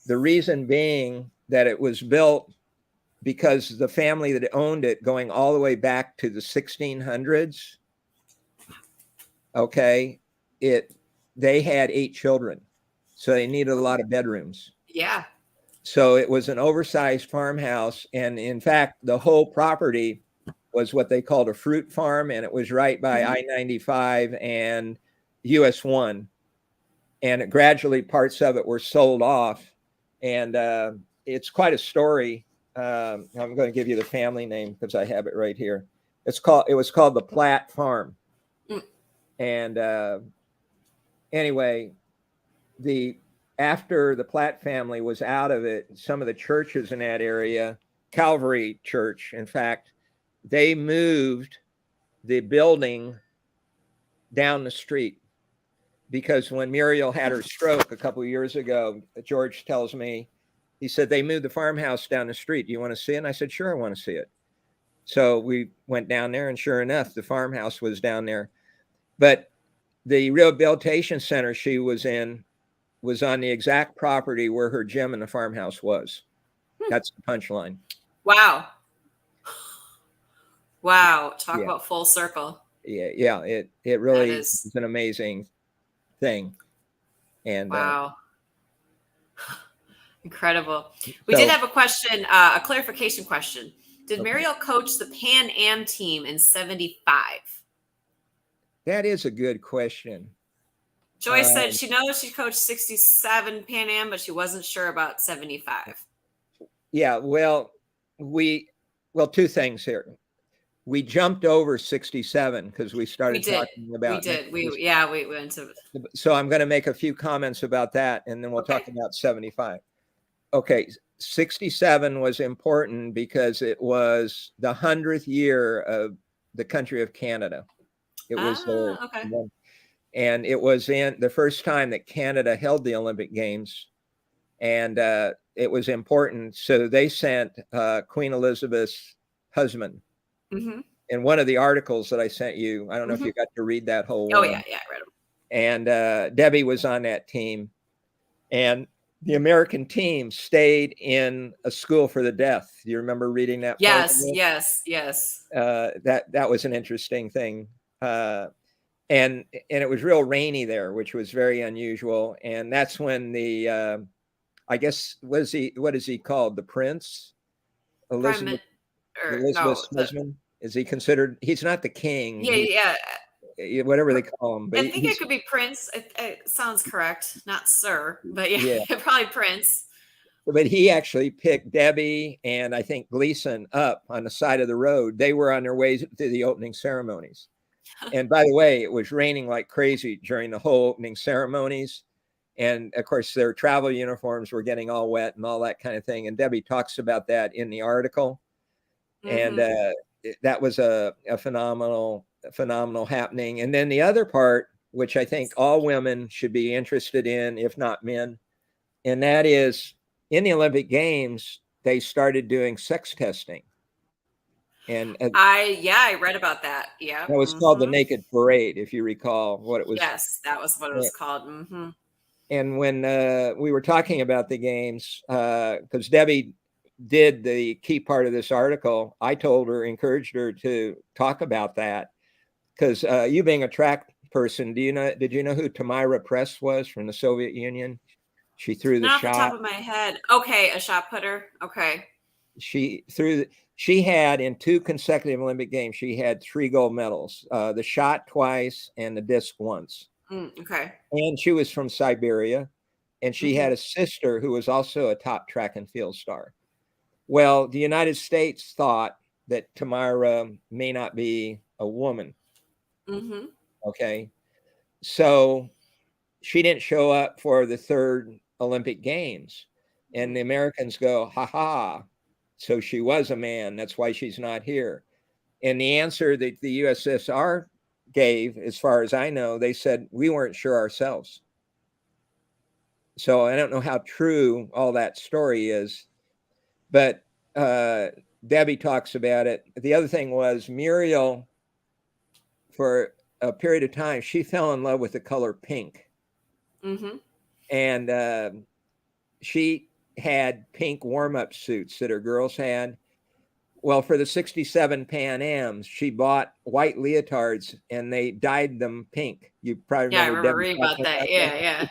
The reason being that it was built because the family that owned it, going all the way back to the 1600s, okay, they had 8 children, so they needed a lot of bedrooms. Yeah. So it was an oversized farmhouse, and in fact, the whole property was what they called a fruit farm, and it was right by I-95 and US 1, and gradually parts of it were sold off, and it's quite a story. I'm going to give you the family name because I have it right here. It was called the Platt Farm. And anyway, after the Platt family was out of it, some of the churches in that area, Calvary Church, in fact, they moved the building down the street, because when Muriel had her stroke a couple of years ago, George tells me, he said, "They moved the farmhouse down the street. Do you want to see it?" And I said, "Sure, I want to see it." So we went down there, and sure enough, the farmhouse was down there. But the rehabilitation center she was in was on the exact property where her gym in the farmhouse was. That's the punchline. Wow. Wow. Talk about full circle. Yeah. It really is an amazing thing. And wow. Incredible. We did have a question, a clarification question. Did Muriel coach the Pan Am team in 75? That is a good question. Joyce said she knows she coached 67 Pan Am, but she wasn't sure about 75. Yeah, well, two things here. We jumped over 67 because we started talking about. We went to. So I'm going to make a few comments about that, and then we'll talk about 75. Okay, 67 was important because it was the 100th year of the country of Canada. It was and it was in the first time that Canada held the Olympic Games, and it was important. So they sent Queen Elizabeth's husband. In one of the articles that I sent you, I don't know if you got to read that whole one. Oh, yeah, I read them. And Debbie was on that team. And the American team stayed in a school for the deaf. Do you remember reading that? Yes. That was an interesting thing. And it was real rainy there, which was very unusual. And that's when the, I guess, what is he called? The Prince? Elizabeth's husband? Is he considered? He's not the king. Yeah. whatever they call him. But I think it could be Prince. It sounds correct, not Sir, but yeah, yeah, probably Prince. but he actually picked Debbie and I think Gleason up on the side of the road. They were on their way to the opening ceremonies. And by the way, it was raining like crazy during the whole opening ceremonies. And of course, their travel uniforms were getting all wet and all that kind of thing. And Debbie talks about that in the article. And that was a phenomenal happening. And then the other part, which I think all women should be interested in, if not men, and that is in the Olympic Games, they started doing sex testing. And I read about that. Yeah. that was called the Naked Parade, if you recall what it was. Yes, that was what it was called. And when we were talking about the games, because Debbie did the key part of this article, I told her, encouraged her to talk about that. Because you being a track person, did you know who Tamira Press was from the Soviet Union? She threw the Not shot. off the top of my head. Okay, a shot putter. Okay. She had in 2 consecutive Olympic Games, she had 3 gold medals, the shot twice and the disc once. Okay. And she was from Siberia, and she had a sister who was also a top track and field star. Well, the United States thought that Tamira may not be a woman. Okay. So she didn't show up for the 3rd Olympic Games. And the Americans go, ha ha. So she was a man. That's why she's not here. And the answer that the USSR gave, as far as I know, they said, we weren't sure ourselves. So I don't know how true all that story is, but Debbie talks about it. The other thing was Muriel, for a period of time, she fell in love with the color pink. And she had pink warm-up suits that her girls had. Well, for the 67 Pan Ams, she bought white leotards and they dyed them pink. You probably remember. Yeah, I remember reading about that. Yeah.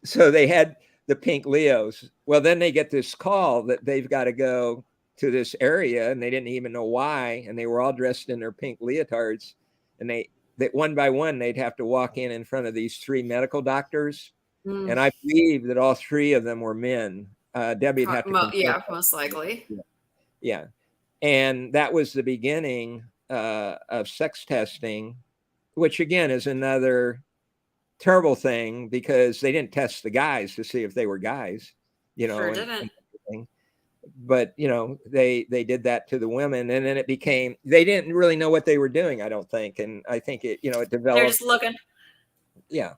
So they had the pink Leos. Well, then they get this call that they've got to go to this area and they didn't even know why. And they were all dressed in their pink leotards. And they one by one, they'd have to walk in front of these 3 medical doctors. And I believe that all 3 of them were men. Debbie would have to. Yeah, most likely. Yeah. And that was the beginning of sex testing, which again is another terrible thing because they didn't test the guys to see if they were guys, Sure didn't. But they did that to the women, and then it became, they didn't really know what they were doing, I don't think. And I think it developed. They're just looking. Yeah.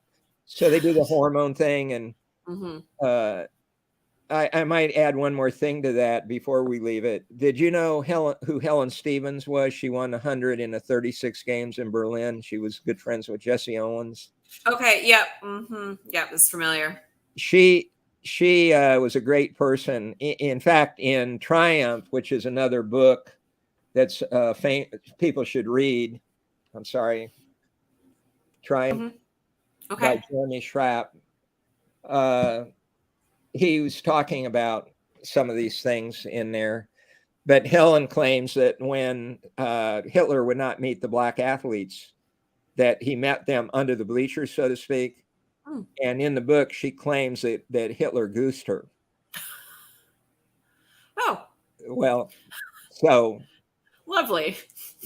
So they do the hormone thing, and I might add one more thing to that before we leave it. Did you know who Helen Stevens was? She won 100 in the 36 games in Berlin. She was good friends with Jesse Owens. Okay. Yep. Yep. It's familiar. She was a great person. In fact, in Triumph, which is another book that's people should read. I'm sorry. Triumph by Jeremy Schrapp. He was talking about some of these things in there, but Helen claims that when Hitler would not meet the black athletes, that he met them under the bleachers, so to speak. And in the book, she claims that Hitler goosed her. Oh. Well, so. Lovely.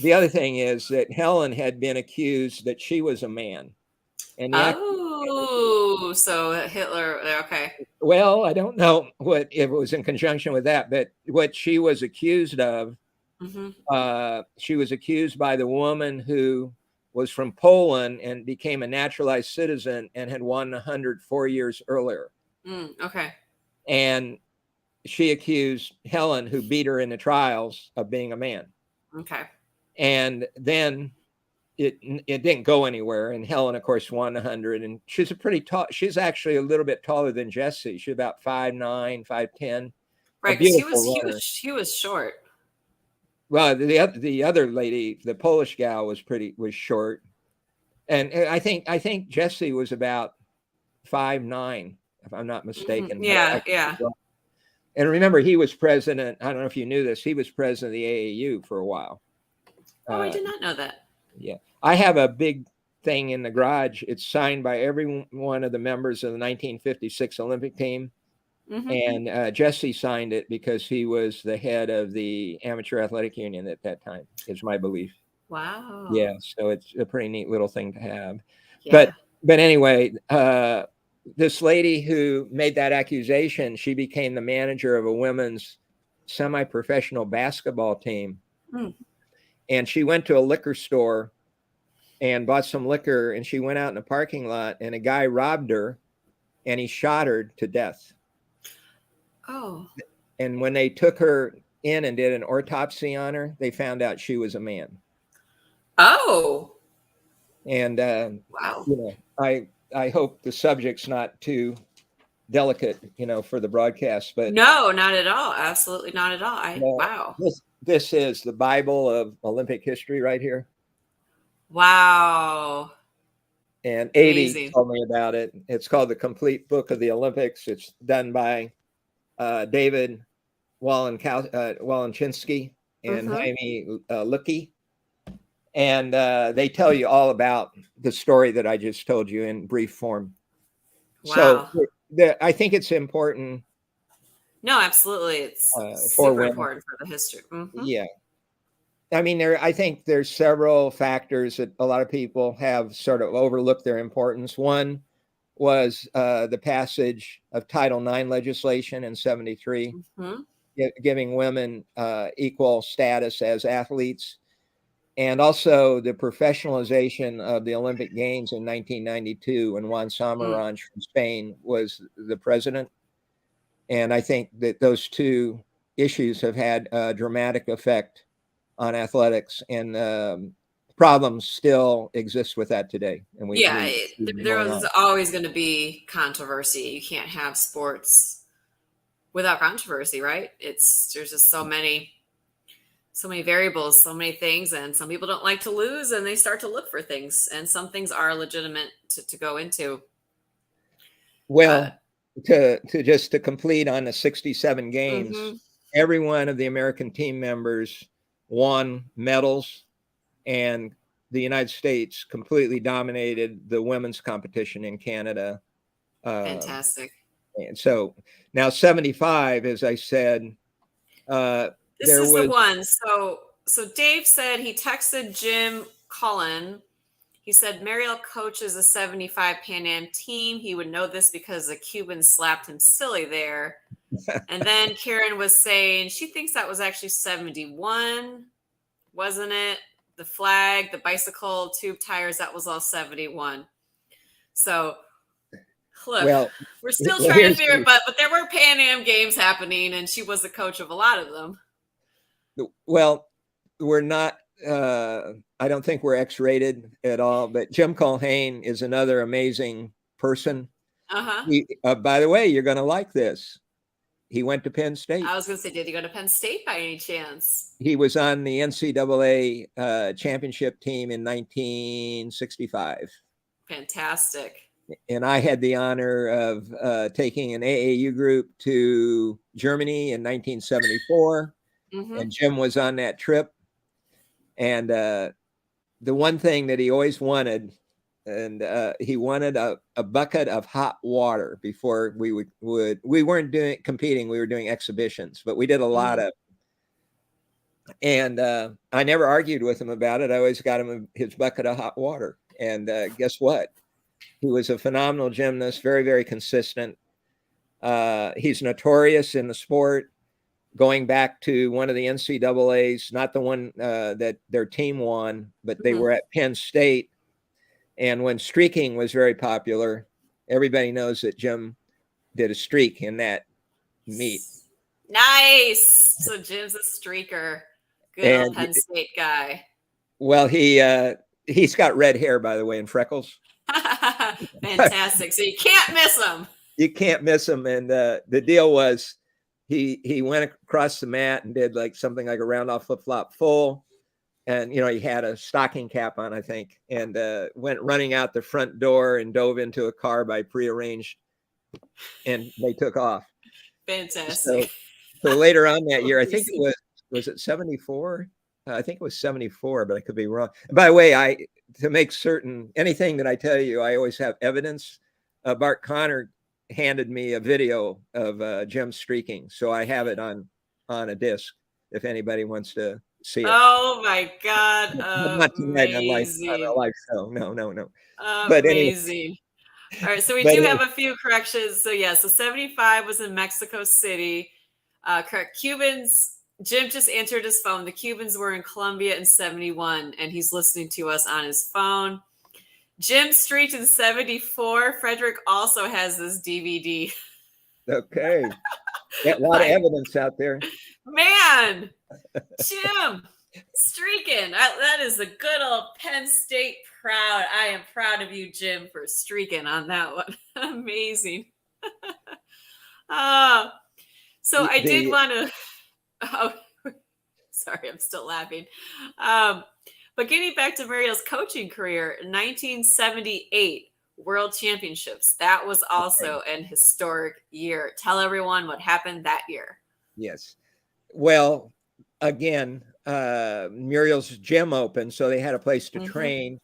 The other thing is that Helen had been accused that she was a man. And so Hitler, okay. Well, I don't know if it was in conjunction with that, but what she was accused of, she was accused by the woman who was from Poland and became a naturalized citizen and had won 100 4 years earlier. Okay. And she accused Helen, who beat her in the trials, of being a man. Okay. And then it didn't go anywhere. And Helen, of course, won 100. And she's a pretty tall. She's actually a little bit taller than Jessie. She's about 5'9", 5'10". Right. He was short. Well, the other lady, the Polish gal, was short. And I think Jessie was about 5'9", if I'm not mistaken. Yeah. And remember, he was president. I don't know if you knew this. He was president of the AAU for a while. Oh, I did not know that. Yeah. I have a big thing in the garage. It's signed by every one of the members of the 1956 Olympic team. Mm-hmm. And Jesse signed it because he was the head of the Amateur Athletic Union at that time, is my belief. Wow. Yeah. So it's a pretty neat little thing to have. Yeah. But anyway, this lady who made that accusation, she became the manager of a women's semi-professional basketball team. Mm. And she went to a liquor store and bought some liquor, and she went out in a parking lot, and a guy robbed her and he shot her to death. Oh. And when they took her in and did an autopsy on her, they found out she was a man. Oh. And Wow. you know, I hope the subject's not too delicate, for the broadcast, but No, not at all. Absolutely not at all. uh, Wow. this is the Bible of Olympic history right here. Wow. And Avi Amazing. told me about it. It's called The Complete Book of the Olympics. It's done by David Walenczynski and Mm-hmm. Jaime Lucky. And they tell you all about the story that I just told you in brief form. Wow. So I think it's important. No, absolutely. It's For super women. important for the history. Mm-hmm. Yeah. I mean, I think there's several factors that a lot of people have sort of overlooked their importance. One was the passage of Title IX legislation in 73, Mm-hmm. giving women equal status as athletes, and also the professionalization of the Olympic Games in 1992 when Juan Samaranch from Spain was the president. And I think that those two issues have had a dramatic effect on athletics, and problems still exist with that today. And Yeah, there going was on. always going to be controversy. You can't have sports without controversy, right? There's just so many variables, so many things, and some people don't like to lose, and they start to look for things, and some things are legitimate to go into. Well, to complete on the 67 games, Mm-hmm. every one of the American team members won medals, and the United States completely dominated the women's competition in Canada. Fantastic. And so now 75, as I said, This there is the was one. So Dave said he texted Jim Cullen. He said Muriel coaches a 75 Pan Am team. He would know this because the Cubans slapped him silly there. And then Karen was saying she thinks that was actually 71, wasn't it? The flag, the bicycle, tube tires, that was all 71. So look, we're still trying to figure it, but there were Pan Am games happening, and she was the coach of a lot of them. Well, we're not. I don't think we're X-rated at all. But Jim Culhane is another amazing person. By the way, you're going to like this. He went to Penn State. I was going to say, did he go to Penn State by any chance? He was on the NCAA championship team in 1965. Fantastic. And I had the honor of taking an AAU group to Germany in 1974. Mm-hmm. And Jim was on that trip. And the one thing that he always wanted, and he wanted a bucket of hot water before we weren't competing, we were doing exhibitions, but we did a lot of. And I never argued with him about it. I always got him his bucket of hot water. And guess what? He was a phenomenal gymnast, very, very consistent. He's notorious in the sport, going back to one of the NCAAs, not the one that their team won, but they were at Penn State. And when streaking was very popular, everybody knows that Jim did a streak in that meet. Nice. So Jim's a streaker. Good old Penn State guy. Well, he's got red hair, by the way, and freckles. Fantastic. So you can't miss him. You can't miss him. And the deal was he went across the mat and did something like a round off flip-flop full. And, he had a stocking cap on, I think, and went running out the front door and dove into a car by prearranged, and they took off. Fantastic. So later on that year, I think it was it 74? I think it was 74, but I could be wrong. By the way, to make certain, anything that I tell you, I always have evidence. Bart Connor handed me a video of Jim streaking, so I have it on a disc if anybody wants to see it. Oh my God. Not tonight on Amazing. a live show. No. But anyway, Amazing. All right. So we but do anyway, have a few corrections. So yeah, so 75 was in Mexico City. Correct. Cubans, Jim just answered his phone. The Cubans were in Colombia in 71, and he's listening to us on his phone. Jim streaked in 74. Frederick also has this DVD. okay. Got a lot of evidence out there. Man, Jim streaking. That is a good old Penn State proud. I am proud of you, Jim, for streaking on that one. Amazing. So I did want to. Oh, sorry, I'm still laughing. But getting back to Muriel's coaching career, 1978 World Championships. That was also an historic year. Tell everyone what happened that year. Yes. Well, again, Muriel's gym opened, so they had a place to train.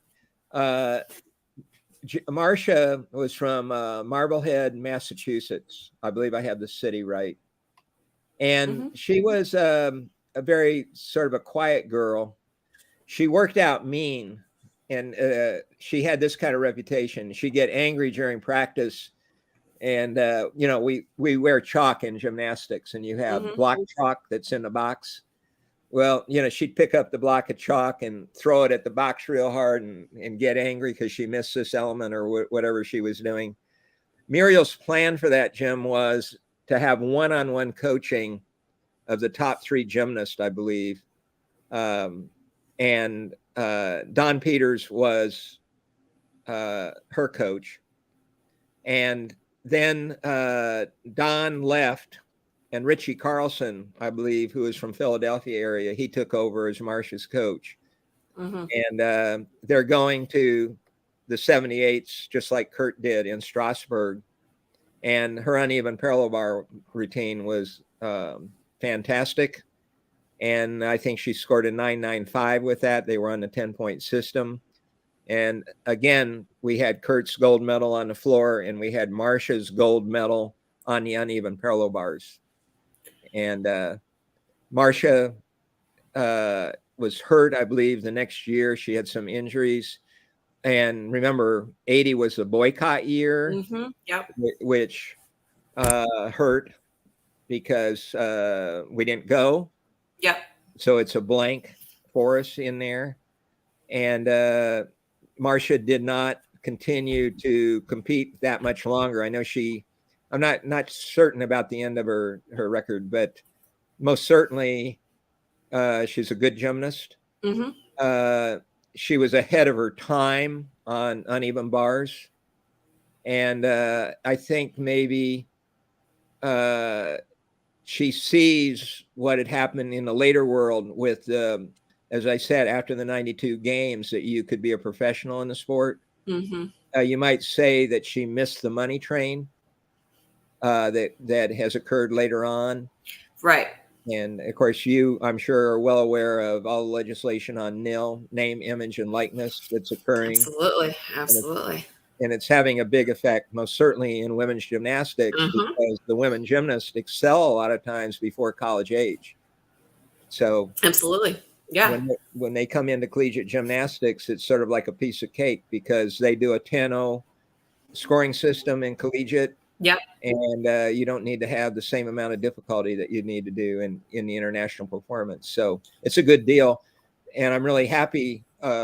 Marcia was from Marblehead, Massachusetts. I believe I have the city right. And she was a very sort of a quiet girl. She worked out mean, and she had this kind of reputation. She'd get angry during practice. And, we wear chalk in gymnastics, and you have block chalk that's in the box. Well, she'd pick up the block of chalk and throw it at the box real hard and get angry because she missed this element or whatever she was doing. Muriel's plan for that, Jim, was to have one-on-one coaching of the top 3 gymnasts, I believe. And Don Peters was her coach. And then Don left, and Richie Carlson, I believe, who is from Philadelphia area, he took over as Marcia's coach. And they're going to the 78s, just like Kurt did in Strasbourg. And her uneven parallel bar routine was fantastic. And I think she scored a 995 with that. They were on the 10-point system. And again, we had Kurt's gold medal on the floor, and we had Marcia's gold medal on the uneven parallel bars. And Marcia was hurt, I believe, the next year. She had some injuries. And remember, 80 was the boycott year, which hurt because we didn't go. Yep. So it's a blank for us in there. And Marcia did not continue to compete that much longer. I know I'm not certain about the end of her record, but most certainly she's a good gymnast. She was ahead of her time on uneven bars. And I think maybe she sees what had happened in the later world with, as I said, after the 92 games, that you could be a professional in the sport. You might say that she missed the money train that has occurred later on. Right. And of course, you, I'm sure, are well aware of all the legislation on NIL, name, image, and likeness that's occurring. Absolutely. And it's having a big effect, most certainly in women's gymnastics, because the women gymnasts excel a lot of times before college age. So absolutely. Yeah. When they come into collegiate gymnastics, it's sort of like a piece of cake because they do a 10-0 scoring system in collegiate. Yep. And you don't need to have the same amount of difficulty that you need to do in the international performance. So it's a good deal. And I'm really happy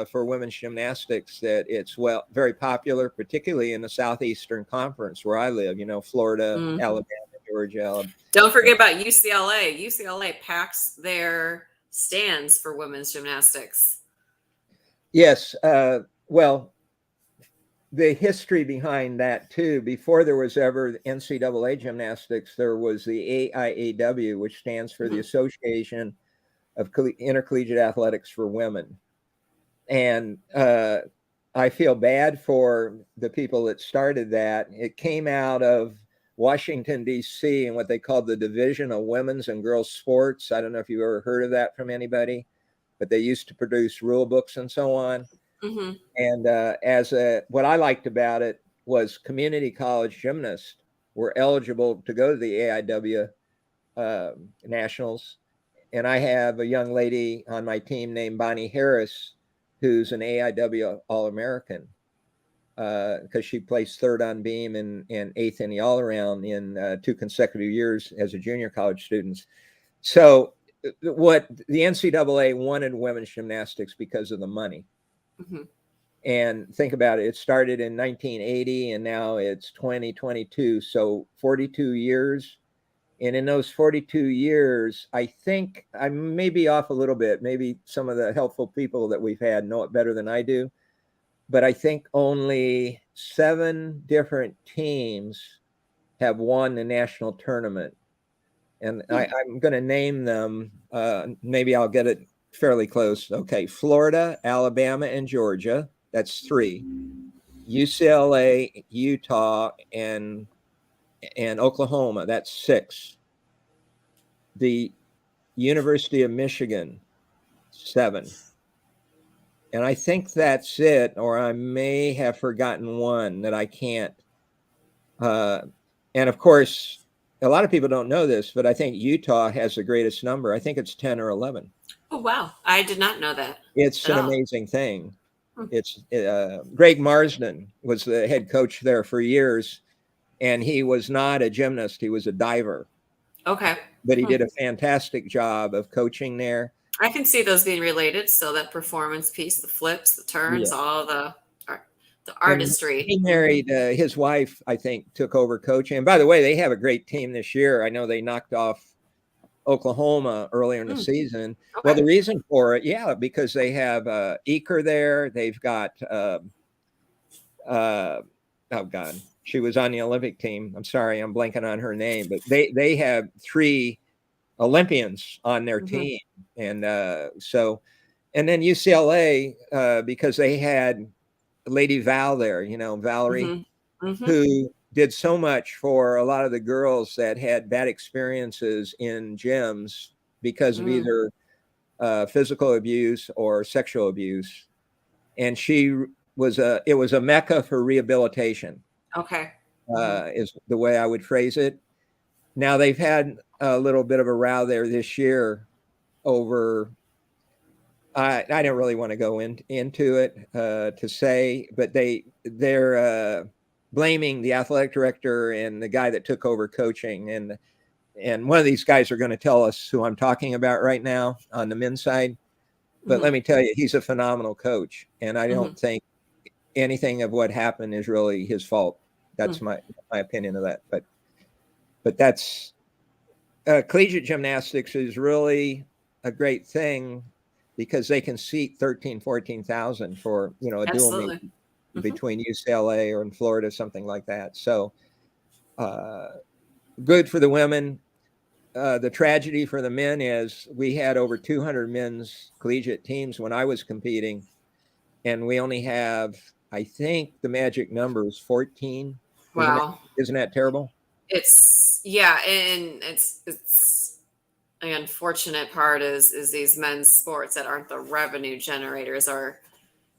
for women's gymnastics that it's very popular, particularly in the Southeastern Conference where I live, Florida, Alabama, Georgia. Don't forget about UCLA. UCLA packs their stands for women's gymnastics. Yes. Well, the history behind that too, before there was ever NCAA gymnastics, there was the AIAW, which stands for the Association of Intercollegiate Athletics for Women. And I feel bad for the people that started that. It came out of Washington, D.C., and what they called the Division of Women's and Girls Sports. I don't know if you ever heard of that from anybody. but they used to produce rule books and so on. Mm-hmm. And what I liked about it was community college gymnasts were eligible to go to the AIW nationals. And I have a young lady on my team named Bonnie Harris, who's an AIW All-American, because she placed third on beam and eighth in the all-around in 2 consecutive years as a junior college student. So what the NCAA wanted women's gymnastics because of the money. Mm-hmm. And think about it, it started in 1980 and now it's 2022, so 42 years. And in those 42 years, I think I may be off a little bit. Maybe some of the helpful people that we've had know it better than I do. But I think only 7 different teams have won the national tournament. And I'm going to name them. Maybe I'll get it fairly close. Okay, Florida, Alabama, and Georgia. That's 3. UCLA, Utah, and Oklahoma. That's 6. The University of Michigan, 7. And I think that's it, or I may have forgotten one that I can't. And of course, a lot of people don't know this, but I think Utah has the greatest number. I think it's 10 or 11. Oh, wow. I did not know that. It's an amazing thing. It's Greg Marsden was the head coach there for years, and he was not a gymnast. He was a diver. Okay. But he did a fantastic job of coaching there. I can see those being related. So that performance piece, the flips, the turns, all the artistry. And he married his wife, I think, took over coaching. And by the way, they have a great team this year. I know they knocked off Oklahoma earlier in the season. Okay. Well, the reason for it, because they have Eker there. They've got, oh God, she was on the Olympic team. I'm sorry, I'm blanking on her name. But they have 3 Olympians on their team. And and then UCLA, because they had Lady Val there, Valerie, who did so much for a lot of the girls that had bad experiences in gyms because of either physical abuse or sexual abuse. And it was a mecca for rehabilitation. Okay. Is the way I would phrase it. Now they've had a little bit of a row there this year over, I don't really want to go into it to say, but they're blaming the athletic director and the guy that took over coaching. And one of these guys are going to tell us who I'm talking about right now on the men's side. But let me tell you, he's a phenomenal coach. And I don't think anything of what happened is really his fault. That's my opinion of that. But that's collegiate gymnastics is really a great thing because they can seat 13, 14,000 for, a dual meet between UCLA or in Florida, something like that. So good for the women. The tragedy for the men is we had over 200 men's collegiate teams when I was competing, and we only have, I think the magic number is 14. Wow. Isn't that terrible? And it's the unfortunate part is these men's sports that aren't the revenue generators are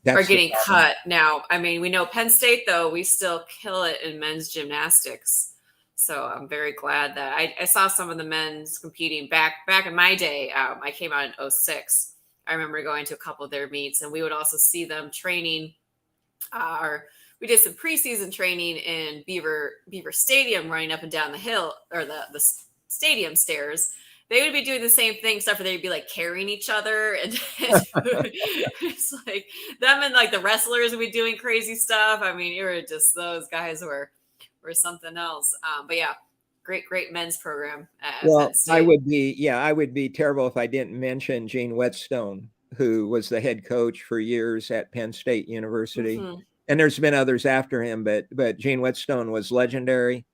getting cut. Now, I mean, we know Penn State, though, we still kill it in men's gymnastics. So I'm very glad that I saw some of the men's competing back in my day. I came out in 2006. I remember going to a couple of their meets, and we would also see them training. We did some preseason training in Beaver Stadium, running up and down the hill or the stadium stairs. They would be doing the same thing, except for they'd be like carrying each other, and it's like them and like the wrestlers would be doing crazy stuff. I mean, you were just those guys were something else. But yeah, great men's program. Well, I would be terrible if I didn't mention Gene Whetstone, who was the head coach for years at Penn State University. And there's been others after him, but Gene Whetstone was legendary.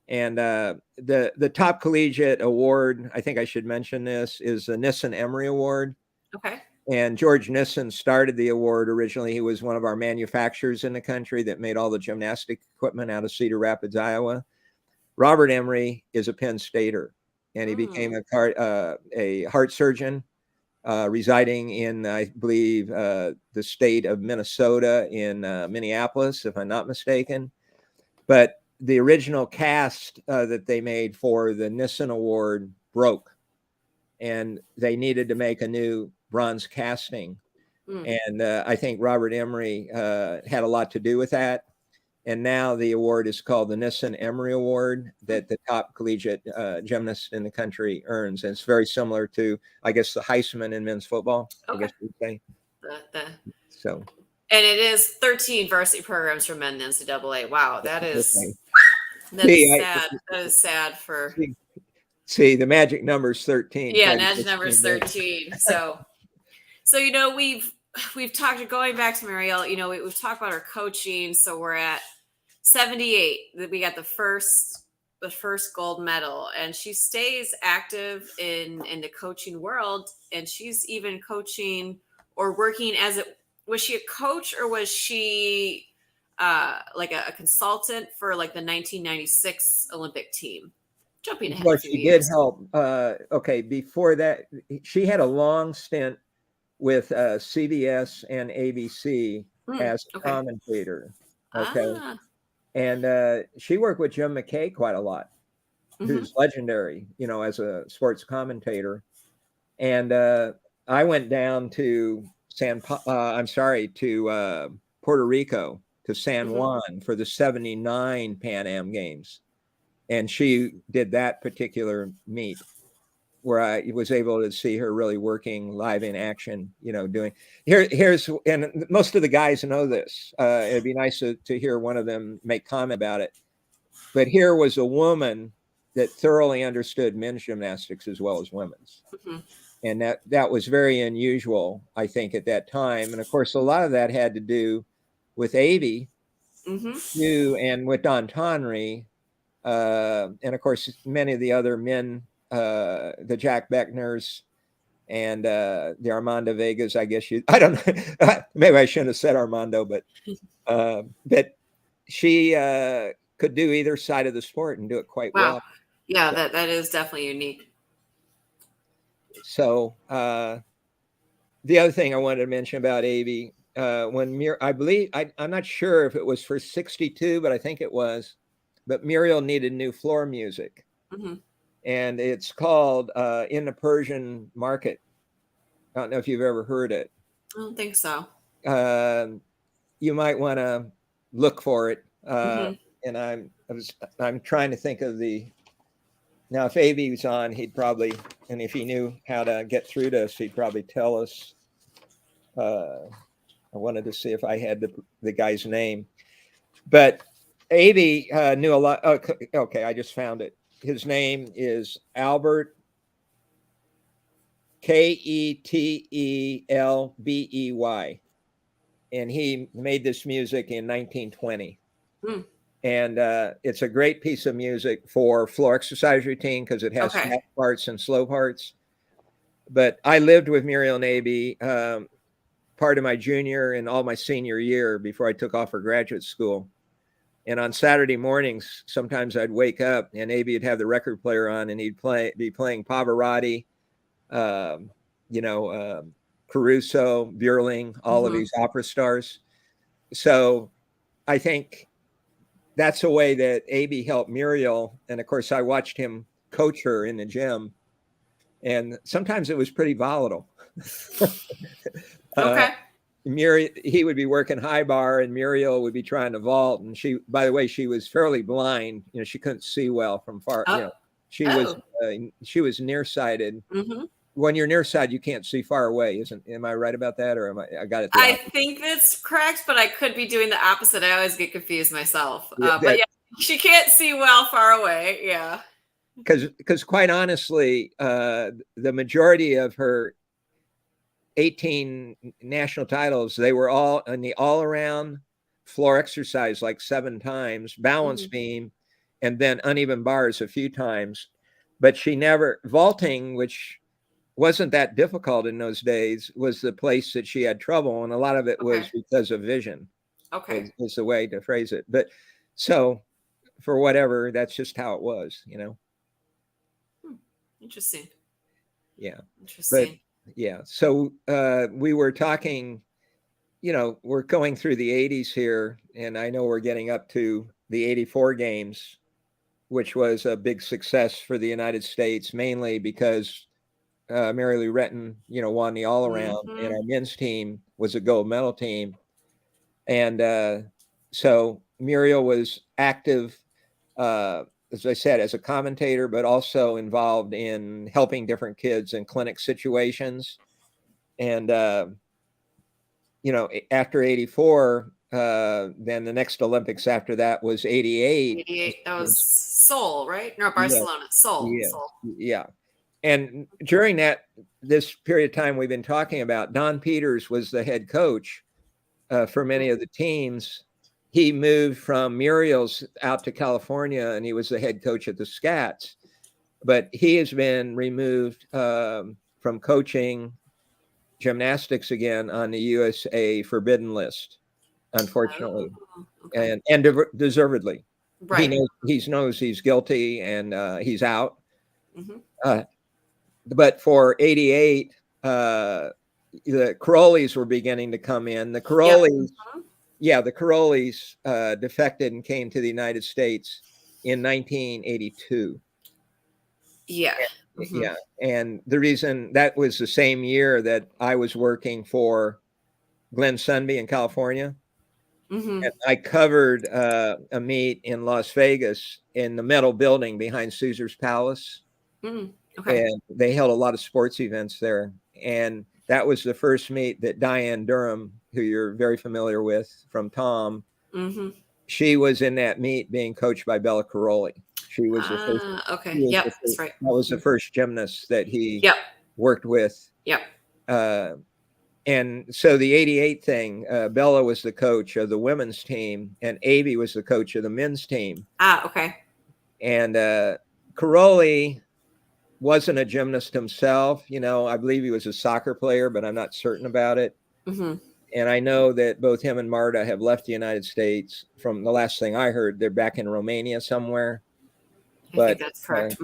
And the top collegiate award, I think I should mention this, is the Nissen Emery Award. Okay. And George Nissen started the award originally. He was one of our manufacturers in the country that made all the gymnastic equipment out of Cedar Rapids, Iowa. Robert Emery is a Penn Stater, and he became a heart surgeon residing in, I believe, the state of Minnesota in Minneapolis, if I'm not mistaken. But the original cast that they made for the Nissen Award broke, and they needed to make a new bronze casting. And I think Robert Emery had a lot to do with that. And now the award is called the Nissen Emery Award that the top collegiate gymnast in the country earns. And it's very similar to, I guess, the Heisman in men's football, I guess you'd say. So. And it is 13 varsity programs for men in NCAA. Wow, that is Okay. sad. That is sad for. See, the magic number is 13. Yeah, magic number is 13. So we've talked, going back to Muriel, we've talked about our coaching. So we're at 78. We got the first gold medal, and she stays active in the coaching world. And she's even coaching or working was she a coach, or was she like a consultant for like the 1996 Olympic team? Jumping ahead. Well, she did help. Okay, before that, she had a long stint with CBS and ABC as commentator. Okay. And she worked with Jim McKay quite a lot, who's legendary, as a sports commentator. And I went down to Puerto Rico, to San Juan for the 79 Pan Am Games. And she did that particular meet where I was able to see her really working live in action, doing here's, and most of the guys know this. It'd be nice to hear one of them make comment about it. But here was a woman that thoroughly understood men's gymnastics as well as women's. And that was very unusual, I think, at that time. And of course, a lot of that had to do with Avy, too, and with Don Tonry, and of course, many of the other men, the Jack Beckners and the Armando Vegas, I guess I don't know. Maybe I shouldn't have said Armando, but she could do either side of the sport and do it quite well. Yeah, that is definitely unique. So the other thing I wanted to mention about Avy, I believe, I'm not sure if it was for 62, but I think it was, but Muriel needed new floor music. And it's called In the Persian Market. I don't know if you've ever heard it. I don't think so. You might want to look for it. And I'm trying to think of now if Avy was on, he'd probably, and if he knew how to get through to us, he'd probably tell us. I wanted to see if I had the guy's name, but Avy knew a lot. Okay, I just found it. His name is Albert Ketelbey, and he made this music in 1920. And it's a great piece of music for floor exercise routine because it has fast parts and slow parts. But I lived with Muriel and Avy part of my junior and all my senior year before I took off for graduate school. And on Saturday mornings, sometimes I'd wake up and Avy would have the record player on, and he'd be playing Pavarotti, Caruso, Bierling, all of these opera stars. So I think that's a way that Avy helped Muriel. And of course, I watched him coach her in the gym, and sometimes it was pretty volatile. He would be working high bar, and Muriel would be trying to vault. And she, by the way, she was fairly blind. She couldn't see well from far. She was nearsighted. When you're nearsighted, you can't see far away. Am I right about that, or I got it? I think that's correct, but I could be doing the opposite. I always get confused myself. But yeah, she can't see well far away. Yeah. Because quite honestly, the majority of her 18 national titles, they were all in the all-around floor exercise, like 7 times, balance beam, and then uneven bars a few times. But she never, vaulting, which wasn't that difficult in those days, was the place that she had trouble. And a lot of it was because of vision. Is the way to phrase it. But so for whatever, that's just how it was, Interesting. Yeah. Interesting. Yeah. So we were talking, we're going through the 80s here, and I know we're getting up to the 84 games, which was a big success for the United States, mainly because Mary Lou Retton, won the all around, and our men's team was a gold medal team. And so Muriel was active, as I said, as a commentator, but also involved in helping different kids in clinic situations. And, after 84, then the next Olympics after that was 88. 88. That was Seoul, right? No, Yeah, Barcelona. Seoul. yeah, Seoul. yeah. And during this period of time we've been talking about, Don Peters was the head coach for many of the teams. He moved from Muriel's out to California, and he was the head coach at the Scats. But he has been removed from coaching gymnastics again on the USA forbidden list, unfortunately, Okay. and deservedly. Right. He knows he's guilty, and he's out. Mm-hmm. But for 88, the Karolyis were beginning to come in. The Karolyis, the Karolyis defected and came to the United States in 1982. Yeah. Yeah. And the reason that was the same year that I was working for Glenn Sunby in California. Mm-hmm. And I covered a meet in Las Vegas in the metal building behind Caesar's Palace. Mm-hmm. Okay. And they held a lot of sports events there. And that was the first meet that Diane Durham, who you're very familiar with from Tom, she was in that meet being coached by Bella Karolyi. She was the first. Okay. Yep. That's right. That was the first gymnast that he worked with. Yep. And so the 88 thing, Bella was the coach of the women's team, and Avi was the coach of the men's team. Okay. And Karolyi wasn't a gymnast himself. I believe he was a soccer player, but I'm not certain about it. Mm-hmm. And I know that both him and Marta have left the United States. From the last thing I heard, they're back in Romania somewhere. I think that's correct.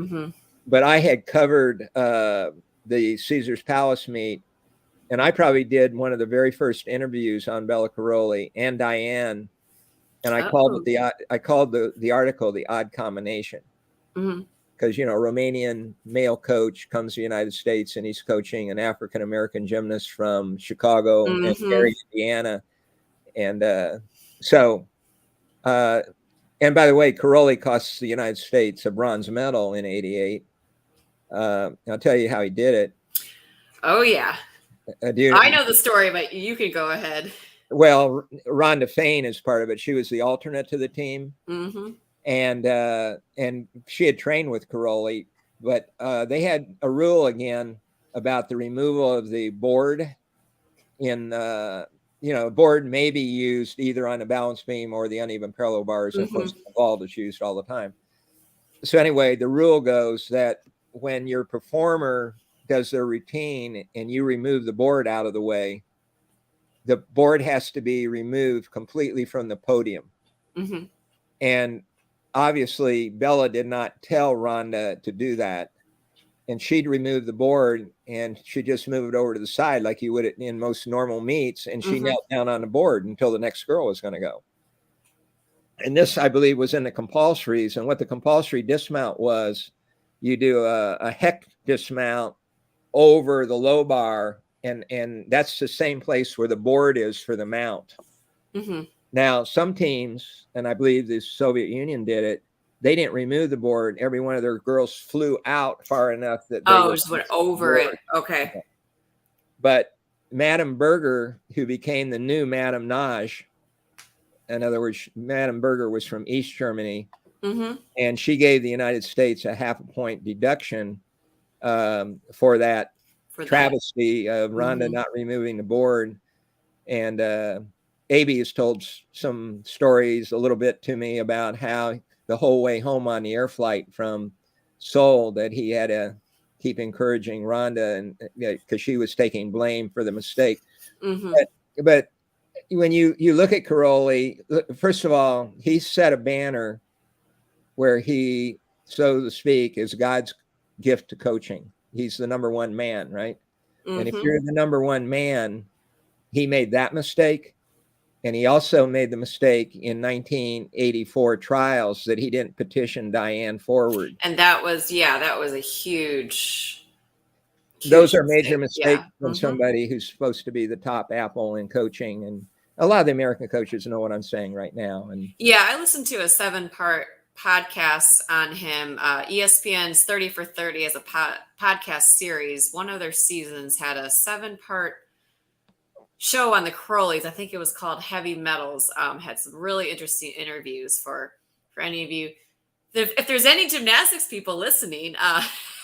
But I had covered the Caesar's Palace meet, and I probably did one of the very first interviews on Bella Karolyi and Diane, and I called it the article "The Odd Combination," because Romanian male coach comes to the United States and he's coaching an African American gymnast from Chicago and Carrie, Indiana, and and by the way, Karolyi costs the United States a bronze medal in '88. I'll tell you how he did it. Oh yeah. I know the story, but you can go ahead. Well, Rhonda Fain is part of it. She was the alternate to the team, and she had trained with Karolyi, but they had a rule again about the removal of the board. Board may be used either on a balance beam or the uneven parallel bars, and of course the vault is used all the time. So anyway, the rule goes that when your performer does their routine and you remove the board out of the way, the board has to be removed completely from the podium. And obviously Bella did not tell Rhonda to do that, and she'd remove the board and she just moved over to the side like you would in most normal meets, and she knelt down on the board until the next girl was going to go. And this, I believe, was in the compulsories. And what the compulsory dismount was, you do a heck dismount over the low bar, and that's the same place where the board is for the mount. Now, some teams, and I believe the Soviet Union did it, they didn't remove the board. Every one of their girls flew out far enough that they just went over it. Okay. But Madame Berger, who became the new Madame Naj, in other words, Madame Berger was from East Germany, and she gave the United States a half-a-point deduction for that travesty of Rhonda not removing the board. And Avi has told some stories a little bit to me about how the whole way home on the air flight from Seoul that he had to keep encouraging Rhonda, and because she was taking blame for the mistake. But when you look at Karolyi, first of all, he set a banner where he, so to speak, is God's gift to coaching. He's the number one man, right? And if you're the number one man, he made that mistake. And he also made the mistake in 1984 trials that he didn't petition Diane forward. And that was a huge Those are major mistake. mistakes from somebody who's supposed to be the top apple in coaching. And a lot of the American coaches know what I'm saying right now. And yeah, I listened to a 7-part podcast on him. ESPN's 30 for 30 as a podcast series. One of their seasons had a 7-part show on the Karolyis. I think it was called Heavy Metals. Had some really interesting interviews for any of you. If there's any gymnastics people listening,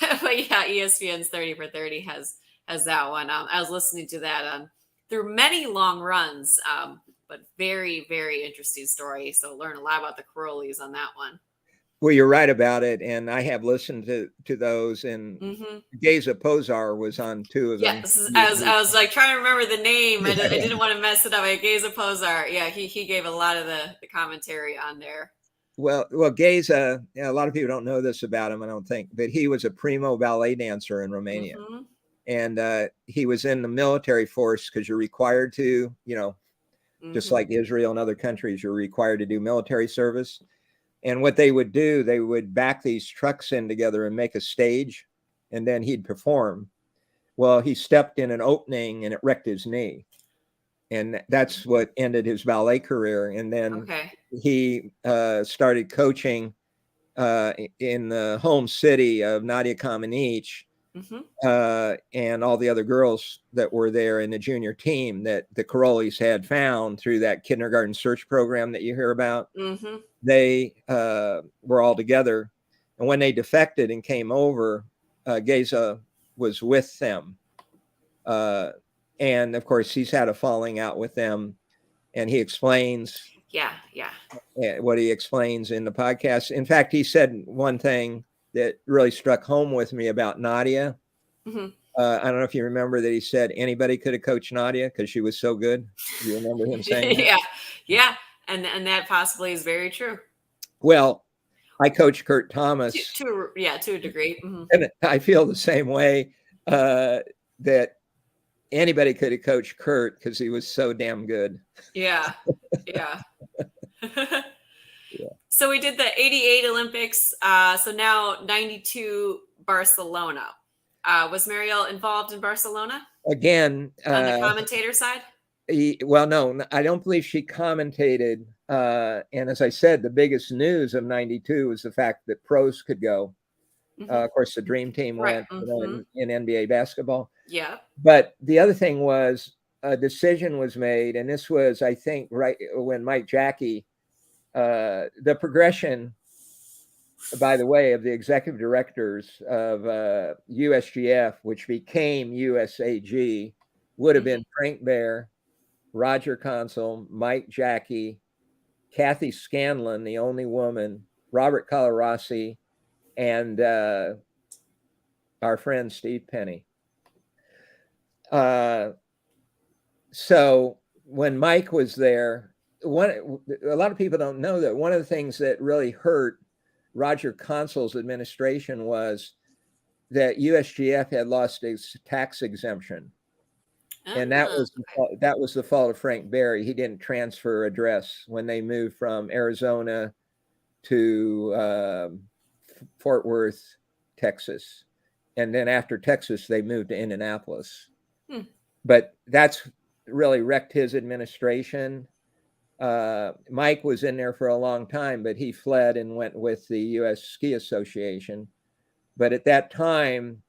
but yeah, ESPN's 30 for 30 has that one. I was listening to that through many long runs, but very, very interesting story. So learn a lot about the Karolyis on that one. Well, you're right about it, and I have listened to those. And Geza Pozar was on 2 of them. Yes, I was like trying to remember the name. I didn't want to mess it up. Geza Pozar. Yeah, he gave a lot of the commentary on there. Well, Geza, a lot of people don't know this about him, I don't think, but he was a primo ballet dancer in Romania. And he was in the military force because you're required to, just like Israel and other countries, you're required to do military service. And what they would do, they would back these trucks in together and make a stage, and then he'd perform. Well, he stepped in an opening and it wrecked his knee. And that's what ended his ballet career. And then he started coaching in the home city of Nadia Comaneci and all the other girls that were there in the junior team that the Karolyis had found through that kindergarten search program that you hear about. They were all together. And when they defected and came over, Geza was with them. And of course, he's had a falling out with them. And he explains what he explains in the podcast. In fact, he said one thing that really struck home with me about Nadia. I don't know if you remember that he said anybody could have coached Nadia because she was so good. Do you remember him saying that? Yeah. And that possibly is very true. Well, I coached Kurt Thomas. To a degree. And I feel the same way that anybody could have coached Kurt because he was so damn good. Yeah. So we did the 88 Olympics. So now 92 Barcelona. Was Muriel involved in Barcelona? Again. On the commentator side? No, I don't believe she commentated. And as I said, the biggest news of 92 was the fact that pros could go. Of course, the dream team went in NBA basketball. Yeah. But the other thing was a decision was made, and this was, I think, right when Mike Jackie, the progression, by the way, of the executive directors of USGF, which became USAG, would have been Frank Baer, Roger Consul, Mike Jackie, Kathy Scanlon, the only woman, Robert Colarossi, and our friend Steve Penny. So when Mike was there, a lot of people don't know that one of the things that really hurt Roger Consul's administration was that USGF had lost its tax exemption. And that was the fault of Frank Berry. He didn't transfer address when they moved from Arizona to Fort Worth, Texas. And then after Texas, they moved to Indianapolis. But that's really wrecked his administration. Mike was in there for a long time, but he fled and went with the U.S. Ski Association. But at that time,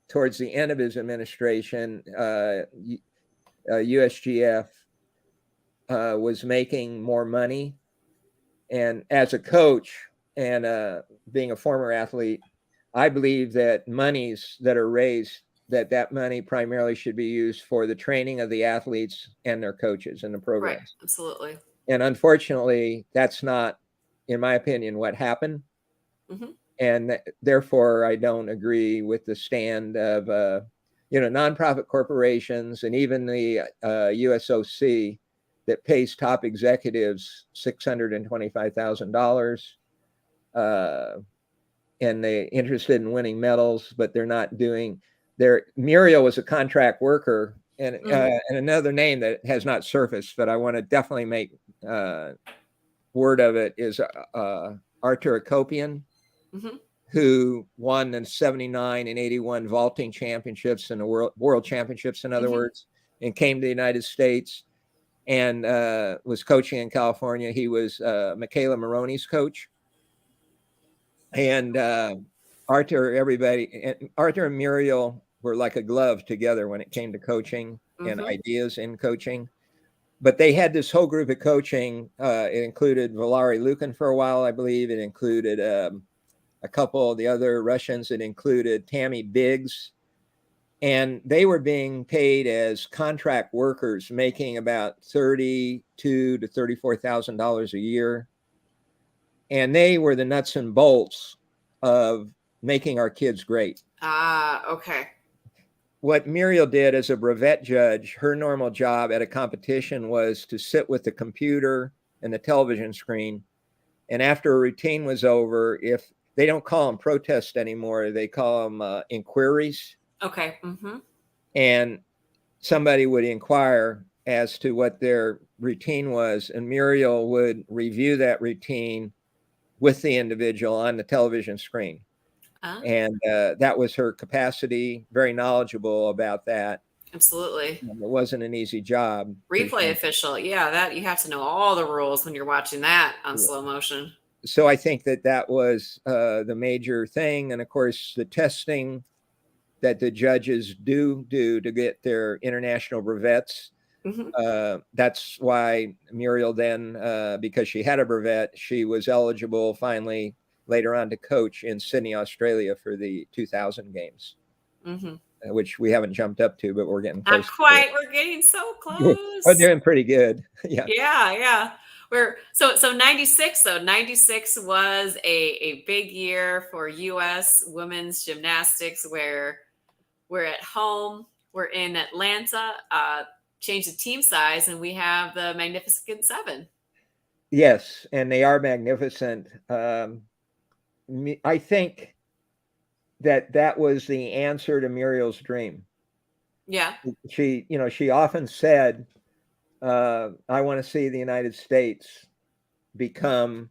towards the end of his administration, USGF was making more money. And as a coach and being a former athlete, I believe that monies that are raised, that money primarily should be used for the training of the athletes and their coaches and the programs. Right, absolutely. And unfortunately, that's not, in my opinion, what happened. And therefore, I don't agree with the stand of, nonprofit corporations and even the USOC that pays top executives $625,000. And they're interested in winning medals, but they're Muriel was a contract worker, and Mhm. and another name that has not surfaced, but I want to definitely make word of it is Arthur Akopian, Mhm. who won in 79 and 81 vaulting championships and the world championships, in other Mhm. words, and came to the United States and was coaching in California. He was Michaela Maroney's coach. And Arthur and Muriel were like a glove together when it came to coaching and Mhm. ideas in coaching. But they had this whole group of coaching. It included Valery Lukin for a while, I believe. It included a couple of the other Russians. It included Tammy Biggs. And they were being paid as contract workers, making about $32,000 to $34,000 a year. And they were the nuts and bolts of making our kids great. Ah, okay. What Muriel did as a brevet judge, her normal job at a competition was to sit with the computer and the television screen. And after a routine was over, if they don't call them protests anymore, they call them inquiries. Okay. Mm-hmm. And somebody would inquire as to what their routine was, and Muriel would review that routine with the individual on the television screen. Ah, And that was her capacity, very knowledgeable about that. absolutely. It wasn't an easy job. Replay official. Yeah, that you have to know all the rules when you're watching that on slow motion. So I think that was the major thing. And of course, the testing that the judges do to get their international brevets. Mm-hmm. That's why Muriel then, because she had a brevet, she was eligible finally later on to coach in Sydney, Australia for the 2000 games, Mm-hmm. which we haven't jumped up to, but we're getting Not close to quite. We're getting so it. We're close. doing pretty good. Yeah. Yeah, yeah. We're so 96 though. 96 was a big year for US women's gymnastics where we're at home, we're in Atlanta, change the team size, and we have the Magnificent Seven. Yes, and they are magnificent. I think that was the answer to Muriel's dream. Yeah. She often said, I want to see the United States become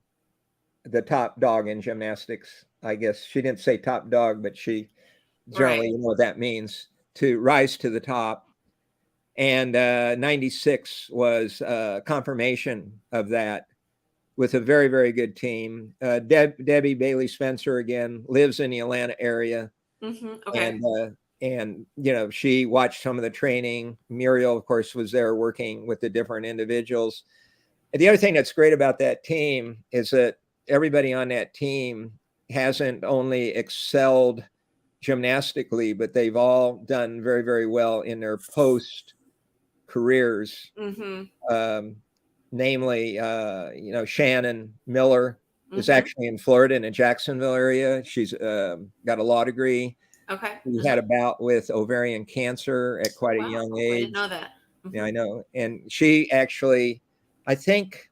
the top dog in gymnastics. I guess she didn't say top dog, but she Right. generally, you know what that means, to rise to the top. And 96 was confirmation of that with a very, very good team. Debbie Bailey Spencer, again, lives in the Atlanta area. Mm-hmm. Okay. And she watched some of the training. Muriel, of course, was there working with the different individuals. And the other thing that's great about that team is that everybody on that team hasn't only excelled gymnastically, but they've all done very, very well in their post careers. Mm-hmm. Namely, Shannon Miller is Mm-hmm. actually in Florida in the Jacksonville area. She's got a law degree. Okay. She had a bout with ovarian cancer at quite a Wow. young Oh, I didn't age. know that. Mm-hmm. Yeah, I know. And she actually, I think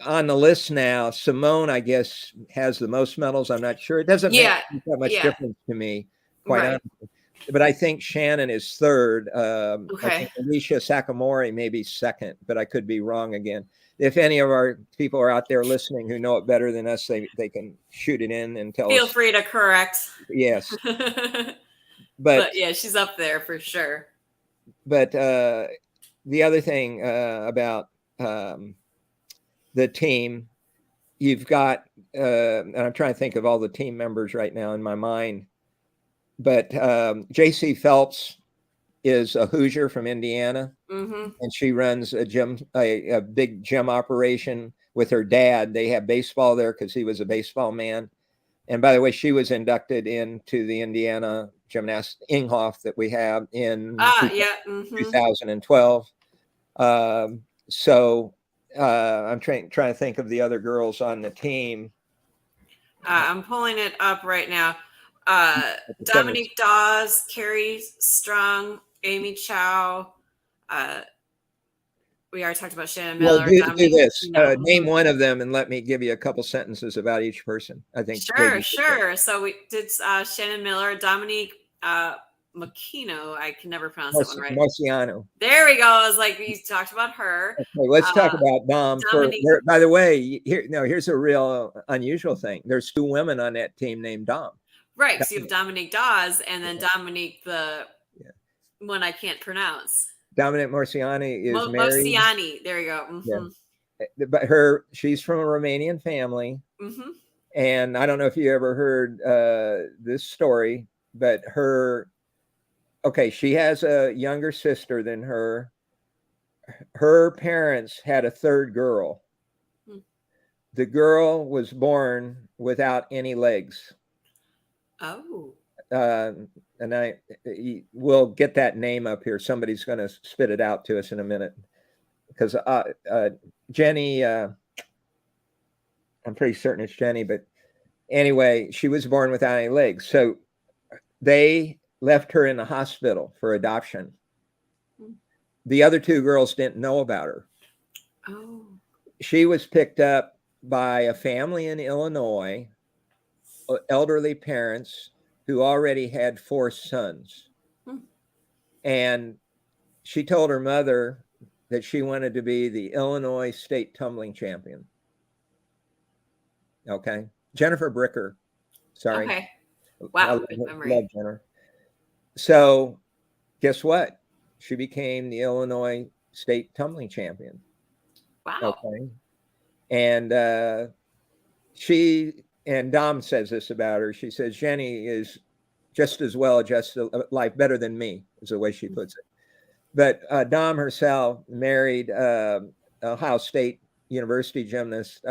on the list now, Simone, I guess, has the most medals. I'm not sure. It doesn't make Yeah. that much Yeah. difference to me, quite Right. honestly. But I think Shannon is third. I think Okay. Alicia Sakamori may be second, but I could be wrong again. If any of our people are out there listening who know it better than us, they can shoot it in and tell Feel us. free to correct. Yes. But yeah, she's up there for sure. But the other thing about the team, you've got, and I'm trying to think of all the team members right now in my mind, but J.C. Phelps is a Hoosier from Indiana, Mm-hmm. and she runs a big gym operation with her dad. They have baseball there because he was a baseball man. And by the way, she was inducted into the Indiana Gymnastics Inghoff that we have in Yeah. Mm-hmm. 2012. So I'm trying to think of the other girls on the team. I'm pulling it up right now. The Dominique Dawes, Carrie Strong, Amy Chow. We already talked about Shannon Miller. Well, do this. Dominique, Name one of them and let me give you a couple sentences about each person. I think. Sure. So we did Shannon Miller, Dominique Makino. I can never pronounce that one right. Marciano. There we go. I was like, we talked about her. Okay, let's talk about Dom. By the way, here's a real unusual thing. There's 2 women on that team named Dom. Right. So you have Dominique Dawes and then Dominique, the one I can't pronounce. Dominique Marciani is married. Marciani. There you go. Mm-hmm. Yeah. But she's from a Romanian family. Mm-hmm. And I don't know if you ever heard this story, but she has a younger sister than her. Her parents had a 3rd girl. The girl was born without any legs. Oh. And we'll get that name up here. Somebody's going to spit it out to us in a minute. Because Jenny, I'm pretty certain it's Jenny, but anyway, she was born without any legs. So they left her in the hospital for adoption. The other 2 girls didn't know about her. Oh. She was picked up by a family in Illinois, elderly parents who already had 4 sons. And she told her mother that she wanted to be the Illinois state tumbling champion. Okay. Jennifer Bricker. Sorry. Okay. Wow. Love Jennifer. So guess what? She became the Illinois state tumbling champion. Wow. Okay. And and Dom says this about her. She says, Jenny is just as well adjusted life, better than me, is the way she puts it. But Dom herself married Ohio State University gymnast,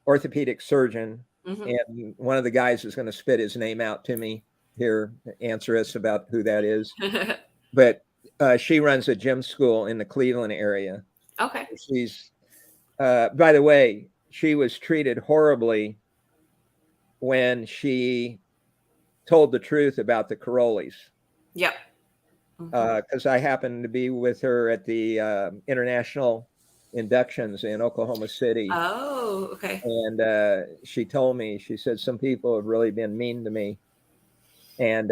orthopedic surgeon. And one of the guys is going to spit his name out to me here, answer us about who that is. But she runs a gym school in the Cleveland area. Okay. She's, by the way, she was treated horribly when she told the truth about the Karolyis. Yep. Because I happened to be with her at the international inductions in Oklahoma City. Oh, okay. And she told me, she said, some people have really been mean to me. And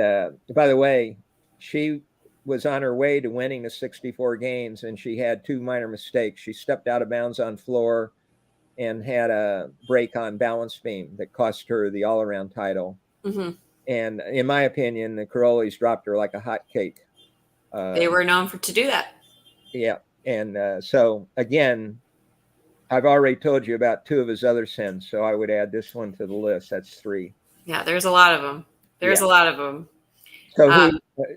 by the way, she was on her way to winning the 64 games, and she had 2 minor mistakes. She stepped out of bounds on floor and had a break on balance beam that cost her the all-around title. And in my opinion, the Karolyis dropped her like a hot cake. They were known to do that. Yeah. And so, again, I've already told you about 2 of his other sins, so I would add this one to the list. That's 3. Yeah, there's a lot of them. There's a lot of them. So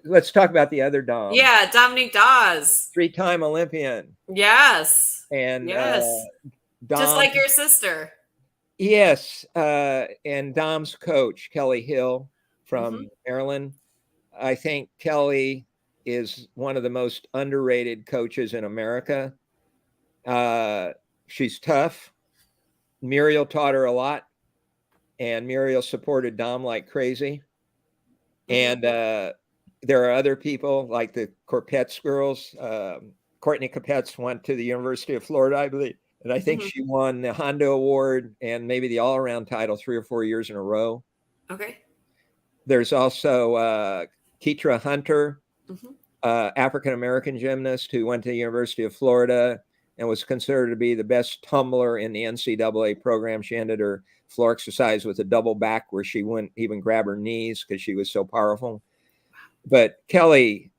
let's talk about the other Dom. Yeah, Dominique Dawes. 3-time Olympian. Yes. And Dom, just like your sister. Yes. And Dom's coach, Kelly Hill from Maryland. I think Kelly is one of the most underrated coaches in America. She's tough. Muriel taught her a lot, and Muriel supported Dom like crazy. And there are other people like the Corpetz girls. Courtney Corpetz went to the University of Florida, I believe. And I think she won the Hondo Award and maybe the all-around title 3 or 4 years in a row. Okay. There's also Keitra Hunter, African-American gymnast who went to the University of Florida and was considered to be the best tumbler in the NCAA program. She ended her floor exercise with a double back where she wouldn't even grab her knees because she was so powerful. But Kelly,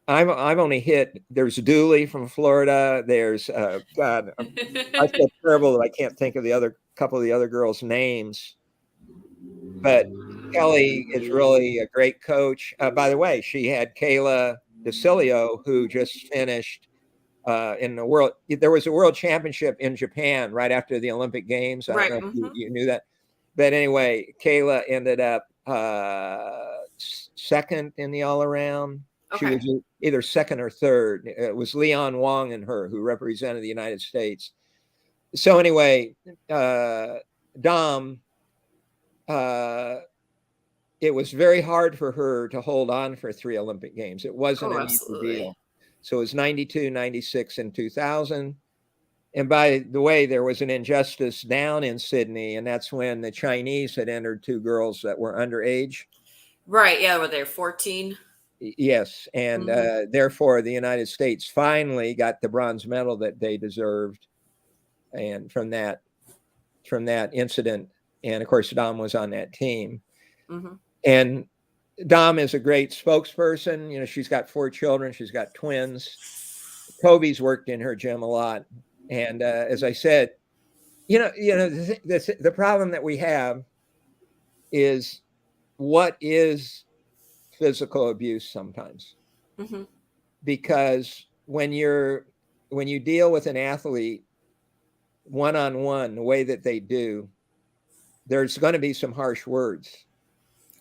I've only hit, there's Dooley from Florida. There's, God, I feel terrible that I can't think of couple of the other girls' names. But Kelly is really a great coach. By the way, she had Kayla DeCilio, who just finished in the world. There was a world championship in Japan right after the Olympic Games. I don't know if you knew that. But anyway, Kayla ended up second in the all-around. She was either second or third. It was Leon Wong and her who represented the United States. So anyway, Dom, it was very hard for her to hold on for 3 Olympic Games. It wasn't an easy deal. So it was 92, 96, and 2000. And by the way, there was an injustice down in Sydney, and that's when the Chinese had entered 2 girls that were underage. Right. Yeah. Were they 14? Yes. And therefore, the United States finally got the bronze medal that they deserved. And from that incident, and of course, Dom was on that team. Mm-hmm. And Dom is a great spokesperson. You know, she's got 4 children. She's got twins. Kobe's worked in her gym a lot. And as I said, the problem that we have is what is physical abuse sometimes. Mm-hmm. Because when you deal with an athlete one-on-one the way that they do, there's going to be some harsh words.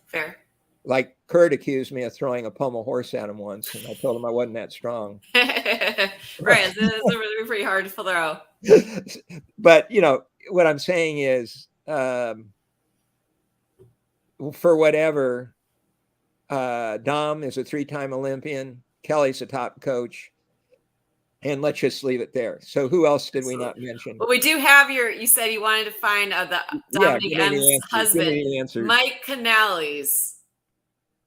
Fair. Like Kurt accused me of throwing a pommel horse at him once, and I told him I wasn't that strong. Right. It's a really pretty hard to throw. But what I'm saying is, for whatever, Dom is a 3-time Olympian. Kelly's a top coach. And let's just leave it there. So who else did we not mention? Well, we do have you said you wanted to find the Dominic M's husband, Mike Canales.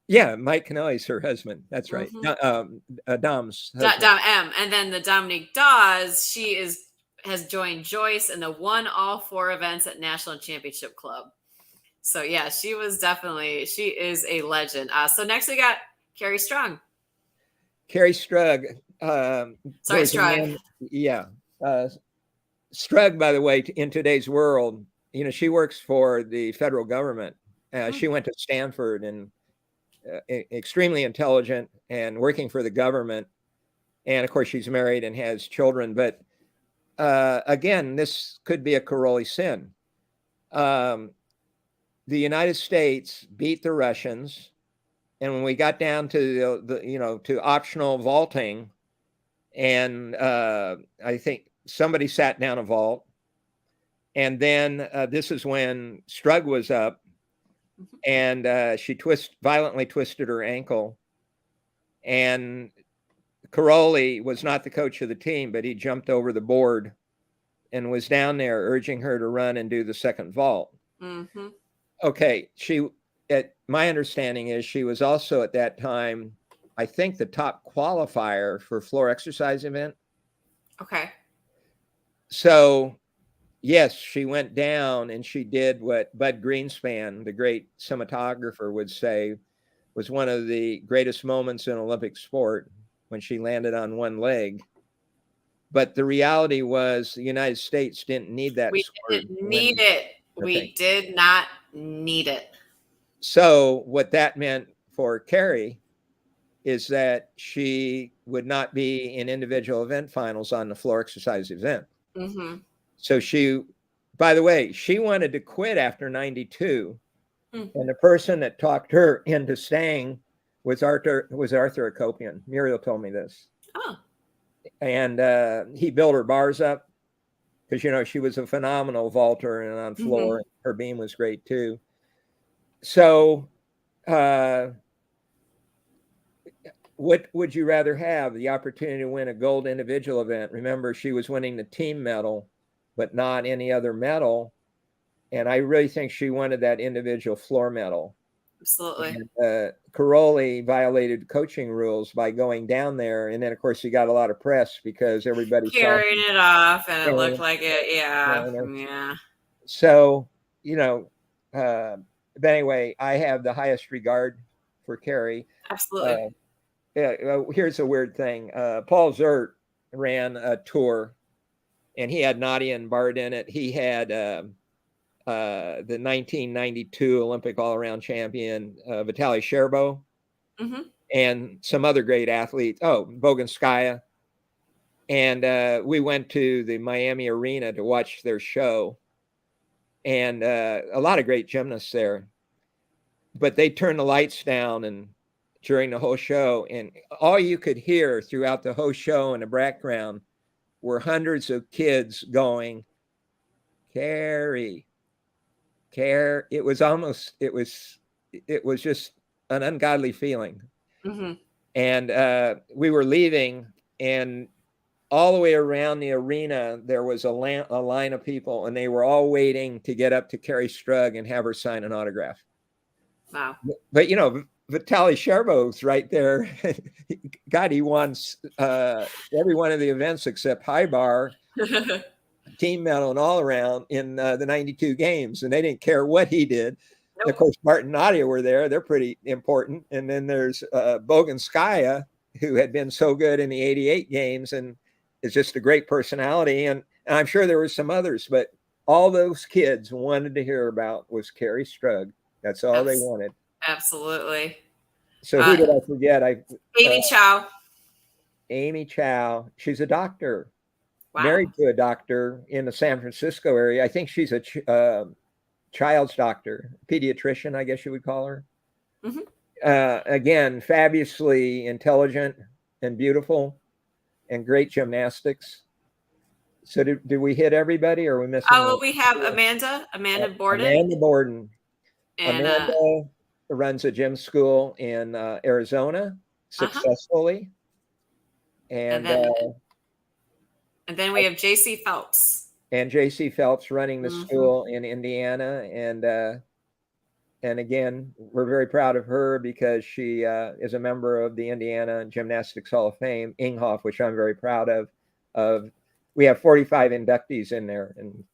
Yeah, Mike Canales, her husband. That's right. Mm-hmm. Dom's husband. Dom M. And then the Dominique Dawes, has joined Joyce and won all 4 events at National Championship Club. So yeah, she is a legend. So next we got Carrie Strug. Carrie Strug. Sorry, Strug. Strug, by the way, in today's world, she works for the federal government. She went to Stanford and extremely intelligent and working for the government. And of course, she's married and has children. But again, this could be a Karolyi sin. The United States beat the Russians. And when we got down to to optional vaulting, and I think somebody sat down a vault, and then this is when Strug was up, and she violently twisted her ankle, and Karolyi was not the coach of the team, but he jumped over the board and was down there urging her to run and do the second vault. Mm-hmm. Okay, my understanding is she was also at that time, I think, the top qualifier for floor exercise event. Okay. So, yes, she went down and she did what Bud Greenspan, the great cinematographer, would say was one of the greatest moments in Olympic sport, when she landed on one leg. But the reality was the United States didn't need that. We didn't need it. We did not need it. So what that meant for Carrie is that she would not be in individual event finals on the floor exercise event. Mm-hmm. So by the way, she wanted to quit after 92. Mm-hmm. And the person that talked her into staying was Arthur Akopian. Muriel told me this. Oh. And he built her bars up because, she was a phenomenal vaulter and on floor. Mm-hmm. Her beam was great too. So what would you rather have? The opportunity to win a gold individual event? Remember, she was winning the team medal, but not any other medal. And I really think she wanted that individual floor medal. Absolutely. And, Karolyi violated coaching rules by going down there. And then, of course, he got a lot of press because everybody carrying it off and it looked like it. Yeah. So, but anyway, I have the highest regard for Carrie. Absolutely. Here's a weird thing. Paul Ziert ran a tour, and he had Nadia and Bart in it. He had the 1992 Olympic all-around champion Vitaly Sherbo, mm-hmm. and some other great athletes. Oh, Boganskaya. And we went to the Miami Arena to watch their show. And a lot of great gymnasts there. But they turned the lights down and during the whole show, and all you could hear throughout the whole show in the background were hundreds of kids going, Carrie. It was just an ungodly feeling. Mm-hmm. And we were leaving, and all the way around the arena, there was a line of people, and they were all waiting to get up to Carrie Strug and have her sign an autograph. Wow. But Vitaly Sherbo's right there. God, he won every one of the events except high bar, team medal, and all around in the 92 games, and they didn't care what he did. Nope. Of course, Martin and Nadia were there. They're pretty important. And then there's Boganskaya, who had been so good in the 88 games and is just a great personality. And I'm sure there were some others, but all those kids wanted to hear about was Carrie Strug. That's all they wanted. Absolutely. So who did I forget? Amy Chow. Amy Chow. She's a doctor. Wow. Married to a doctor in the San Francisco area. I think she's a child's doctor, pediatrician, I guess you would call her. Mm-hmm. Again, fabulously intelligent and beautiful and great gymnastics. So did we hit everybody, or are we missing? Oh, we have Amanda Borden. Amanda Borden. And Amanda runs a gym school in Arizona successfully. And then we have JC Phelps. And JC Phelps running the school in Indiana. And again, we're very proud of her because she is a member of the Indiana Gymnastics Hall of Fame, Inghoff, which I'm very proud of. We have 45 inductees in there. And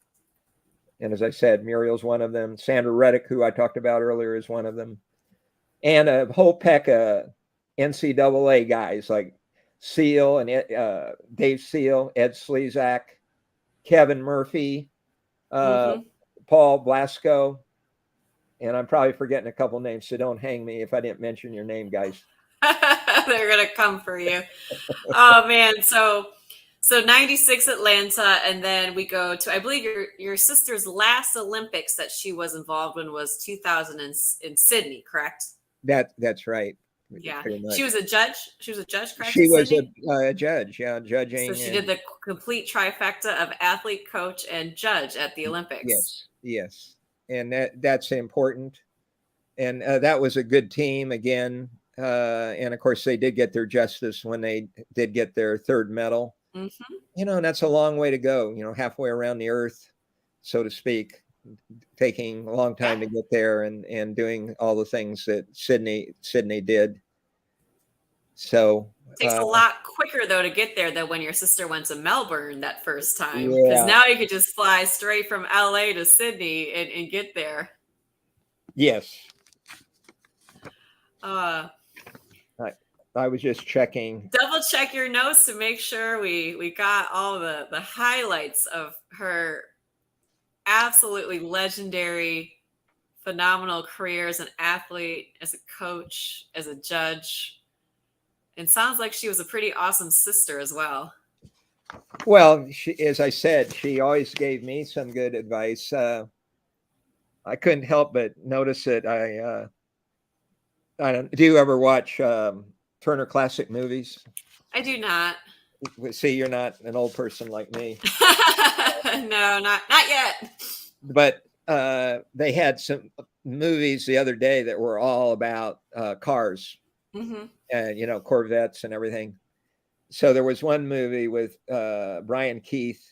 as I said, Muriel's one of them. Sandra Reddick, who I talked about earlier, is one of them. And a whole peck of NCAA guys like Seal and Dave Seal, Ed Slezak, Kevin Murphy, Paul Blasco, and I'm probably forgetting a couple names, so don't hang me if I didn't mention your name, guys. They're going to come for you. Oh, man. So 96 Atlanta, and then we go to, I believe your sister's last Olympics that she was involved in was 2000 in Sydney, correct? That's right. Yeah, she was a judge. She was a judge, correct? She was a judge, yeah, judging. So she did the complete trifecta of athlete, coach, and judge at the Olympics. Yes, and that's important. And that was a good team again. And of course, they did get their justice when they did get their third medal. Mm-hmm. And that's a long way to go. Halfway around the earth, so to speak. Taking a long time to get there and doing all the things that Sydney did. So it takes a lot quicker though to get there than when your sister went to Melbourne that first time. Because now you could just fly straight from LA to Sydney and get there. Yes. I was just checking. Double check your notes to make sure we got all the highlights of her absolutely legendary, phenomenal career as an athlete, as a coach, as a judge. And sounds like she was a pretty awesome sister as well. Well, as I said, she always gave me some good advice. I couldn't help but notice it. Do you ever watch Turner Classic Movies? I do not. See, you're not an old person like me. No, not yet. But they had some movies the other day that were all about cars, and Corvettes and everything. So there was one movie with Brian Keith,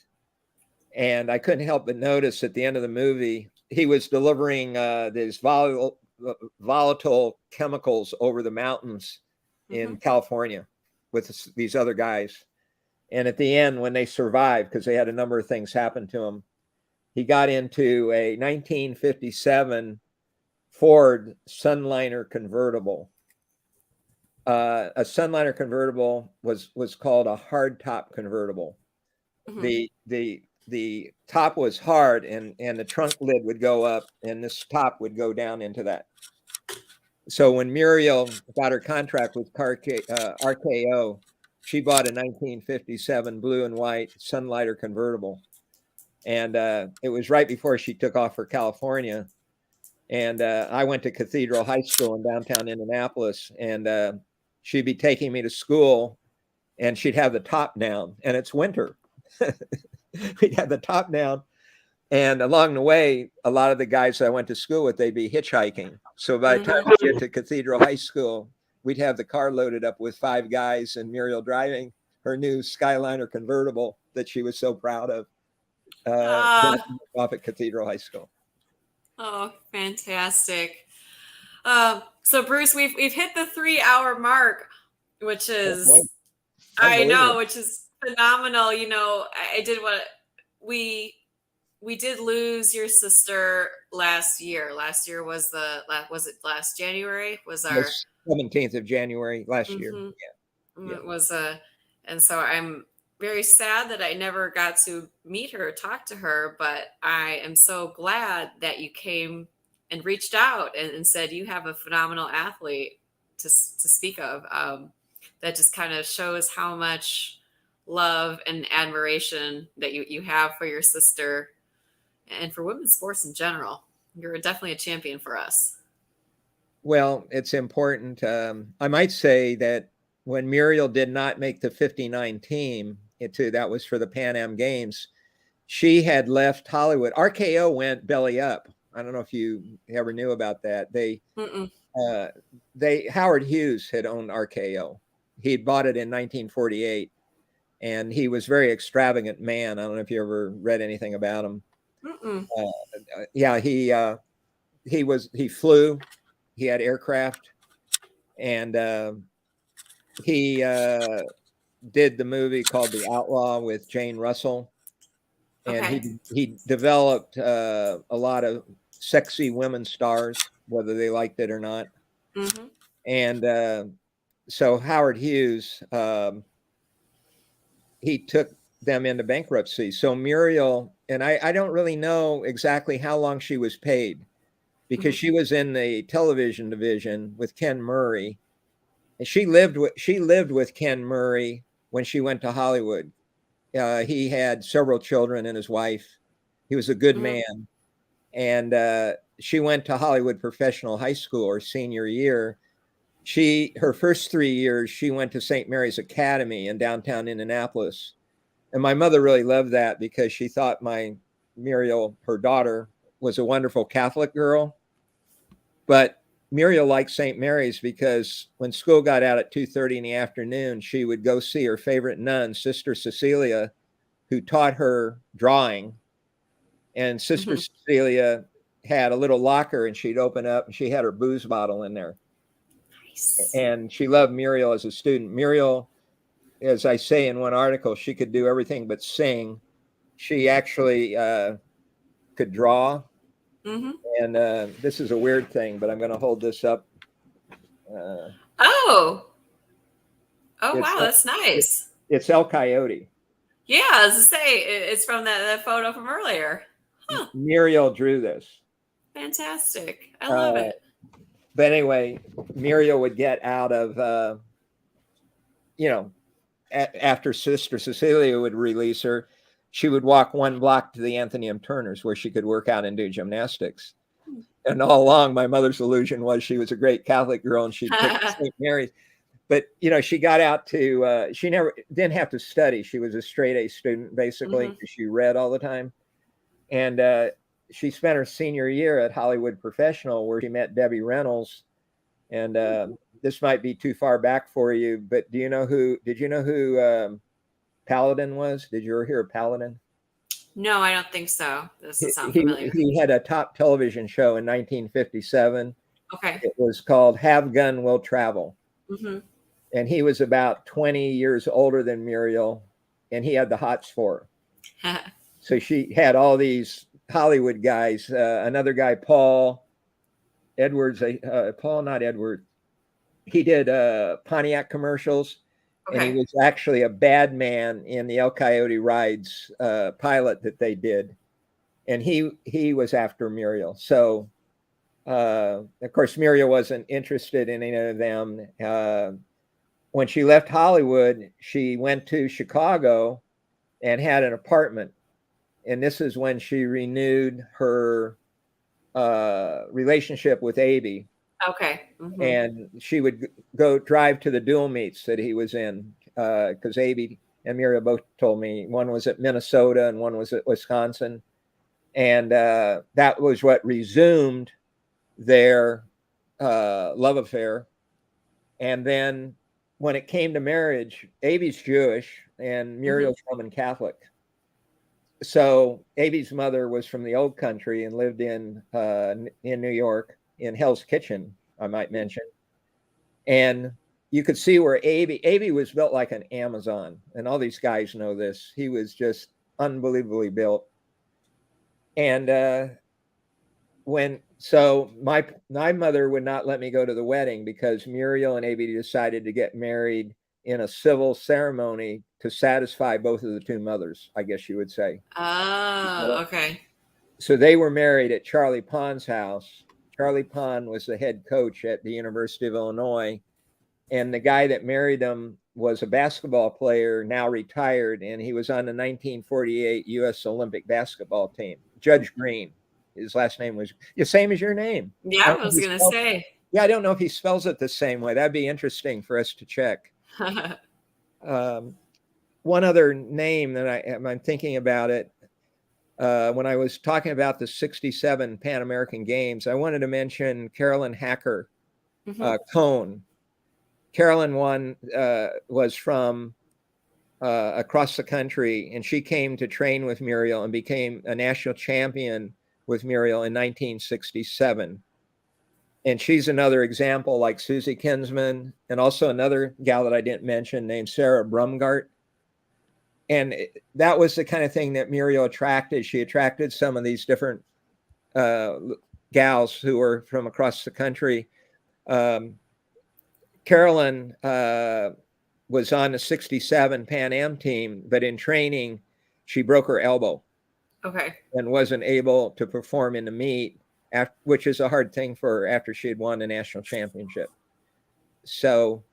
and I couldn't help but notice at the end of the movie he was delivering these volatile chemicals over the mountains in California with these other guys. And at the end, when they survived, because they had a number of things happen to them, he got into a 1957 Ford Sunliner convertible. A Sunliner convertible was called a hardtop convertible. The top was hard, and the trunk lid would go up, and this top would go down into that. So when Muriel got her contract with RKO, she bought a 1957 blue and white Sunlighter convertible. And it was right before she took off for California. And I went to Cathedral High School in downtown Indianapolis, and she'd be taking me to school, and she'd have the top down, and it's winter. We'd have the top down. And along the way, a lot of the guys I went to school with, they'd be hitchhiking. So by the time we get to Cathedral High School, we'd have the car loaded up with 5 guys and Muriel driving her new Skyliner convertible that she was so proud of off at Cathedral High School. Oh, fantastic. So Bruce, we've hit the 3-hour mark, which is I know, which is phenomenal. You know, I did what we did lose your sister last year. Last year was it last January? Was our The 17th of January last year. Mhm. Yeah. It was and so I'm very sad that I never got to meet her, talk to her, but I am so glad that you came and reached out and said you have a phenomenal athlete to speak of. That just kind of shows how much love and admiration that you have for your sister and for women's sports in general. You're definitely a champion for us. Well, it's important. I might say that when Muriel did not make the 59 team, that was for the Pan Am Games, she had left Hollywood. RKO went belly up. I don't know if you ever knew about that. Howard Hughes had owned RKO. He'd bought it in 1948, and he was a very extravagant man. I don't know if you ever read anything about him. Yeah, he flew. He had aircraft, and he did the movie called The Outlaw with Jane Russell, and Okay. he developed a lot of sexy women stars, whether they liked it or not. Mm-hmm. And so Howard Hughes, he took them into bankruptcy. So Muriel, and I don't really know exactly how long she was paid, because she was in the television division with Ken Murray, and she lived with Ken Murray when she went to Hollywood. He had several children and his wife. He was a good man, and she went to Hollywood Professional High School her senior year. Her first 3 years, she went to St. Mary's Academy in downtown Indianapolis, and my mother really loved that because she thought my Muriel, her daughter, was a wonderful Catholic girl. But Muriel liked St. Mary's because when school got out at 2:30 in the afternoon, she would go see her favorite nun, Sister Cecilia, who taught her drawing. And Sister Cecilia had a little locker, and she'd open up and she had her booze bottle in there. Nice. And she loved Muriel as a student. Muriel, as I say in one article, she could do everything but sing. She actually could draw. And this is a weird thing, but I'm going to hold this up. Oh, wow, that's nice. It's El Coyote. Yeah, I was to say, it's from that photo from earlier. Huh. Muriel drew this. Fantastic. I love it. But anyway, Muriel would get out of, after Sister Cecilia would release her, she would walk 1 block to the Anthony M. Turner's where she could work out and do gymnastics. And all along, my mother's illusion was she was a great Catholic girl and she'd pick St. Mary's. But, she got out to, she didn't have to study. She was a straight A student, basically, because she read all the time. And she spent her senior year at Hollywood Professional, where she met Debbie Reynolds. And this might be too far back for you, but did you know who Paladin was? Did you ever hear of Paladin? No, I don't think so. This doesn't sound familiar. He had a top television show in 1957. Okay. It was called Have Gun Will Travel. And he was about 20 years older than Muriel, and he had the hots for her. So she had all these Hollywood guys. Another guy, Paul Edwards, not Edward. He did Pontiac commercials, and he was actually a bad man in the El Coyote Rides pilot that they did. And he was after Muriel. So, of course, Muriel wasn't interested in any of them. When she left Hollywood, she went to Chicago and had an apartment. And this is when she renewed her relationship with Aby. Okay. And she would drive to the dual meets that he was in, because Aby and Muriel both told me one was at Minnesota and one was at Wisconsin. And that was what resumed their love affair. And then when it came to marriage, Aby's Jewish and Muriel's Roman Catholic. So Aby's mother was from the old country and lived in New York, in Hell's Kitchen, I might mention. And you could see where Avey was built like an Amazon. And all these guys know this. He was just unbelievably built. And my mother would not let me go to the wedding because Muriel and Avey decided to get married in a civil ceremony to satisfy both of the two mothers, I guess you would say. Oh, okay. So they were married at Charlie Pond's house. Charlie Pond was the head coach at the University of Illinois. And the guy that married them was a basketball player, now retired, and he was on the 1948 U.S. Olympic basketball team. Judge Green. His last name was the same as your name. Yeah, I was going to say. Yeah, I don't know if he spells it the same way. That'd be interesting for us to check. One other name that I'm thinking about it, when I was talking about the 67 Pan American Games, I wanted to mention Carolyn Hacker, Cone. Carolyn was from across the country, and she came to train with Muriel and became a national champion with Muriel in 1967. And she's another example, like Susie Kinsman, and also another gal that I didn't mention named Sarah Brumgart. And that was the kind of thing that Muriel attracted. She attracted some of these different gals who were from across the country. Carolyn was on the 67 Pan Am team, but in training, she broke her elbow. Okay. And wasn't able to perform in the meet, which is a hard thing for her after she had won the national championship. So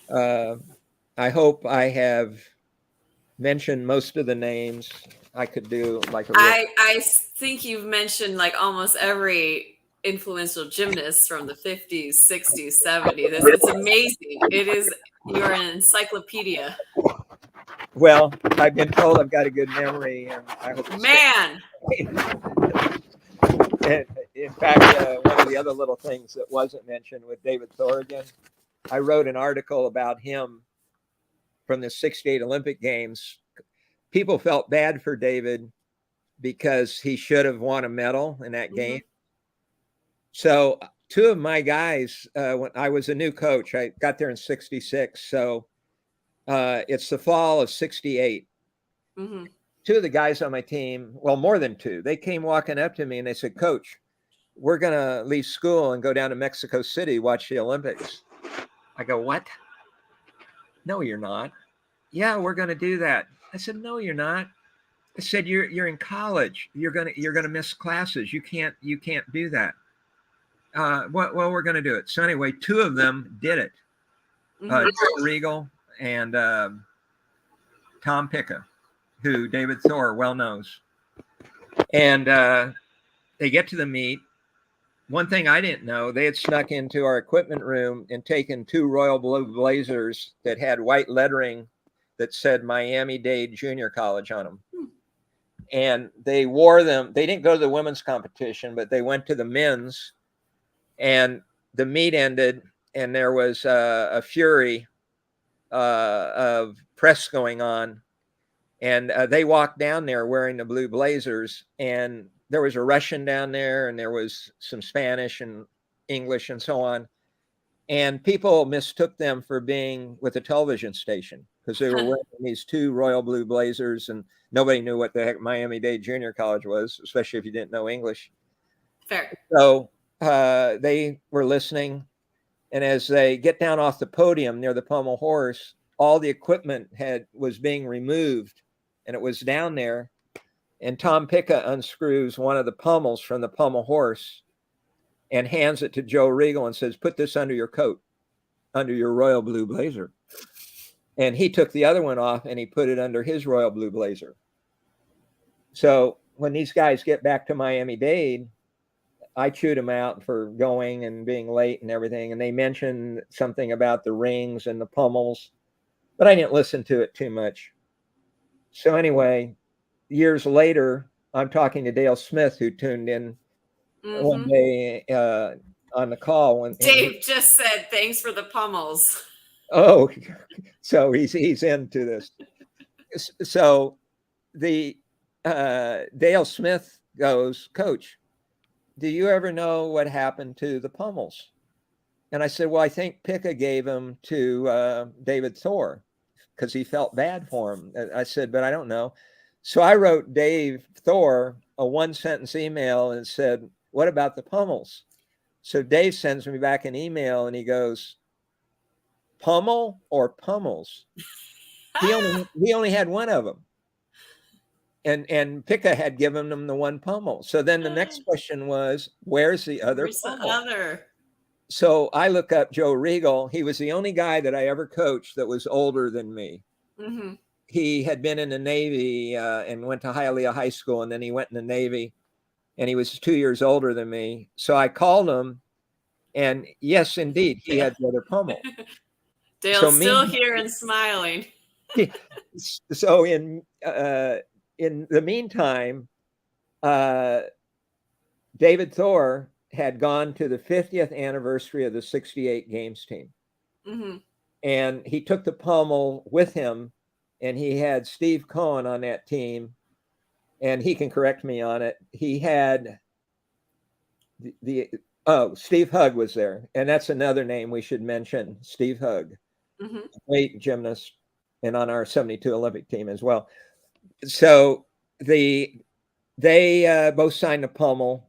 I hope I have mentioned most of the names. I could do like I think you've mentioned like almost every influential gymnast from the 50s, 60s, 70s. It's amazing. It is, you're an encyclopedia. Well, I've been told I've got a good memory, and I hope. Man. And in fact, one of the other little things that wasn't mentioned with David Thorgan, I wrote an article about him from the 68 Olympic Games. People felt bad for David because he should have won a medal in that game. So two of my guys, when I was a new coach, I got there in 66. So it's the fall of 68. Two of the guys on my team, well, more than two, they came walking up to me and they said, "Coach, we're going to leave school and go down to Mexico City, watch the Olympics." I go, "What? No, you're not." "Yeah, we're going to do that." I said, "No, you're not." I said, "You're in college. You're going to miss classes. You can't do that." Well, we're going to do it. So anyway, two of them did it. Joe Regal and Tom Picca, who David Thor well knows. And they get to the meet. One thing I didn't know, they had snuck into our equipment room and taken two royal blue blazers that had white lettering that said Miami-Dade Junior College on them. And they wore them. They didn't go to the women's competition, but they went to the men's. And the meet ended, and there was a fury of press going on. And they walked down there wearing the blue blazers, and there was a Russian down there, and there was some Spanish and English and so on. And people mistook them for being with a television station because they were wearing these two royal blue blazers, and nobody knew what the heck Miami-Dade Junior College was, especially if you didn't know English. Fair. So they were listening, and as they get down off the podium near the pommel horse, all the equipment was being removed, and it was down there. And Tom Picca unscrews one of the pommels from the pommel horse and hands it to Joe Regal and says, "Put this under your coat, under your royal blue blazer." And he took the other one off and he put it under his royal blue blazer. So when these guys get back to Miami-Dade, I chewed them out for going and being late and everything. And they mentioned something about the rings and the pommels, but I didn't listen to it too much. So anyway, years later, I'm talking to Dale Smith, who tuned in one day on the call. Dave just said, "Thanks for the pummels." Oh, so he's into this. So the Dale Smith goes, "Coach, do you ever know what happened to the pummels?" And I said, well, I think Pika gave him to David Thor because he felt bad for him. I said, but I don't know. So I wrote Dave Thor a 1-sentence email and said, what about the pummels? So Dave sends me back an email and he goes, pummel or pummels? He only had one of them. And Pika had given him the one pummel. So then the next question was, where's the other pummel? The other? So I look up Joe Regal. He was the only guy that I ever coached that was older than me. Mm-hmm. He had been in the Navy and went to Hialeah High School, and then he went in the Navy, and he was 2 years older than me. So I called him, and yes, indeed, he had the other pummel. Dale's still here and smiling. So in the meantime, David Thor had gone to the 50th anniversary of the 68 Games team. Mm-hmm. And he took the pummel with him, and he had Steve Cohen on that team, and he can correct me on it. He had Steve Hugg was there, and that's another name we should mention, Steve Hugg, great gymnast, and on our 72 Olympic team as well. So they both signed the pummel,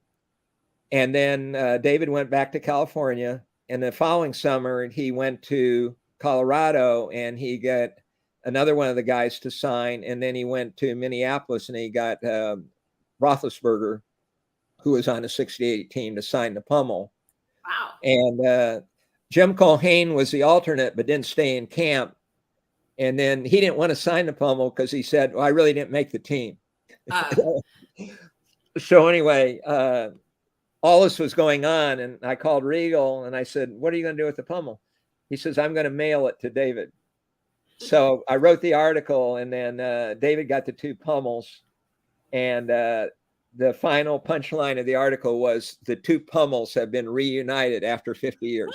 and then David went back to California, and the following summer he went to Colorado, and he got another one of the guys to sign, and then he went to Minneapolis, and he got Roethlisberger, who was on the 68 team, to sign the pummel. Wow. And Jim Colhane was the alternate, but didn't stay in camp. And then he didn't want to sign the pummel because he said, well, I really didn't make the team. So anyway, all this was going on, and I called Regal, and I said, what are you going to do with the pummel? He says, I'm going to mail it to David. So I wrote the article, and then David got the 2 pummels, and the final punchline of the article was the 2 pummels have been reunited after 50 years.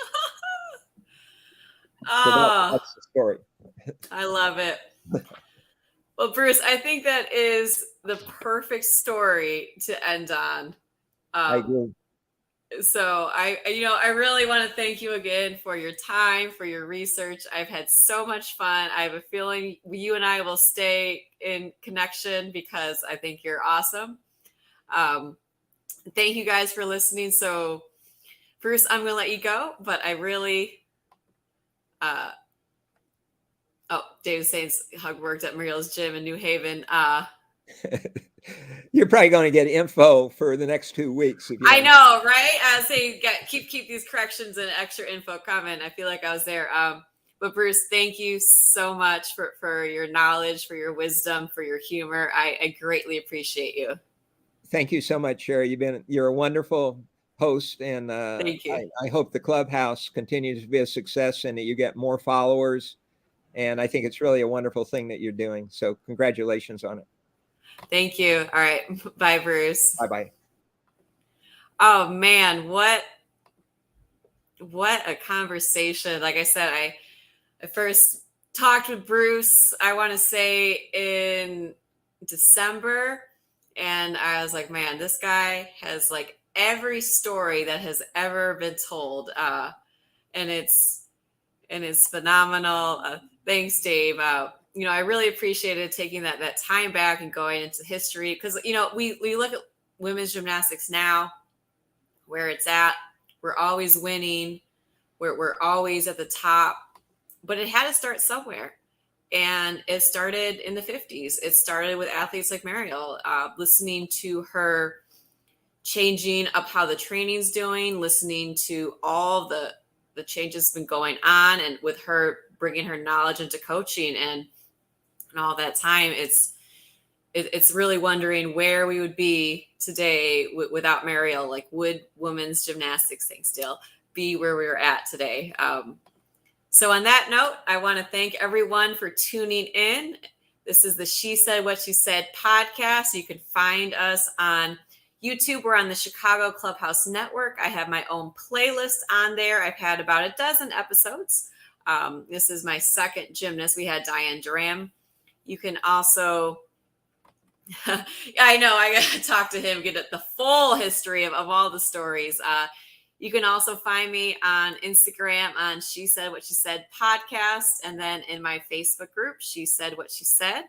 So that's the story. I love it. Well, Bruce, I think that is the perfect story to end on. I agree. So I really want to thank you again for your time, for your research. I've had so much fun. I have a feeling you and I will stay in connection because I think you're awesome. Thank you guys for listening. So Bruce, I'm going to let you go, but I really, Dave's saying Hug worked at Muriel's gym in New Haven. You're probably going to get info for the next 2 weeks. I know, right? I was saying, keep these corrections and extra info coming. I feel like I was there. But Bruce, thank you so much for your knowledge, for your wisdom, for your humor. I greatly appreciate you. Thank you so much, Sherry. You're a wonderful host, and thank you. I hope the clubhouse continues to be a success and that you get more followers. And I think it's really a wonderful thing that you're doing. So congratulations on it. Thank you. All right. Bye, Bruce. Bye-bye. Oh, man. What a conversation. Like I said, I first talked with Bruce, I want to say in December. And I was like, man, this guy has like every story that has ever been told. And it's phenomenal. Thanks, Dave. I really appreciated taking that time back and going into history because, we look at women's gymnastics now, where it's at. We're always winning. We're always at the top, but it had to start somewhere. And it started in the 50s. It started with athletes like Muriel, listening to her changing up how the training's doing, listening to all the changes been going on, and with her bringing her knowledge into coaching and all that time, it's really wondering where we would be today without Muriel. Like, would women's gymnastics, thanks Dale, be where we were at today? So on that note, I want to thank everyone for tuning in. This is the She Said What She Said podcast. You can find us on YouTube. We're on the Chicago Clubhouse Network. I have my own playlist on there. I've had about a dozen episodes. This is my second gymnast. We had Diane Duram. You can also, I know, I got to talk to him, get the full history of all the stories. You can also find me on Instagram on She Said What She Said podcast, and then in my Facebook group, She Said What She Said.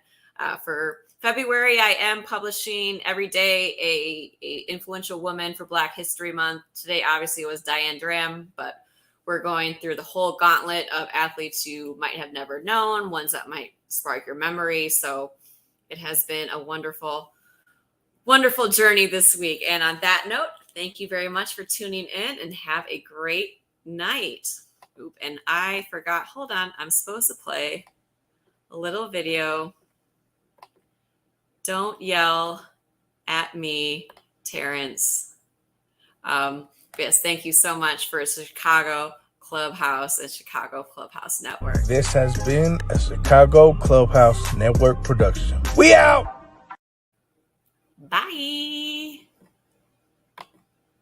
For February, I am publishing every day a influential woman for Black History Month. Today, obviously, it was Diane Dram, but we're going through the whole gauntlet of athletes you might have never known, ones that might spark your memory. So it has been a wonderful, wonderful journey this week. And on that note, thank you very much for tuning in and have a great night. Oop, and I forgot, hold on, I'm supposed to play a little video. Don't yell at me, Terrence. Yes, thank you so much for Chicago Clubhouse and Chicago Clubhouse Network. This has been a Chicago Clubhouse Network production. We out! Bye.